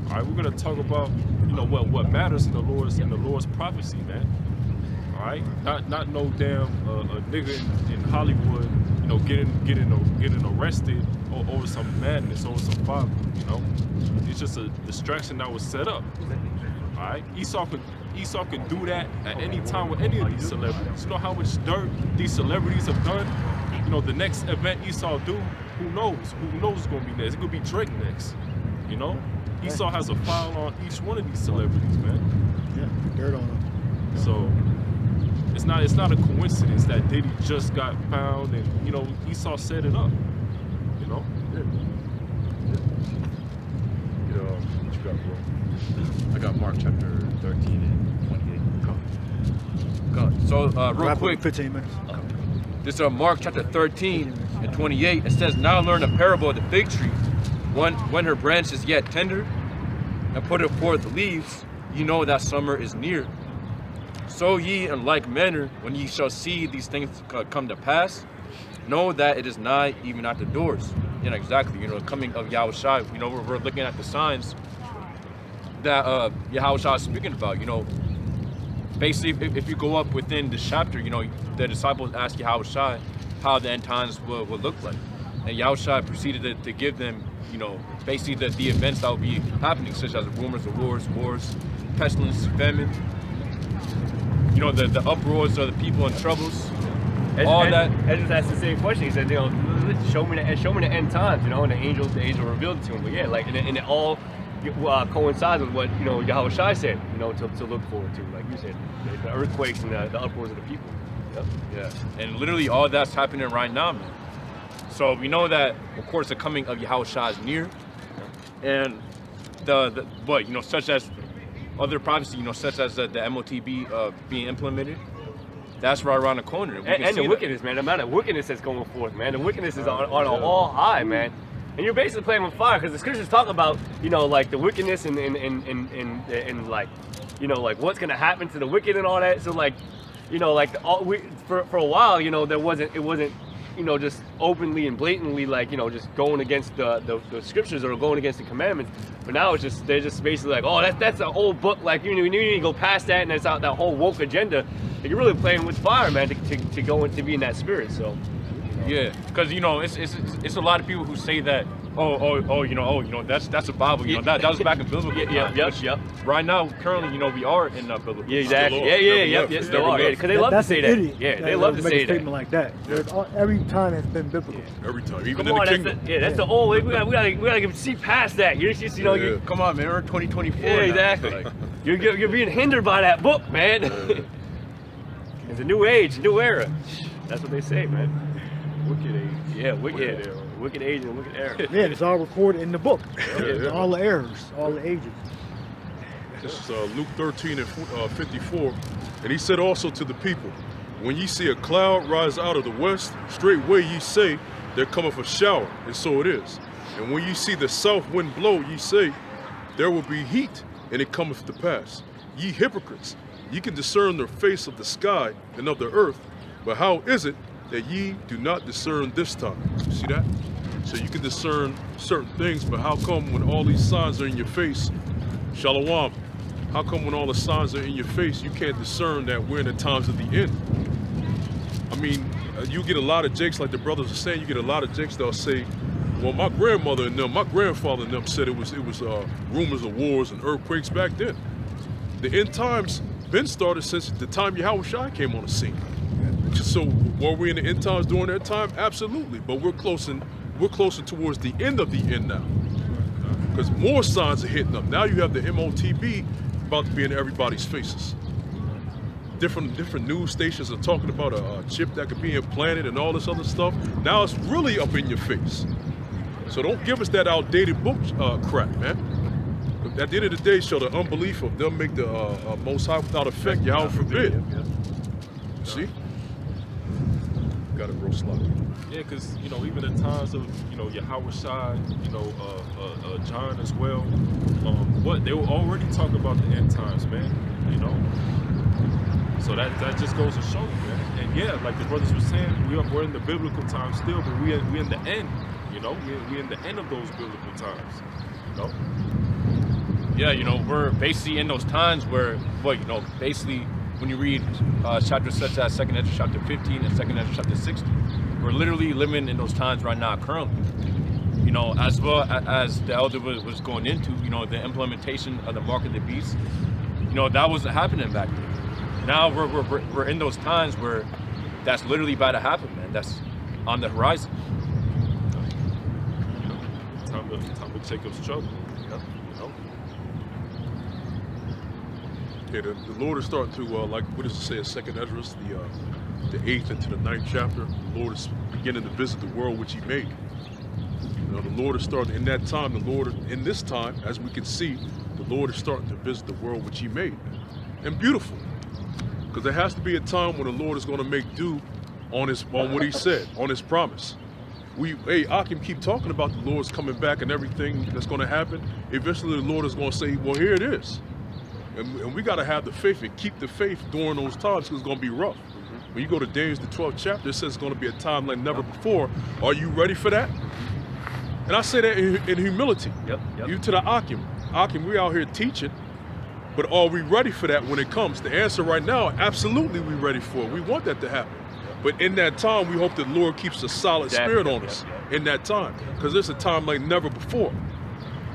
All right, we're going to talk about, you know, what matters in the Lord's prophecy, man. All right, not no damn a nigga in Hollywood, you know, getting arrested over some madness, over some folly, you know. It's just a distraction that was set up. All right, Esau can do that at any time with any of these celebrities. You know how much dirt these celebrities have done? You know, the next event Esau do, who knows? Who knows what's gonna be next? It could be Drake next. You know? Esau has a file on each one of these celebrities, man. Yeah, dirt on them. So it's not a coincidence that Diddy just got found and, you know, Esau set it up. You know? What you got, bro? I got Mark chapter 13 and 28. Go. So real Wrap up quick, in 15 minutes. this Mark chapter 13 and 28. It says, "Now learn a parable of the fig tree. When her branch is yet tender, and put it forth leaves, you know that summer is near. So ye in like manner, when ye shall see these things come to pass, know that it is nigh, even at the doors." And exactly, you know, coming of Yahushua, you know, we're looking at the signs that Yahushua is speaking about. You know, basically, if you go up within the chapter, you know, the disciples ask Yahushua how the end times will look like. And Yahushua proceeded to give them, you know, basically the events that will be happening, such as rumors of wars, pestilence, famine, you know, the uproars of the people in troubles, that. And just asked the same question. He said, you know, show me the end times, you know, and the angel revealed it to him. But yeah, like, and it all coincides with what, you know, Yahushua said, you know, to look forward to, like you said, the earthquakes and the uproars of the people. Yep. Yeah, and literally all that's happening right now, man. So we know that, of course, the coming of Yahushua is near, and but you know, such as other prophecy, you know, such as the MOTB being implemented, that's right around the corner. And the wickedness, man. The amount of wickedness that's going forth, man. The wickedness is on an all high, man. And you're basically playing with fire, because the scriptures talk about, you know, like the wickedness and like, you know, like what's gonna happen to the wicked and all that. So like, you know, like for a while, you know, it wasn't, you know, just openly and blatantly, like, you know, just going against the scriptures or going against the commandments. But now it's just, they're just basically like, oh, that's a whole book. Like, you need to go past that, and that's out that whole woke agenda. Like, you're really playing with fire, man, to go and to be in that spirit. So, you know. Yeah, because, you know, it's a lot of people who say that, you know, that's a Bible, you know, that was back in biblical. Yep. Right now, currently, you know, we are in biblical. Yeah, exactly. Yeah, still are. Because they love to say that. Yeah, they love to say that. Statement like that. Every time it's been biblical. Every time, even Come in on, the kingdom. that's the old way. We gotta see past that. You're just, you know, Yeah. Come on, man, we're in 2024. yeah, exactly. Like, You're being hindered by that book, man. It's a new age, new era. That's what they say, man. Wicked age. Yeah, wicked age and wicked era. Yeah, it's all recorded in the book. Yeah. All the errors, all the ages. This is Luke 13 and 54. And he said also to the people, when ye see a cloud rise out of the west, straightway ye say, there cometh a shower, and so it is. And when ye see the south wind blow, ye say, there will be heat, and it cometh to pass. Ye hypocrites, ye can discern the face of the sky and of the earth, but how is it that ye do not discern this time? See that? So you can discern certain things, but how come when all these signs are in your face, Shalom, how come when all the signs are in your face, you can't discern that we're in the times of the end? I mean, you get a lot of jakes, like the brothers are saying, you get a lot of jakes that'll say, well, my grandmother and them, my grandfather and them said it was rumors of wars and earthquakes back then. The end times been started since the time Yahushua came on the scene. So were we in the end times during that time? Absolutely, but we're closer towards the end of the end now, because more signs are hitting up. Now you have the MOTB about to be in everybody's faces. Different news stations are talking about a chip that could be implanted and all this other stuff. Now it's really up in your face. So don't give us that outdated book crap, man. At the end of the day, shall the unbelief of them make the Most High without effect? Yahweh forbid. See? Got it, bro. Slide. Yeah, because, you know, even in times of, you know, Yahweh Shai, you know, John as well, what they were already talking about the end times, man, you know. So that just goes to show you, man. And yeah, like the brothers were saying, we're in the biblical times still, but we in the end, you know, we in the end of those biblical times, you know. Yeah, you know, we're basically in those times where, well, you know, basically when you read chapters such as 2nd Ezra chapter 15 and 2nd Ezra chapter 16, we're literally living in those times right now currently. You know, as well as the elder was going into, you know, the implementation of the mark of the beast, you know, that wasn't happening back then. Now we're in those times where that's literally about to happen, man. That's on the horizon. Time of Jacob's trouble. Yep. You know? Yeah, the Lord is starting to, like, what does it say in 2nd Ezra, the 8th into the 9th chapter? The Lord is beginning to visit the world which He made. You know, the Lord is starting, in that time, in this time, as we can see, the Lord is starting to visit the world which He made. And beautiful. Because there has to be a time when the Lord is going to make do on what He said, on His promise. Akim keep talking about the Lord's coming back and everything that's going to happen. Eventually the Lord is going to say, well, here it is. And we got to have the faith and keep the faith during those times because it's going to be rough. When you go to Daniel, the 12th chapter, it says it's going to be a time like never before. Are you ready for that? And I say that in humility. Yep. You to the Akim. Akim, we out here teaching, but are we ready for that when it comes? The answer right now, absolutely we're ready for it. We want that to happen. But in that time, we hope that the Lord keeps a solid spirit on us in that time. Because it's a time like never before.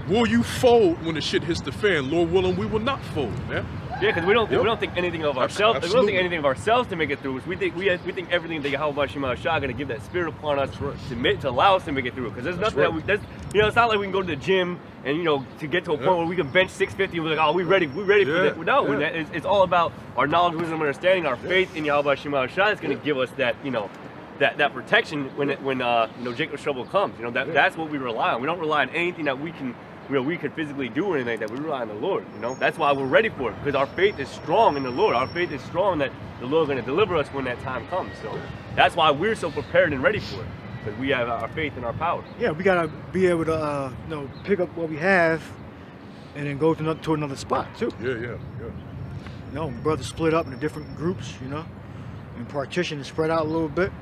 Will you fold when the shit hits the fan? Lord willing, we will not fold, man. Yeah, because we don't think anything of ourselves. We don't Absolutely. think anything of ourselves to make it through. We think everything that Yahweh Shema Shah going to give that spirit upon us to allow us to make it through. Because there's nothing that it's not like we can go to the gym and, you know, to get to a point where we can bench 650 and we're like, oh, we're ready for that. No, it's all about our knowledge, wisdom, understanding, our faith in Yahweh Shema Shah is going to give us that, you know, that protection when you know, Jacob's trouble comes. You know, that's what we rely on. We don't rely on anything that we can physically do or anything like that. We rely on the Lord, you know. That's why we're ready for it, because our faith is strong in the Lord. Our faith is strong that the Lord is going to deliver us when that time comes. So that's why we're so prepared and ready for it, because we have our faith and our power. Yeah, we gotta be able to, you know, pick up what we have, and then go to another spot too. Yeah. You know, brothers split up into different groups, you know, and partition and spread out a little bit.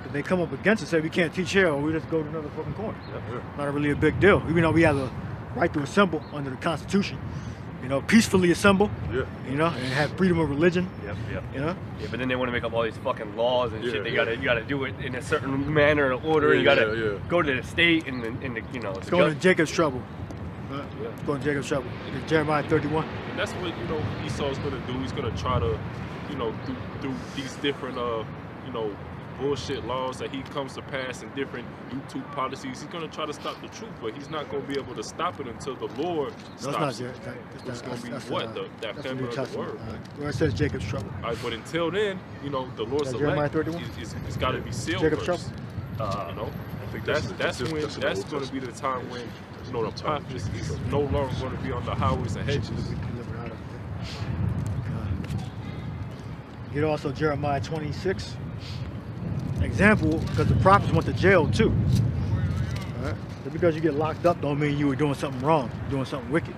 If they come up against us, say we can't teach here, or we just go to another fucking corner. Not really a big deal, even though we have a right to assemble under the Constitution, you know, peacefully assemble, you know, and have freedom of religion. You know? Yeah, but then they want to make up all these fucking laws and shit. You gotta do it in a certain manner and order. You gotta go to the state and the you know. It's going to Jacob's trouble. It's going to Jacob's trouble. It's Jeremiah 31. And that's what, you know, Esau's gonna do. He's gonna try to, you know, do these different you know, bullshit laws that he comes to pass and different YouTube policies. He's gonna try to stop the truth, but he's not gonna be able to stop it until the Lord stops it. It's gonna be that family of the word. Where it says Jacob's trouble. All right, but until then, you know, the Lord's elect it's got to be sealed Jacob's first. trouble. You know, I think that's going to be the time when, you know, the prophets is no longer going to be on the highways and hedges. Get also Jeremiah 26. Example, because the prophets went to jail too. Alright? Just because you get locked up don't mean you were doing something wrong, doing something wicked.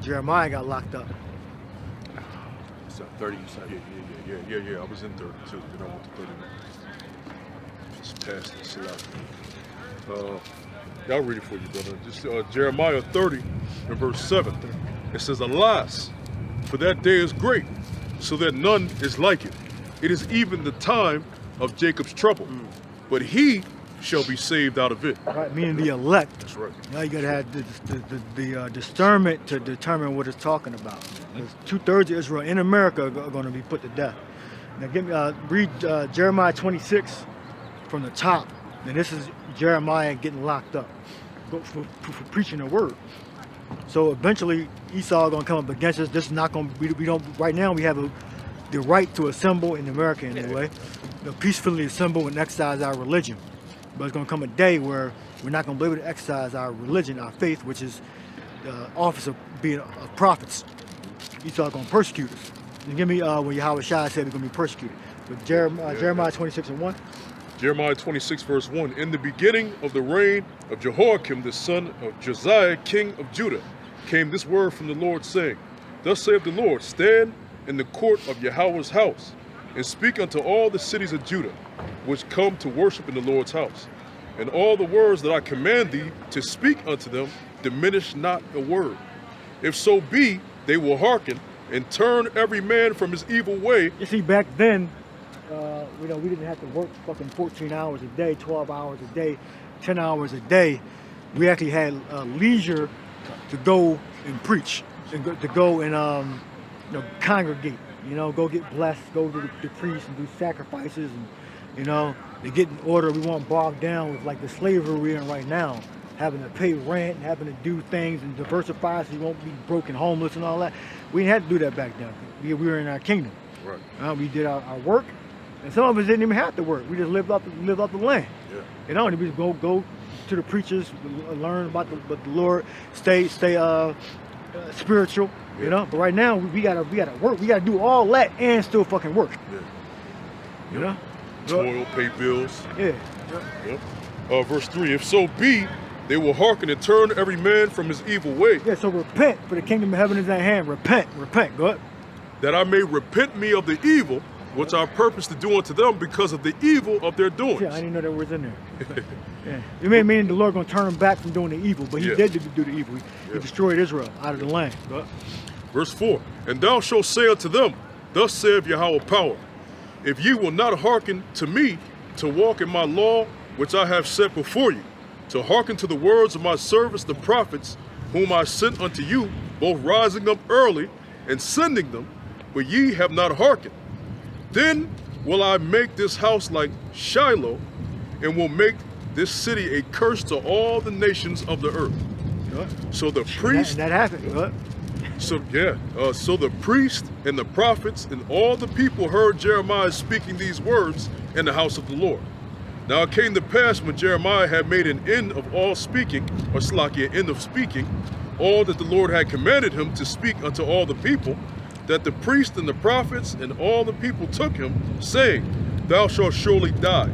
Jeremiah got locked up. It's at 30, you said? Yeah. I was in 30 too. Then I went to 31. Just passed this out. I'll read it for you, brother. Just Jeremiah 30 and verse 7. It says, alas, for that day is great, so that none is like it. It is even the time of Jacob's trouble, but he shall be saved out of it. Right, meaning the elect. That's right. Now you gotta have the discernment to determine what it's talking about. 2/3 of Israel in America are going to be put to death. Now read Jeremiah 26 from the top. And this is Jeremiah getting locked up for preaching the word. So eventually Esau going to come up against us. This is not going to be, we don't, right now we have the right to assemble in America anyway, peacefully assemble and exercise our religion. But it's going to come a day where we're not going to be able to exercise our religion, our faith, which is office of being of prophets. Esau going to persecute us. You give me when Yahweh Shai said we're going to be persecuted. But Jeremiah 26:1. Jeremiah 26, verse 1. In the beginning of the reign of Jehoiakim, the son of Josiah, king of Judah, came this word from the Lord, saying, Thus saith the Lord, stand in the court of Yahweh's house, and speak unto all the cities of Judah, which come to worship in the Lord's house. And all the words that I command thee to speak unto them, diminish not a word. If so be, they will hearken, and turn every man from his evil way. You see, back then, we didn't have to work fucking 14 hours a day, 12 hours a day, 10 hours a day. We actually had leisure to go and preach, and to go and congregate. Go get blessed, go to the priest and do sacrifices, and to get in order. We weren't bogged down with like the slavery we're in right now, having to pay rent, having to do things and diversify so you won't be broke and homeless and all that. We didn't have to do that back then. We were in our kingdom. Right. We did our work, and some of us didn't even have to work. We just lived off the land. Yeah. And we just go to the preachers, learn about the Lord, stay spiritual. Yeah. But right now we gotta work. We gotta do all that and still fucking work. Yeah. Toil, pay bills. Yeah. Verse 3. If so be, they will hearken and turn every man from his evil way. Yeah. So repent, for the kingdom of heaven is at hand. Repent. Go ahead. That I may repent me of the evil, which I purpose to do unto them because of the evil of their doings. Yeah, I didn't know that was in there. Yeah. It may mean the Lord gonna turn them back from doing the evil, but He did do the evil. He destroyed Israel out of the land. Go ahead. Verse 4. And thou shalt say unto them, Thus saith Yahweh power, if ye will not hearken to me, to walk in my law, which I have set before you, to hearken to the words of my servants the prophets, whom I sent unto you, both rising up early and sending them, but ye have not hearkened, then will I make this house like Shiloh, and will make this city a curse to all the nations of the earth. So the priest, that happened. Go ahead. so the priest and the prophets and all the people heard Jeremiah speaking these words in the house of the Lord. Now it came to pass when Jeremiah had made an end of all speaking, or Slakia, end of speaking, all that the Lord had commanded him to speak unto all the people, that the priest and the prophets and all the people took him, saying, Thou shalt surely die.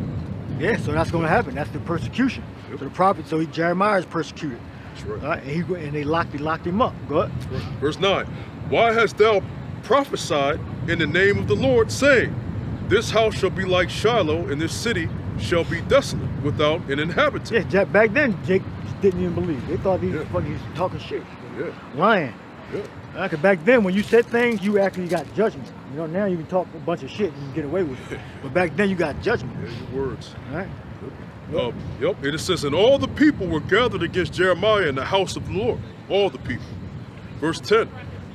Yeah, so that's going to happen. That's the persecution. Yep. So the prophet, Jeremiah is persecuted. That's right. All right, and they locked him up. Go ahead. Verse 9. Why hast thou prophesied in the name of the Lord, saying, This house shall be like Shiloh, and this city shall be desolate, without an inhabitant? Yeah, back then Jake didn't even believe. They thought he was talking shit, lying. Yeah. Cause back then when you said things, you actually got judgment. Now you can talk a bunch of shit and you get away with it. But back then you got judgment. Yeah, your words. All right. And it says, and all the people were gathered against Jeremiah in the house of the Lord. All the people. Verse 10.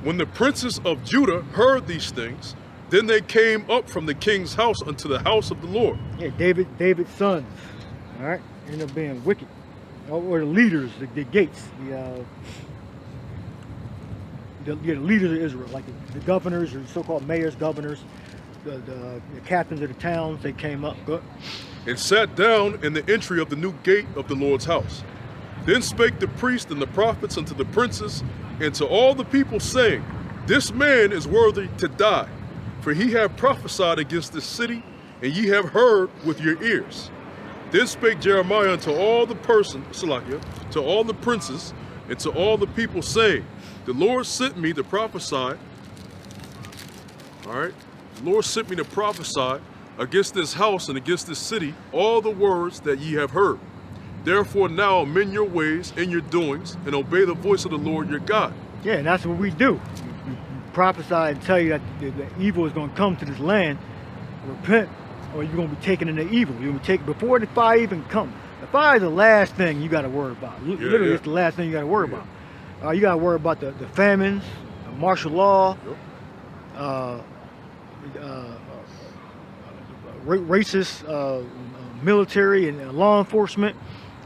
When the princes of Judah heard these things, then they came up from the king's house unto the house of the Lord. Yeah, David's sons. All right. Ended up being wicked. Or the leaders, the gates, the leaders of Israel, like the governors, or so-called mayors, governors, the captains of the towns, they came up. Go. And sat down in the entry of the new gate of the Lord's house. Then spake the priests and the prophets unto the princes and to all the people, saying, This man is worthy to die, for he hath prophesied against this city, and ye have heard with your ears. Then spake Jeremiah unto all the to all the princes, and to all the people, saying, The Lord sent me to prophesy. All right, the Lord sent me to prophesy against this house and against this city all the words that ye have heard. Therefore now amend your ways and your doings, and obey the voice of the Lord your God. Yeah, and that's what we do. We prophesy and tell you that the evil is going to come to this land. Repent, or you're going to be taken into evil. You're going to take before the fire even comes. The fire is the last thing you got to worry about. Literally, it's the last thing you got to worry about. You got to worry about the famines, martial law, racist military and law enforcement.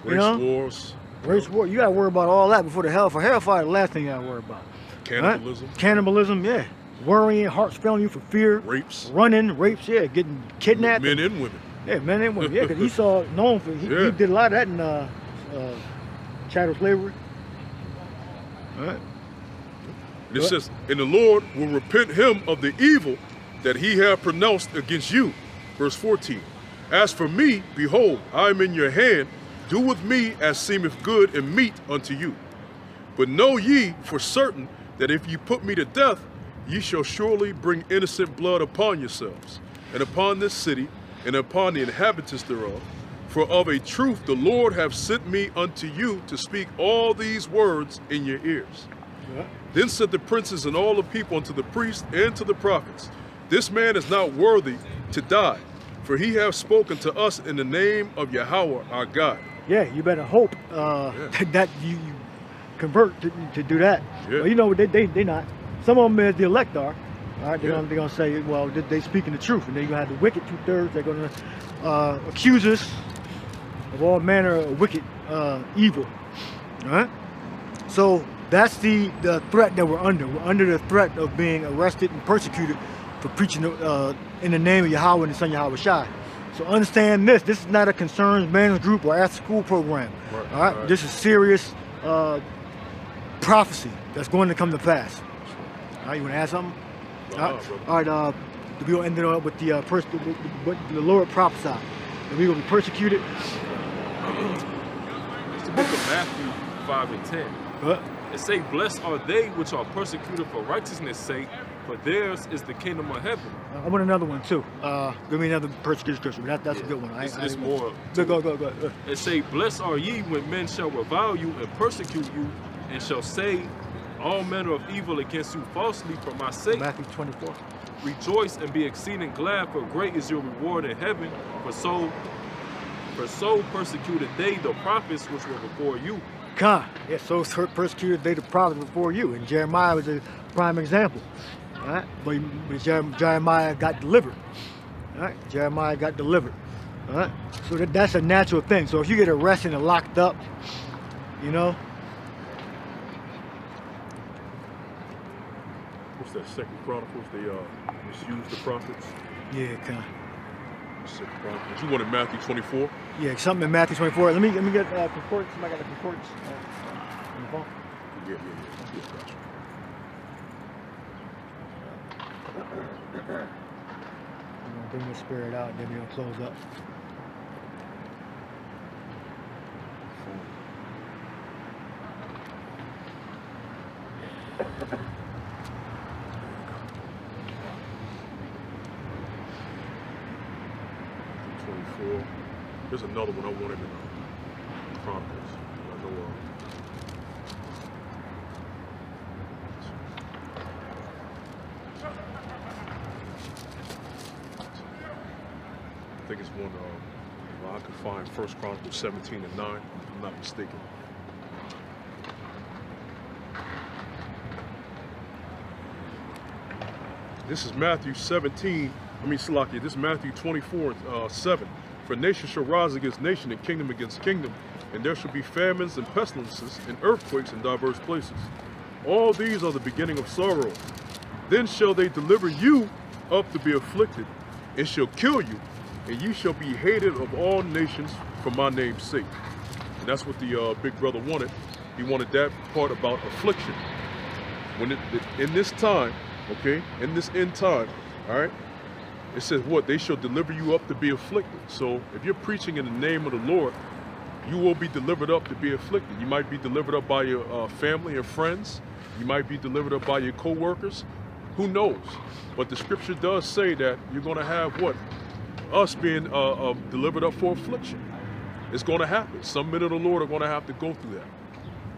Wars. Race war. You got to worry about all that before the hellfire. Hellfire is the last thing you got to worry about. Cannibalism. Right? Cannibalism, yeah. Worrying, hearts failing you for fear. Rapes. Running, rapes, yeah. Getting kidnapped. Men and women. Yeah, men and women. Yeah, because Esau known for, he did a lot of that in chattel slavery. All right. And it says, and the Lord will repent him of the evil that he hath pronounced against you. Verse 14. As for me, behold, I am in your hand. Do with me as seemeth good and meet unto you. But know ye for certain that if ye put me to death, ye shall surely bring innocent blood upon yourselves, and upon this city, and upon the inhabitants thereof. For of a truth the Lord hath sent me unto you to speak all these words in your ears. Yeah. Then said the princes and all the people unto the priests and to the prophets, this man is not worthy to die, for he hath spoken to us in the name of Yahweh our God. Yeah, you better hope that you convert to do that. Yeah. Well, you know, they not. Some of them, as the elect are, all right, they're gonna say, well, they speaking the truth, and then you're gonna have the wicked 2/3. They're gonna accuse us of all manner of wicked evil. All right. So that's the threat that we're under. We're under the threat of being arrested and persecuted for preaching in the name of Yahweh and the Son Yahweh Shai. So understand this. This is not a concerns men's group or after school program. Right, all right. This is serious prophecy that's going to come to pass. All right. You want to add something? All right. We're going to end it up with what the Lord prophesied. That we're going to be persecuted. It's the book of Matthew 5 and 10. It say, blessed are they which are persecuted for righteousness' sake, for theirs is the kingdom of heaven. I want another one too. Give me another persecuted scripture. That's a good one. It's more. Go. It say, blessed are ye when men shall revile you and persecute you, and shall say all manner of evil against you falsely for my sake. Matthew 24. Rejoice and be exceeding glad, for great is your reward in heaven. For so persecuted they the prophets which were before you. Yeah, so persecuted they the prophets before you. And Jeremiah was a prime example. All right? But Jeremiah got delivered. All right? Jeremiah got delivered. All right? So that's a natural thing. So if you get arrested and locked up, you know. What's that, 2nd Chronicles? They misused the prophets. Yeah, You wanted Matthew 24? Yeah, something in Matthew 24. Let me get concordance. Somebody got a concordance on the phone? Yeah, gotcha. I'm gonna bring the spirit out, then we're gonna close up. There's another one I wanted in Chronicles. I know. I think it's one. I could find 1 Chronicles 17 and 9. If I'm not mistaken. This is Matthew 17. Salakia. This is Matthew 24, 7. For nation shall rise against nation, and kingdom against kingdom, and there shall be famines and pestilences and earthquakes in diverse places. All these are the beginning of sorrow. Then shall they deliver you up to be afflicted, and shall kill you, and you shall be hated of all nations for my name's sake. And that's what the big brother wanted. He wanted that part about affliction. When in this time, okay, in this end time, all right, it says what? They shall deliver you up to be afflicted. So if you're preaching in the name of the Lord, you will be delivered up to be afflicted. You might be delivered up by your family and friends. You might be delivered up by your co-workers. Who knows? But the scripture does say that you're going to have what? Us being delivered up for affliction. It's going to happen. Some men of the Lord are going to have to go through that.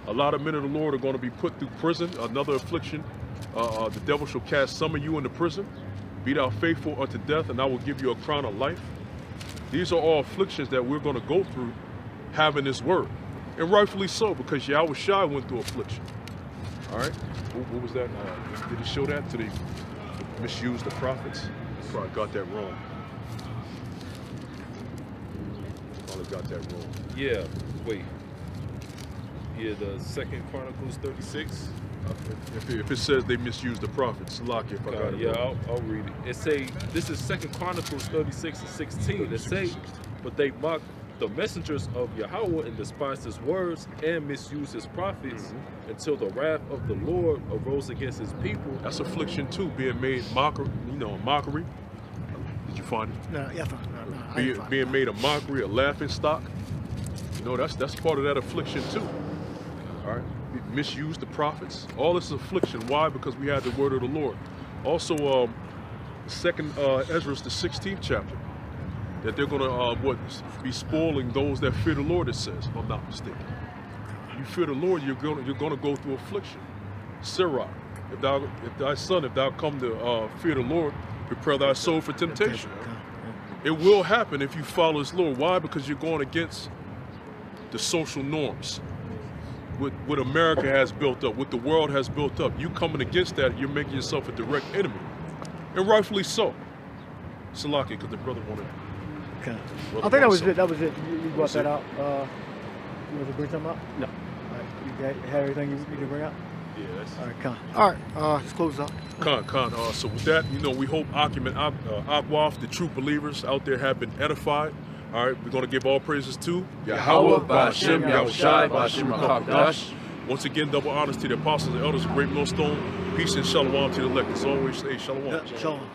A lot of men of the Lord are going to be put through prison. Another affliction. The devil shall cast some of you into prison. Be thou faithful unto death, and I will give you a crown of life. These are all afflictions that we're going to go through having this word. And rightfully so, because Yahweh Shai went through affliction. All right? What was that? Did he show that? Did he misuse the prophets? Probably got that wrong. Probably got that wrong. Yeah, wait. Yeah, the 2nd Chronicles 36. If it says they misused the prophets, lock it. If I got it wrong. I'll read it. It say, this is 2nd Chronicles 36 and 16. It say, but they mocked the messengers of Yahweh and despised his words and misused his prophets until the wrath of the Lord arose against his people. That's affliction too, being made mockery. Mockery. Did you find it? No, yeah, I didn't find Being it. made a mockery, a laughing stock. That's part of that affliction too. All right, we misuse the prophets. All this is affliction. Why? Because we had the word of the Lord. Also, second Ezra, the 16th chapter, that they're gonna be spoiling those that fear the Lord. It says, if I'm not mistaken. You fear the Lord, you're gonna go through affliction. Sirach, if thou come to fear the Lord, prepare thy soul for temptation. It will happen if you follow his Lord. Why? Because you're going against the social norms. What America has built up, what the world has built up. You coming against that, you're making yourself a direct enemy. And rightfully so. Salaki, because the brother wanted. Okay. I think that was it. That was it. You brought that out. You want to bring something up? No. All right. You have everything you need to bring out? Yeah, that's All right, Con. All right. Let's close up. Con. So with that, we hope Akim and Akwaf, the true believers out there, have been edified. All right, we're going to give all praises to Yahweh, Ba'ashem, Yahushai, Ba'ashem, Rakakdash. Once again, double honors to the apostles and elders of Great Millstone. Peace and shalom to the elect. As always, say shalom. Shalom.